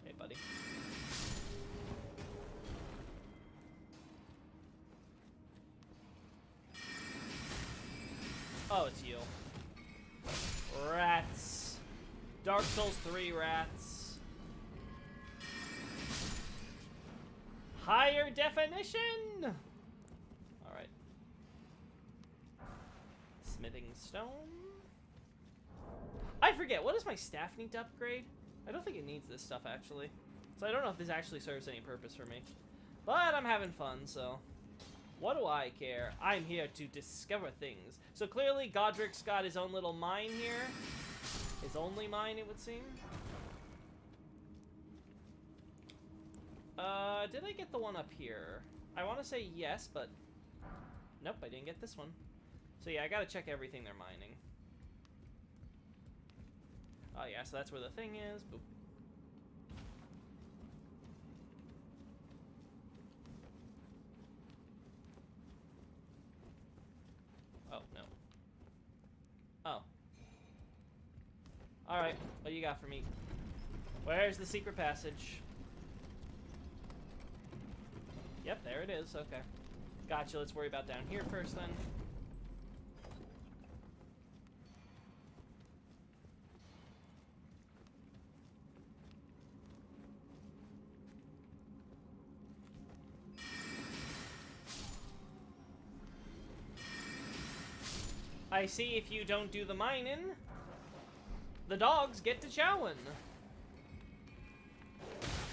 Hey, buddy. Oh, it's you. Rats. Dark Souls 3 rats. Higher definition! Alright. Smithing stone. I forget, what does my staff need to upgrade? I don't think it needs this stuff, actually. So I don't know if this actually serves any purpose for me. But I'm having fun, so... What do I care? I'm here to discover things. So clearly Godric's got his own little mine here. His only mine, it would seem. Did I get the one up here? I want to say yes, but... Nope, I didn't get this one. So yeah, I gotta check everything they're mining. Oh yeah, so that's where the thing is. Boop. Oh, no. Oh. Alright, what do you got for me? Where's the secret passage? Yep, there it is, okay. Gotcha, let's worry about down here first then. I see if you don't do the mining, the dogs get to chowing.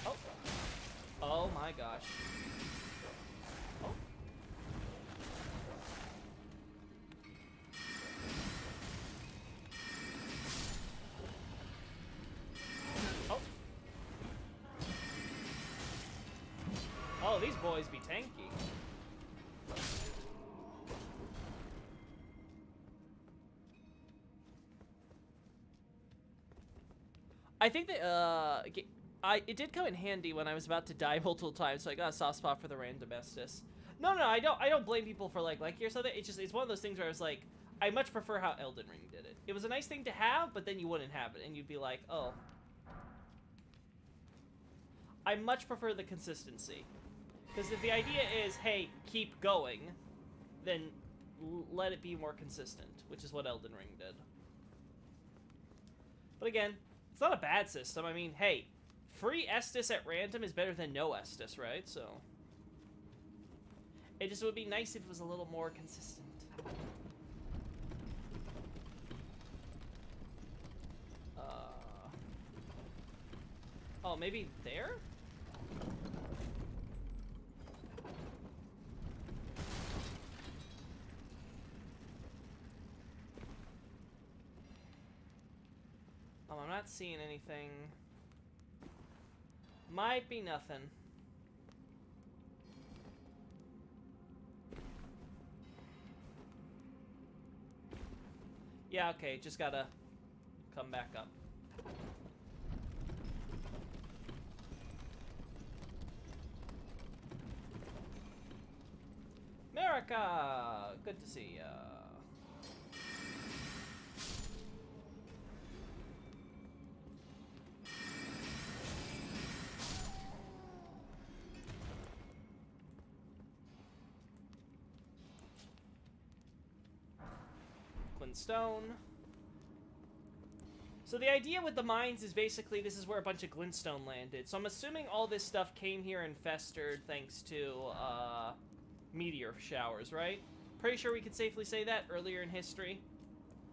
Oh. Oh my gosh. Oh. Oh. Oh, these boys be tanky. I think that, it did come in handy when I was about to die multiple times, so I got a soft spot for the random Estus. No, I don't blame people for, like or something. It's one of those things where I was like, I much prefer how Elden Ring did it. It was a nice thing to have, but then you wouldn't have it, and you'd be like, oh. I much prefer the consistency. Because if the idea is, hey, keep going, then let it be more consistent, which is what Elden Ring did. But again, it's not a bad system. I mean, hey, free Estus at random is better than no Estus, right? So, it just would be nice if it was a little more consistent. Oh, maybe there? I'm not seeing anything. Might be nothing. Yeah, okay, just gotta come back up. America! Good to see ya. Stone. So the idea with the mines is basically this is where a bunch of glintstone landed. So I'm assuming all this stuff came here and festered thanks to meteor showers, right? Pretty sure we could safely say that earlier in history.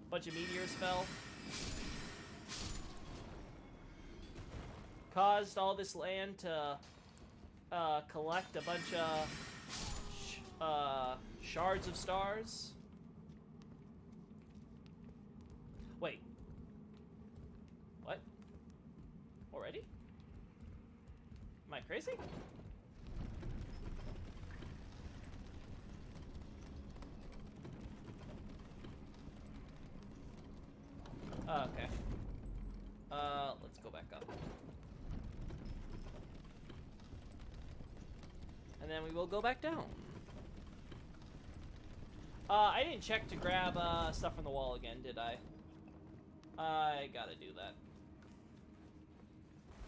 A bunch of meteors fell. Caused all this land to collect a bunch of shards of stars. Wait. What? Already? Am I crazy? Okay. Let's go back up. And then we will go back down. I didn't check to grab stuff from the wall again, did I? I gotta do that.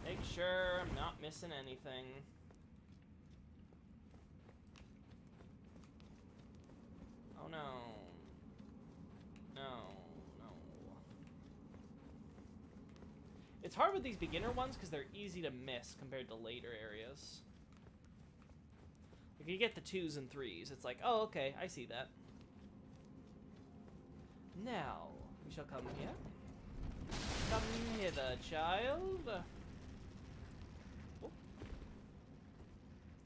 Make sure I'm not missing anything. Oh no. No, no. It's hard with these beginner ones because they're easy to miss compared to later areas. If you get the 2s and 3s, it's like, oh, okay, I see that. Now, we shall come here. Come hither, child.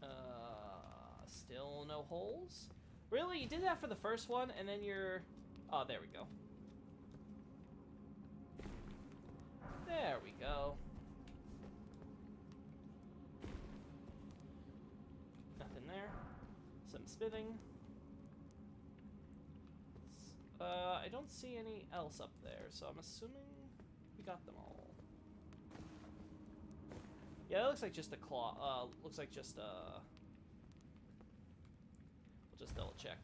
Oh. Still no holes? Really? You did that for the first one, and then you're... Oh, there we go. There we go. Nothing there. Some spitting. I don't see any else up there, so I'm assuming we got them all. Yeah, that looks like just a claw. Looks like just we'll just double check.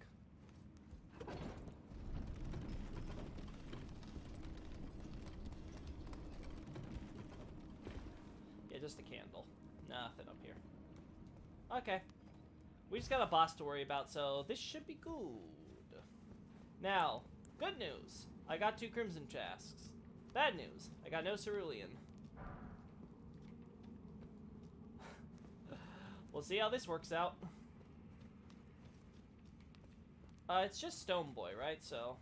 Yeah, just a candle. Nothing up here. Okay. We just got a boss to worry about, so this should be good. Now, good news. I got 2 Crimson Tasks. Bad news. I got no Cerulean. We'll see how this works out. It's just Stone Boy, right? So,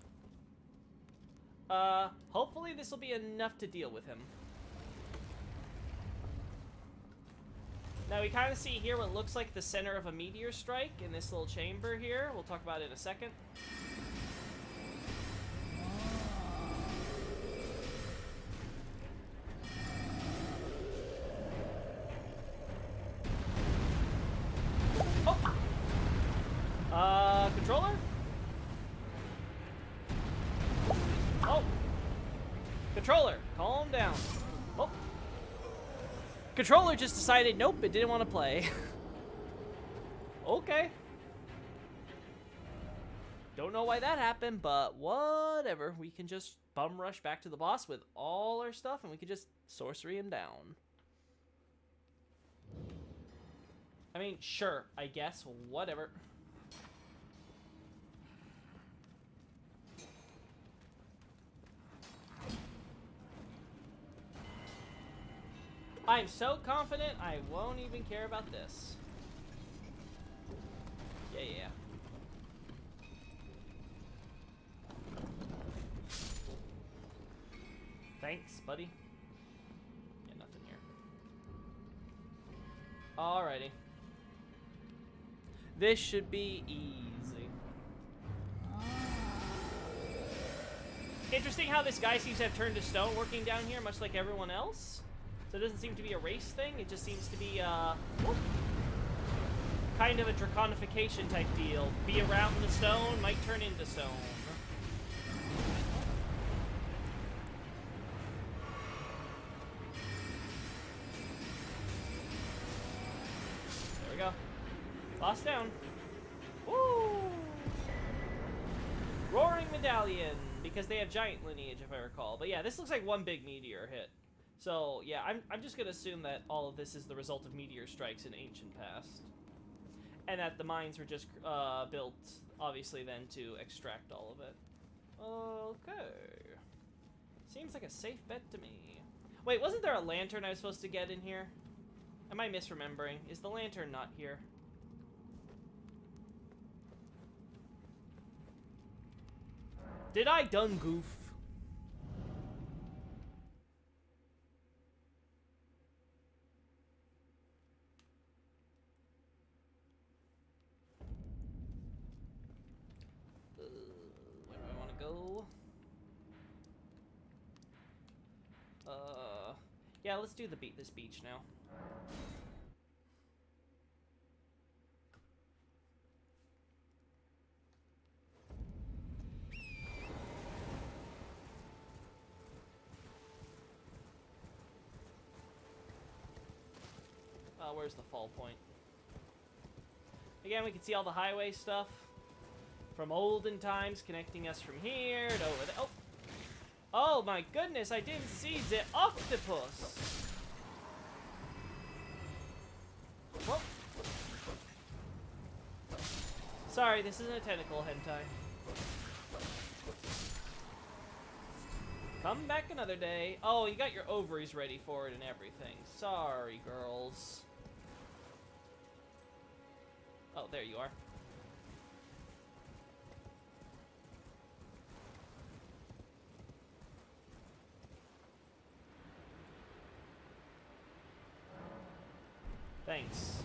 hopefully this will be enough to deal with him. Now we kind of see here what looks like the center of a meteor strike in this little chamber here. We'll talk about it in a second. Oh! Controller? Oh! Controller, calm down. Oh! Controller just decided, nope, it didn't want to play. Okay. Don't know why that happened, but whatever. We can just bum rush back to the boss with all our stuff, and we can just sorcery him down. I mean, sure, I guess, whatever. I'm so confident I won't even care about this. Yeah, yeah. Thanks, buddy. Yeah, nothing here. Alrighty. This should be easy. Interesting how this guy seems to have turned to stone working down here, much like everyone else. So it doesn't seem to be a race thing, it just seems to be, kind of a draconification type deal. Be around the stone, might turn into stone. There we go. Boss down. Woo! Roaring Medallion, because they have giant lineage, if I recall. But yeah, this looks like one big meteor hit. So, yeah, I'm just going to assume that all of this is the result of meteor strikes in ancient past. And that the mines were just built, obviously, then to extract all of it. Okay. Seems like a safe bet to me. Wait, wasn't there a lantern I was supposed to get in here? Am I misremembering? Is the lantern not here? Did I done goof? Where do I want to go? Yeah, let's do this beach now. Where's the fall point? Again, we can see all the highway stuff from olden times connecting us from here to over there. Oh! Oh my goodness, I didn't see the octopus! Whoa! Sorry, this isn't a tentacle hentai. Come back another day. Oh, you got your ovaries ready for it and everything. Sorry, girls. Oh, there you are. Thanks.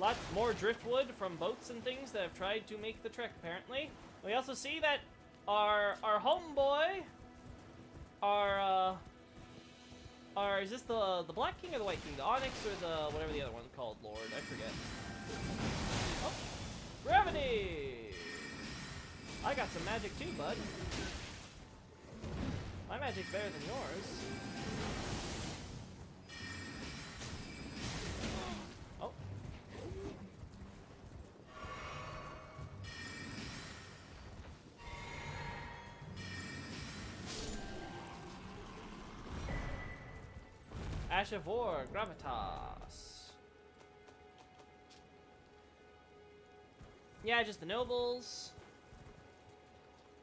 Lots more driftwood from boats and things that have tried to make the trek, apparently. We also see that our homeboy, is this the Black King or the White King? The Onyx or the whatever the other one's called, Lord? I forget. Oh, gravity! I got some magic too, bud. My magic's better than yours. Oh. Ash of War, Gravitas. Yeah, just the nobles.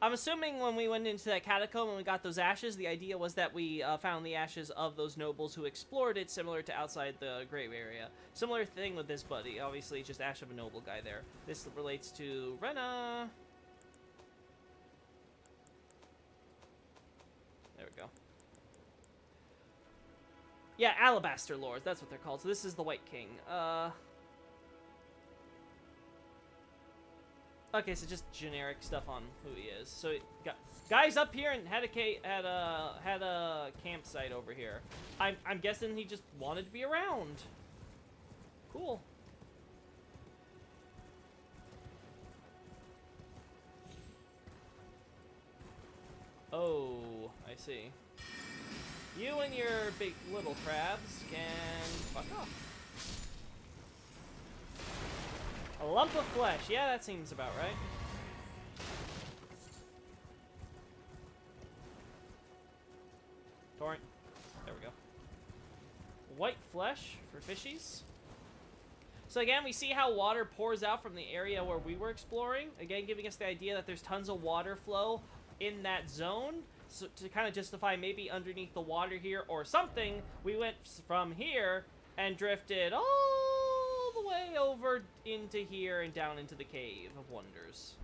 I'm assuming when we went into that catacomb and we got those ashes, the idea was that we found the ashes of those nobles who explored it, similar to outside the grave area. Similar thing with this buddy. Obviously, just ash of a noble guy there. This relates to Rena. There we go. Yeah, Alabaster Lords, that's what they're called. So this is the White King. Okay, so just generic stuff on who he is. So got guys up here and had a campsite over here. I'm guessing he just wanted to be around. Cool. Oh, I see. You and your big little crabs can fuck off. A lump of flesh. Yeah, that seems about right. Torrent. There we go. White flesh for fishies. So again, we see how water pours out from the area where we were exploring. Again, giving us the idea that there's tons of water flow in that zone. So to kind of justify maybe underneath the water here or something, we went from here and drifted all the way over into here and down into the Cave of Wonders.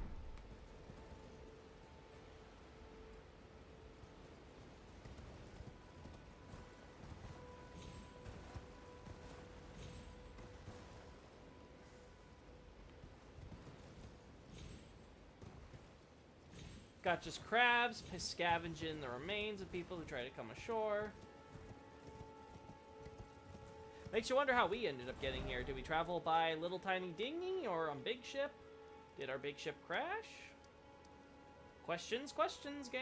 Got just crabs, scavenging the remains of people who try to come ashore. Makes you wonder how we ended up getting here. Did we travel by little tiny dinghy or on big ship? Did our big ship crash? Questions, questions, game.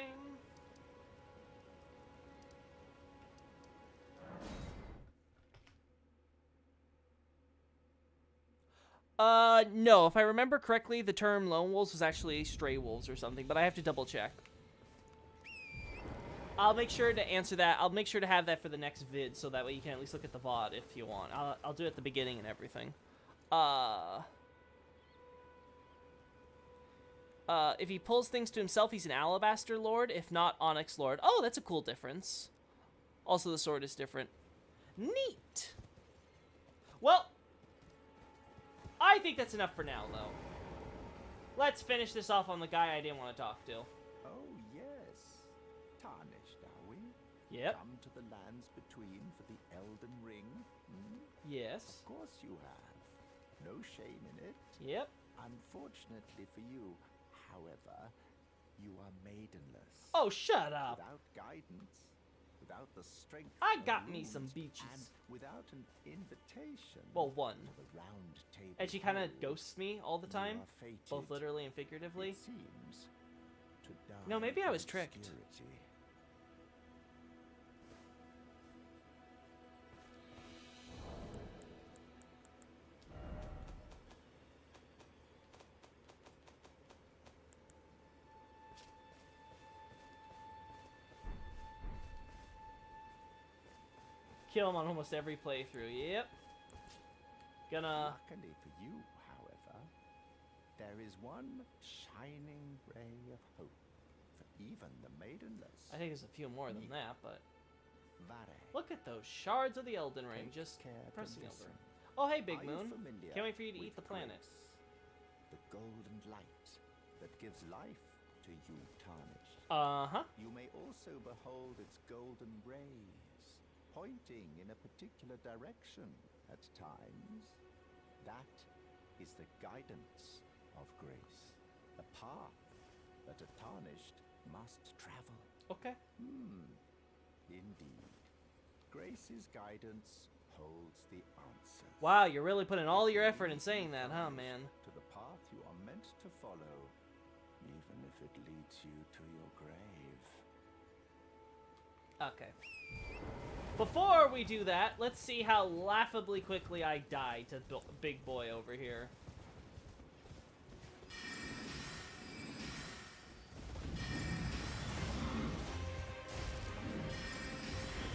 No. If I remember correctly, the term lone wolves was actually stray wolves or something, but I have to double check. I'll make sure to answer that. I'll make sure to have that for the next vid, so that way you can at least look at the VOD if you want. I'll do it at the beginning and everything. If he pulls things to himself, he's an Alabaster Lord. If not, Onyx Lord. Oh, that's a cool difference. Also, the sword is different. Neat! Well, I think that's enough for now, though. Let's finish this off on the guy I didn't want to talk to. Oh, yes. Tarnished, are we? Yep. Come to the lands between for the Elden Ring? Hmm? Yes. Of course you have. No shame in it. Yep. Unfortunately for you, however, you are maidenless. Oh, shut up. Without guidance, without the strength I of got me some runes, beaches. and without an invitation Well, one. to the round table. And she kind of hold, ghosts me all the you time, are fated, both literally and figuratively. it seems, to die No, maybe I in was tricked. obscurity. Kill him on almost every playthrough. Yep. Gonna... Luckily for you, however, there is one shining ray of hope for even the maidenless. I think there's a few more than that, but... Vare. Look at those shards of the Elden Ring, Take just care to pressing listen. over. Oh, hey, Big Are you Moon. familiar Can't wait for you to with eat the planet. grace? The golden light that gives life to you, Tarnished. Uh-huh. You may also behold its golden rays, pointing in a particular direction at times. That is the guidance of grace, a path that a Tarnished must travel. Okay. Indeed. Grace's guidance holds the answers. Wow, you're really putting all your effort in saying that, huh, man? To the path you are meant to follow, even if it leads you to your grave. Okay. Before we do that, let's see how laughably quickly I die to Big Boy over here.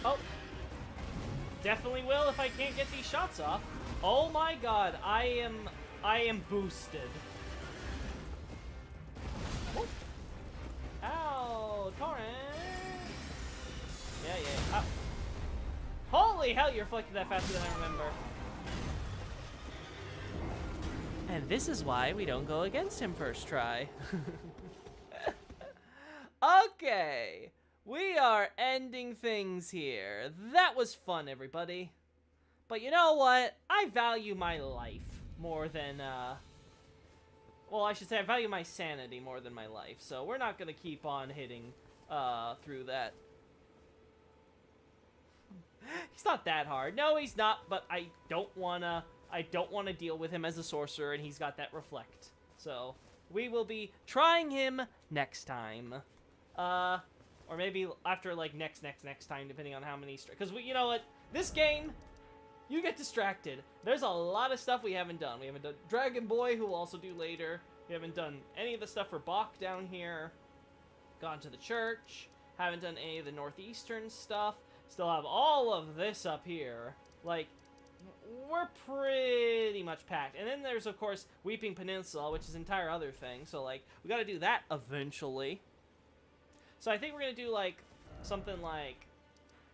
Oh. Definitely will if I can't get these shots off. Oh my god, I am boosted. Oh. Ow, Torrent. Yeah. Ow. Holy hell, you reflected that faster than I remember. And this is why we don't go against him first try. Okay. We are ending things here. That was fun, everybody. But you know what? I value my life more than, well, I should say I value my sanity more than my life. So we're not going to keep on hitting, through that. He's not that hard. No, he's not, but I don't want to deal with him as a sorcerer, and he's got that reflect. So we will be trying him next time. Or maybe after, like, next time, depending on how many... Because, you know what? This game, you get distracted. There's a lot of stuff we haven't done. We haven't done Dragon Boy, who we'll also do later. We haven't done any of the stuff for Bach down here. Gone to the church. Haven't done any of the northeastern stuff. Still have all of this up here. Like, we're pretty much packed. And then there's, of course, Weeping Peninsula, which is an entire other thing. So, like, we gotta do that eventually. So I think we're going to do, like, something like,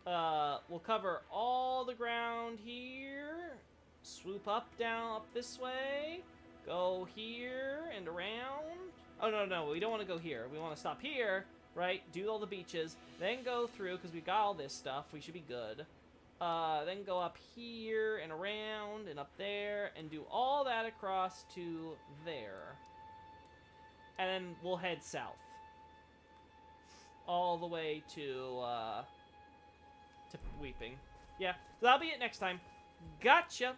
we'll cover all the ground here, swoop up, down, up this way, go here and around. Oh, no, we don't want to go here. We want to stop here, right, do all the beaches, then go through, because we've got all this stuff, we should be good. Then go up here and around and up there, and do all that across to there. And then we'll head south. All the way to Weeping. Yeah, so that'll be it next time. Gotcha!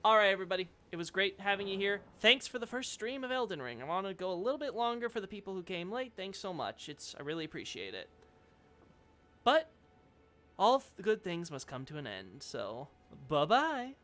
Alright, everybody. It was great having you here. Thanks for the first stream of Elden Ring. I want to go a little bit longer for the people who came late. Thanks so much. I really appreciate it. But all the good things must come to an end, so bye-bye.